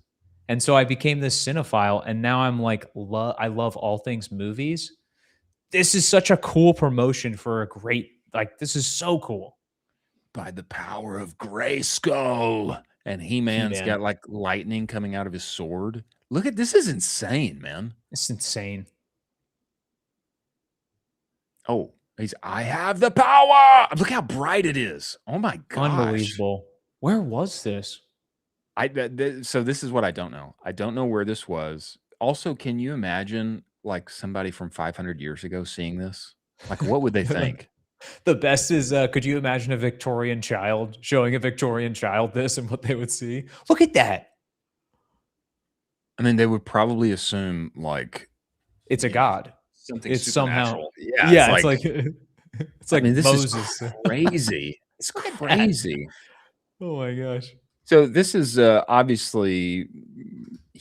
And so I became this cinephile, and now I'm like, I love all things movies. This is such a cool promotion for a great, this is so cool. By the power of Grayskull. And He-Man's got like lightning coming out of his sword. Look at this. Is insane, man. It's insane. Oh, I have the power. Look how bright it is. Oh my gosh. Unbelievable. Where was this? So this is what I don't know. I don't know where this was. Also, can you imagine like somebody from 500 years ago seeing this? Like, what would they think? The best is, could you imagine a Victorian child showing a Victorian child this and what they would see? Look at that. I mean, they would probably assume like it's a god. Something it's supernatural. Somehow, it's like I mean, Moses. This is crazy. It's crazy. Oh my gosh. So this is obviously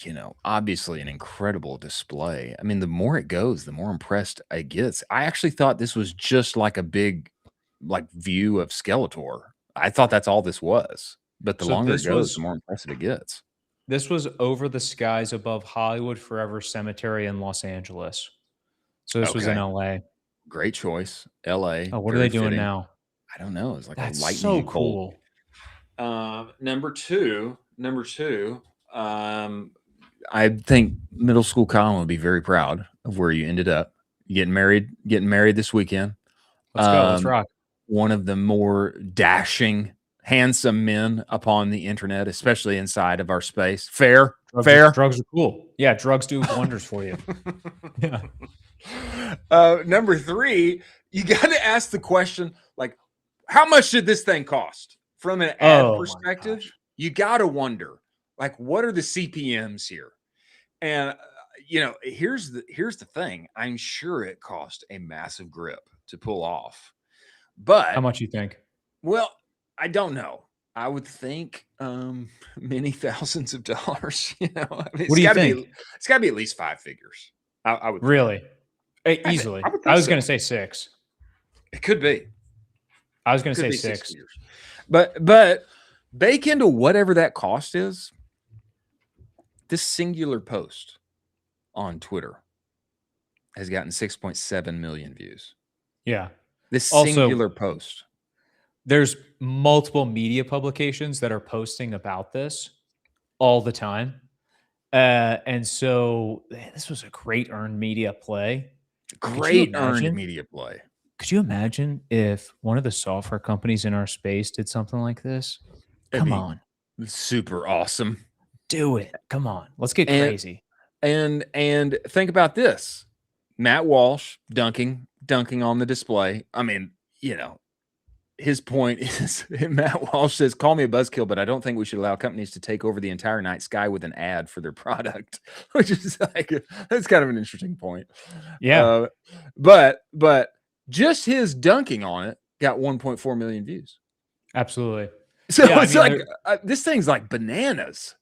an incredible display. I mean, the more it goes, the more impressed I get. I actually thought this was just like a big view of Skeletor. I thought that's all this was. But the longer it goes, the more impressive it gets. This was over the skies above Hollywood Forever Cemetery in Los Angeles. So this was in LA. Great choice. LA. Oh, what are they doing now? I don't know. It's like that's a lightning so bolt. Cool. Number two, I think middle school Colin would be very proud of where you ended up. Getting married this weekend. Let's go. Let's rock. One of the more dashing, handsome men upon the internet, especially inside of our space. Fair. Drugs are cool. Yeah, drugs do wonders for you. Yeah. Number three, you got to ask the question, like, how much did this thing cost? From an ad perspective, you got to wonder, like, what are the CPMs here? And here's the thing. I'm sure it cost a massive grip to pull off. But how much you think? Well, I don't know. I would think many thousands of dollars. I mean, what do you think? It's got to be at least five figures. I would really easily. I was going to say 6. It could be. I was going to say 6. But bake into whatever that cost is. This singular post on Twitter has gotten 6.7 million views. Yeah. This singular post. There's multiple media publications that are posting about this all the time. And so this was a great earned media play. Great earned media play. Could you imagine if one of the software companies in our space did something like this? Come on. Super awesome. Do it. Come on. Let's get crazy. And think about this. Matt Walsh dunking on the display. I mean, his point is Matt Walsh says, call me a buzzkill, but I don't think we should allow companies to take over the entire night sky with an ad for their product, which is like, that's kind of an interesting point. Yeah. But just his dunking on it got 1.4 million views. Absolutely. So it's this thing's like bananas.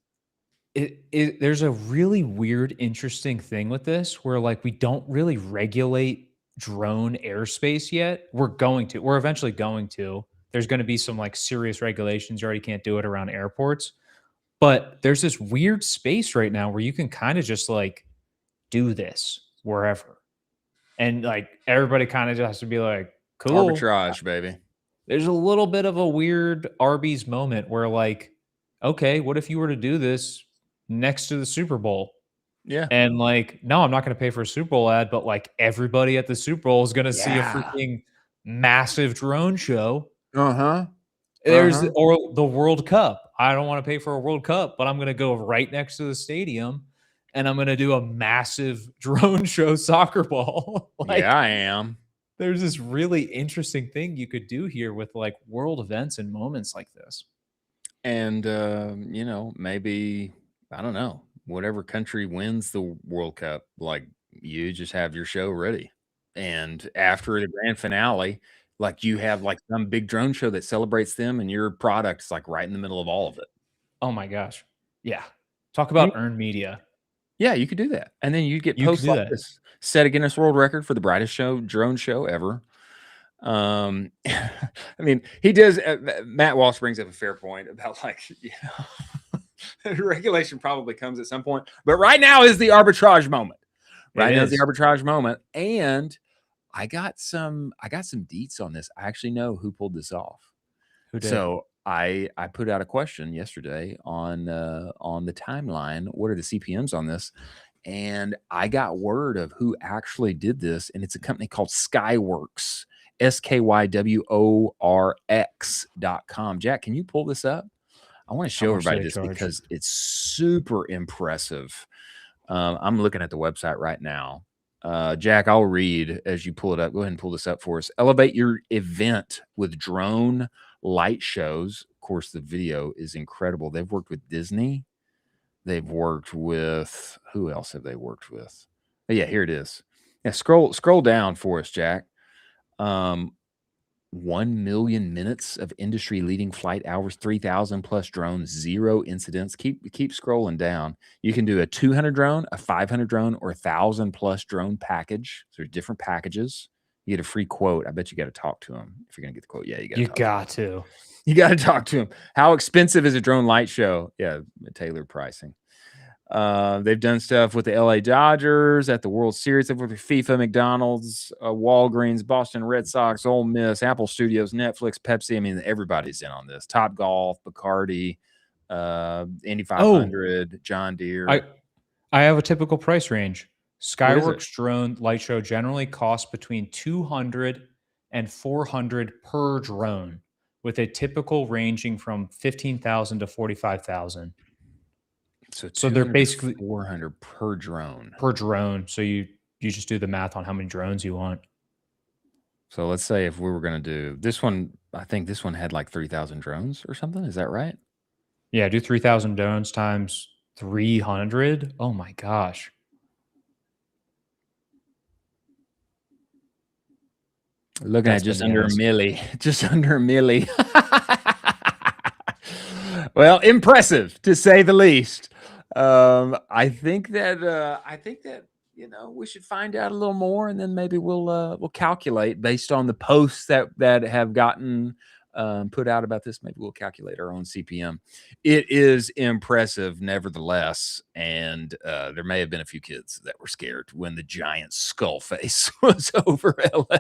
There's a really weird, interesting thing with this where like we don't really regulate drone airspace yet. We're eventually going to. There's going to be some like serious regulations. You already can't do it around airports. But there's this weird space right now where you can kind of just like do this wherever. And like everybody kind of just has to be like, cool. Arbitrage, baby. There's a little bit of a weird Arby's moment where like, okay, what if you were to do this next to the Super Bowl? Yeah. And like, no, I'm not going to pay for a Super Bowl ad, but like everybody at the Super Bowl is going to see a freaking massive drone show. There's or the World Cup. I don't want to pay for a World Cup, but I'm going to go right next to the stadium and I'm going to do a massive drone show soccer ball. Like, yeah, I am. There's this really interesting thing you could do here with like world events and moments like this. And, maybe, I don't know, whatever country wins the World Cup, like you just have your show ready. And after the grand finale, like you have like some big drone show that celebrates them and your product's like right in the middle of all of it. Oh my gosh. Yeah. Talk about earned media. Yeah, you could do that. And then you get posts like this. Set a Guinness World Record for the brightest drone show ever. I mean, he does. Matt Walsh brings up a fair point about like, regulation probably comes at some point, but right now is the arbitrage moment. Right now is the arbitrage moment, and I got some deets on this. I actually know who pulled this off. Who did? So I put out a question yesterday on the timeline. What are the CPMs on this? And I got word of who actually did this, and it's a company called Skyworks, SKYWORX.com. Jack, can you pull this up? I want to show everybody this because it's super impressive. I'm looking at the website right now. Jack, I'll read as you pull it up. Go ahead and pull this up for us. Elevate your event with drone light shows. Of course, the video is incredible. They've worked with Disney. They've worked with, who else have they worked with? Oh, yeah, here it is. Yeah, scroll down for us, Jack. 1 million minutes of industry-leading flight hours, 3,000 plus drones, 0 incidents. Keep scrolling down. You can do a 200 drone, a 500 drone, or 1,000 plus drone package. So there's different packages. You get a free quote. I bet you got to talk to them if you're gonna get the quote. Yeah, you got to. You got to talk to him. How expensive is a drone light show? Yeah, tailored pricing. They've done stuff with the LA Dodgers at the World Series. They've worked with FIFA, McDonald's, Walgreens, Boston Red Sox, Ole Miss, Apple Studios, Netflix, Pepsi. I mean, everybody's in on this. Top Golf, Bacardi, Indy 500, John Deere. I have a typical price range. Skyworks drone light show generally costs between $200 and $400 per drone, with a typical ranging from $15,000 to $45,000. So they're basically $400 per drone. Per drone. So you just do the math on how many drones you want. So let's say if we were going to do this one, I think this one had like 3,000 drones or something. Is that right? Yeah, do 3,000 drones times 300. Oh my gosh. Looking at just under a milli. Just under a milli. Well, impressive to say the least. I think that we should find out a little more, and then maybe we'll calculate based on the posts that have gotten put out about this. Maybe we'll calculate our own CPM. It is impressive, nevertheless, and there may have been a few kids that were scared when the giant skull face was over LA.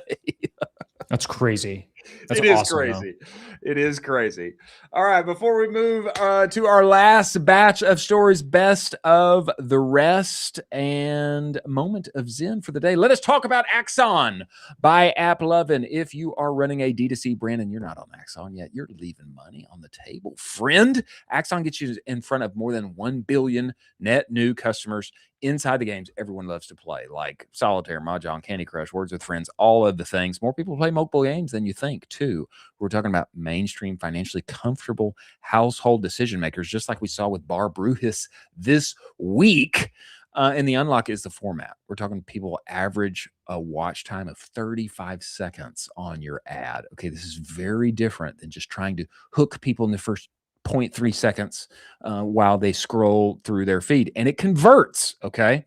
That's crazy. That's It is awesome, crazy. It is crazy. All right, before we move to our last batch of stories, best of the rest and moment of Zen for the day, let us talk about Axon by AppLovin. If you are running a D2C brand and you're not on Axon yet, you're leaving money on the table, friend. Axon gets you in front of more than 1 billion net new customers inside the games everyone loves to play, like solitaire, mahjong, Candy Crush, Words with Friends, all of the things. More people play multiple games than you think, too. We're talking about mainstream, financially comfortable household decision makers, just like we saw with Bar Brutus this week. And the unlock is the format. We're talking people average a watch time of 35 seconds on your ad. Okay, this is very different than just trying to hook people in the first 0.3 seconds while they scroll through their feed. And it converts, okay?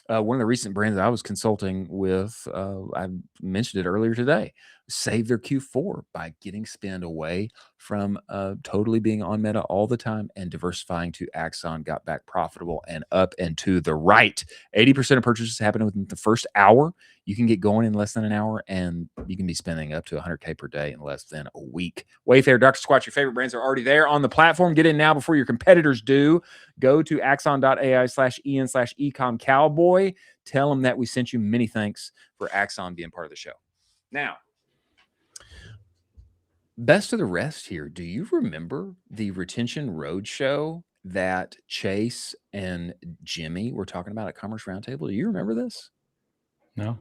One of the recent brands I was consulting with, I mentioned it earlier today, save their Q4 by getting spend away from totally being on Meta all the time and diversifying to Axon, got back profitable and up and to the right. 80% of purchases happen within the first hour. You can get going in less than an hour, and you can be spending up to $100K per day in less than a week. Wayfair, Dr. Squatch, your favorite brands are already there on the platform. Get in now before your competitors do. Go to axon.ai/en/ecom cowboy. Tell them that we sent you. Many thanks for Axon being part of the show. Now, best of the rest here. Do you remember the Retention Roadshow that Chase and Jimmy were talking about at Commerce Roundtable? Do you remember this? No.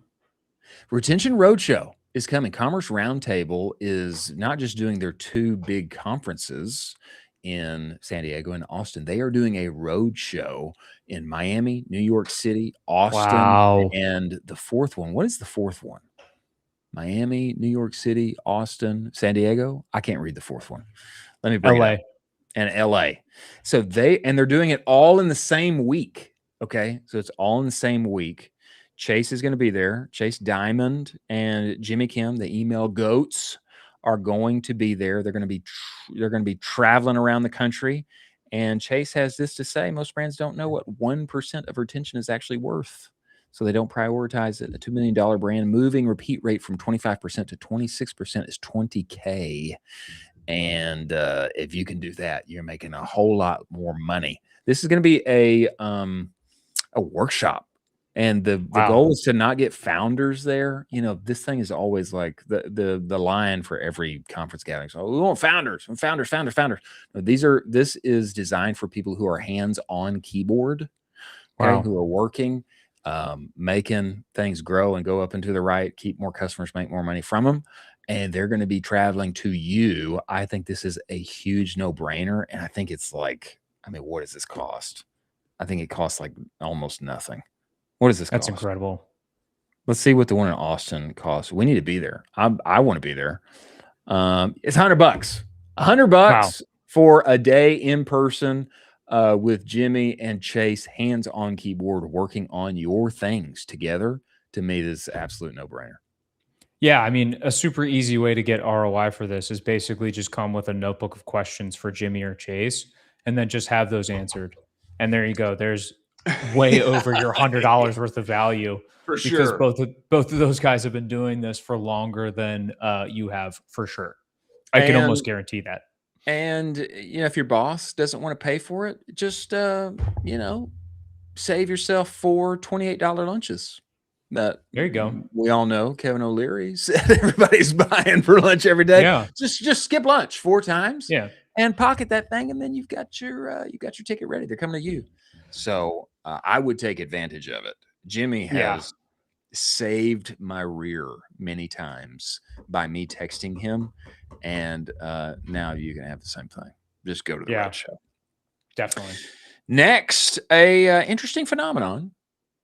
Retention Roadshow is coming. Commerce Roundtable is not just doing their two big conferences in San Diego and Austin. They are doing a roadshow in Miami, New York City, Austin, and the fourth one. What is the fourth one? Miami, New York City, Austin, San Diego. I can't read the fourth one. Let me bring it up. And LA. So they're doing it all in the same week. Okay. So it's all in the same week. Chase is going to be there. Chase Diamond and Jimmy Kim, the email goats, are going to be there. They're going to be traveling around the country. And Chase has this to say: most brands don't know what 1% of retention is actually worth, so they don't prioritize it. A $2 million brand moving repeat rate from 25% to 26% is $20K. And if you can do that, you're making a whole lot more money. This is going to be a workshop. And the goal is to not get founders there. You know, this thing is always like the line for every conference gathering. So we want founders. No, this is designed for people who are hands-on keyboard, okay, who are working, making things grow and go up and to the right, keep more customers, make more money from them. And they're going to be traveling to you. I think this is a huge no-brainer. And I think it's like, I mean, what does this cost? I think it costs like almost nothing. What does this cost? That's incredible. Let's see what the one in Austin costs. We need to be there. I want to be there. It's $100. $100 for a day in person with Jimmy and Chase, hands on keyboard, working on your things together. To me, this is an absolute no-brainer. Yeah, I mean, a super easy way to get ROI for this is basically just come with a notebook of questions for Jimmy or Chase, and then just have those answered. And there you go. There's way over your $100 worth of value, for because sure. both of those guys have been doing this for longer than you have, for sure. I can almost guarantee that. And you know, if your boss doesn't want to pay for it, just save yourself 4 $28 lunches. That there you go. We all know Kevin O'Leary said everybody's buying for lunch every day. Yeah. Just skip lunch 4 times. Yeah. And pocket that thing, and then you've got your ticket ready. They're coming to you. So I would take advantage of it. Jimmy has saved my rear many times by me texting him, and now you can have the same thing. Just go to the right show. Definitely. Next, a interesting phenomenon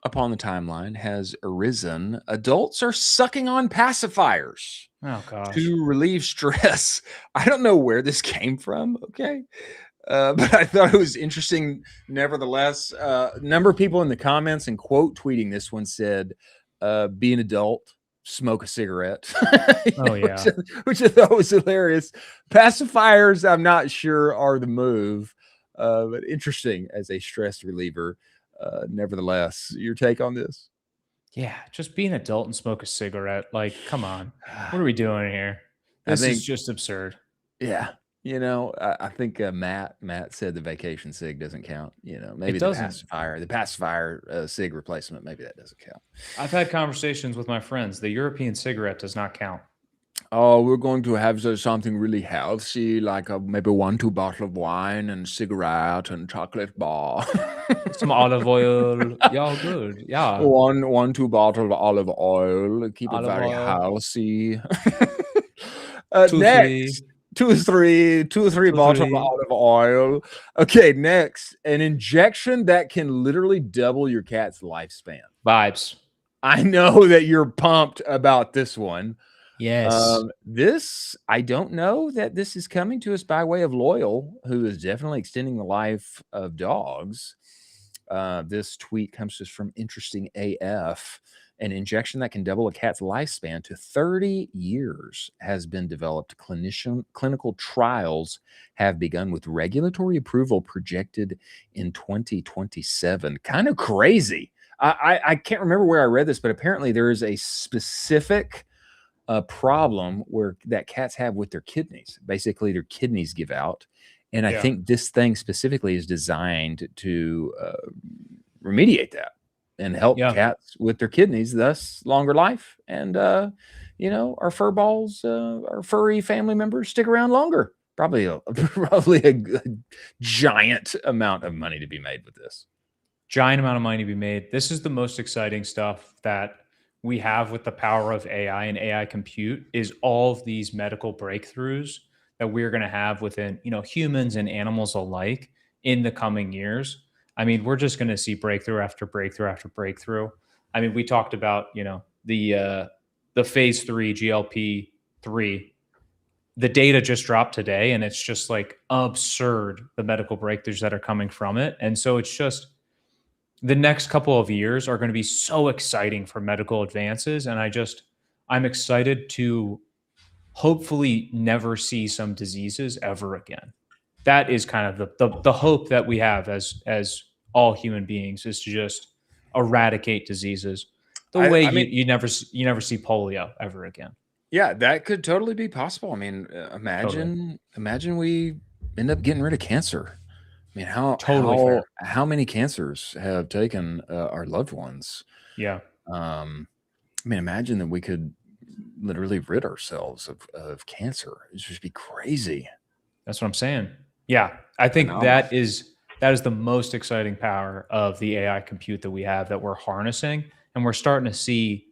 upon the timeline has arisen. Adults are sucking on pacifiers to relieve stress. I don't know where this came from, okay? But I thought it was interesting nevertheless. A number of people in the comments and quote tweeting this one said, be an adult, smoke a cigarette. Which I thought was hilarious. Pacifiers, I'm not sure, are the move, but interesting as a stress reliever. Nevertheless, your take on this? Yeah, just be an adult and smoke a cigarette. Like, come on. What are we doing here? This is just absurd. Yeah. You know, I think Matt said the vacation cig doesn't count. You know, maybe the pacifier cig replacement, maybe that doesn't count. I've had conversations with my friends. The European cigarette does not count. Oh, we're going to have something really healthy, like maybe 1-2 bottle of wine and cigarette and chocolate bar. Some olive oil. Yeah, good. Yeah. 1-2 bottle of olive oil. Keep it Olive very oil. healthy. 2, Next, 2 or 3 bottles of 3. olive oil. Okay, next, an injection that can literally double your cat's lifespan. Vibes. I know that you're pumped about this one. Yes. This, I don't know that this is coming to us by way of Loyal, who is definitely extending the life of dogs. This tweet comes to us from Interesting AF. An injection that can double a cat's lifespan to 30 years has been developed. Clinical trials have begun with regulatory approval projected in 2027. Kind of crazy. I can't remember where I read this, but apparently there is a specific problem that cats have with their kidneys. Basically, their kidneys give out. And I think this thing specifically is designed to remediate that and help cats with their kidneys, thus longer life. And, our fur balls, our furry family members stick around longer. Probably a giant amount of money to be made with this. Giant amount of money to be made. This is the most exciting stuff that we have with the power of AI and AI compute, is all of these medical breakthroughs that we're going to have within, humans and animals alike in the coming years. I mean, we're just going to see breakthrough after breakthrough after breakthrough. I mean, we talked about, the phase 3 GLP-3. The data just dropped today, and it's just like absurd, the medical breakthroughs that are coming from it. And so it's just, the next couple of years are going to be so exciting for medical advances. And I'm excited to hopefully never see some diseases ever again. That is kind of the hope that we have as all human beings, is to just eradicate diseases the way you never see polio ever again. Yeah, that could totally be possible. I mean, imagine we end up getting rid of cancer. I mean, how many cancers have taken our loved ones? Yeah. I mean, imagine that we could literally rid ourselves of cancer. It would just be crazy. That's what I'm saying. Yeah. I think that is the most exciting power of the AI compute that we have, that we're harnessing, and we're starting to see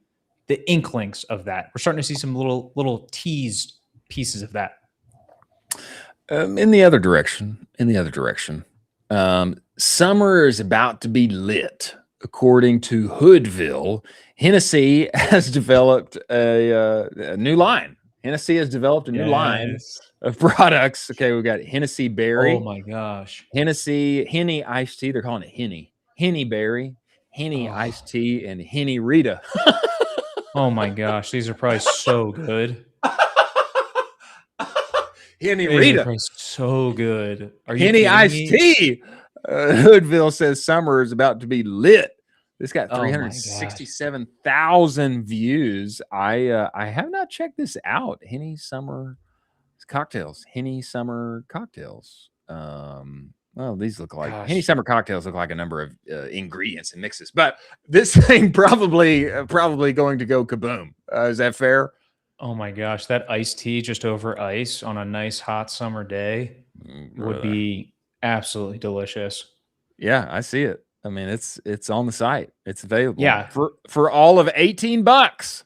the inklings of that. We're starting to see some little teased pieces of that. In the other direction, summer is about to be lit. According to Hoodville, Hennessy has developed a new line. Hennessy has developed a new line of products. Okay, we've got Hennessy Berry. Oh my gosh. Henny iced tea. They're calling it Henny Berry, Henny iced tea, and Henny Rita. Oh my gosh, these are probably so good. Henny Rita, so good. Are you Henny iced tea? Hoodville says summer is about to be lit. This got 367,000 views. I have not checked this out. Henny summer cocktails. Well, these look like Henny summer cocktails look like a number of ingredients and mixes, but this thing probably going to go kaboom. Is that fair? Oh my gosh, that iced tea just over ice on a nice hot summer day would be absolutely delicious. Yeah, I see it. I mean, it's on the site. It's available. Yeah, for all of $18.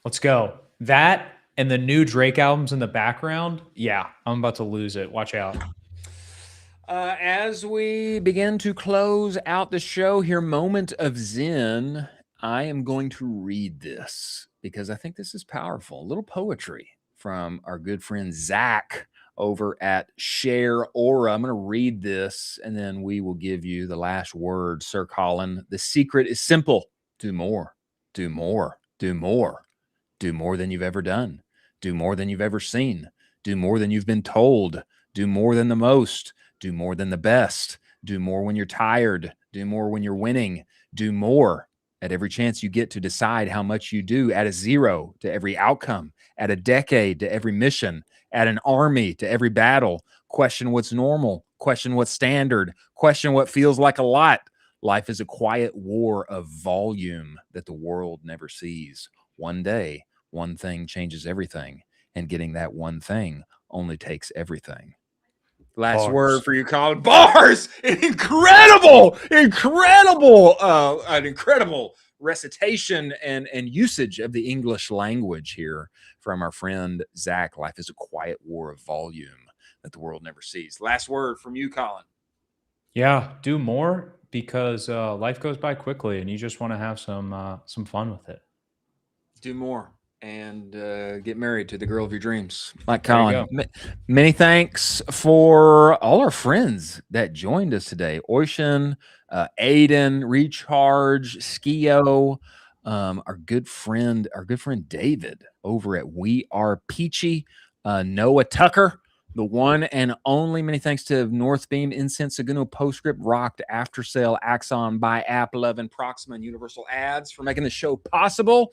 Let's go. That and the new Drake albums in the background. Yeah, I'm about to lose it. Watch out. As we begin to close out the show here, moment of Zen, I am going to read this because I think this is powerful. A little poetry from our good friend Zach over at Share Aura. I'm going to read this, and then we will give you the last word, Sir Colin. The secret is simple. Do more. Do more. Do more. Do more than you've ever done. Do more than you've ever seen. Do more than you've been told. Do more than the most. Do more than the best. Do more when you're tired. Do more when you're winning. Do more at every chance you get to decide how much you do. Add a 0 to every outcome. Add a decade to every mission. Add an army to every battle. Question what's normal. Question what's standard. Question what feels like a lot. Life is a quiet war of volume that the world never sees. One day, one thing changes everything. and getting that one thing only takes everything. Last Bars. word for you, Colin. Bars! An incredible recitation and usage of the English language here from our friend Zach. Life is a quiet war of volume that the world never sees. Last word from you, Colin. Yeah, do more, because life goes by quickly and you just want to have some fun with it. Do more and get married to the girl of your dreams. Like There you Colin, go. many thanks for all our friends that joined us today. Oisin, Aidan, Recharge, Skio, our good friend David over at We Are Peachy, Noah Tucker, the one and only. Many thanks to Northbeam, Incense, Seguno, Postscript, Rocked, Aftersell, Axon, By App, Levin, Proxima, and Universal Ads for making the show possible.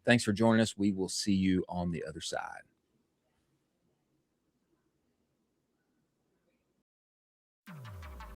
Thanks for joining us. We will see you on the other side.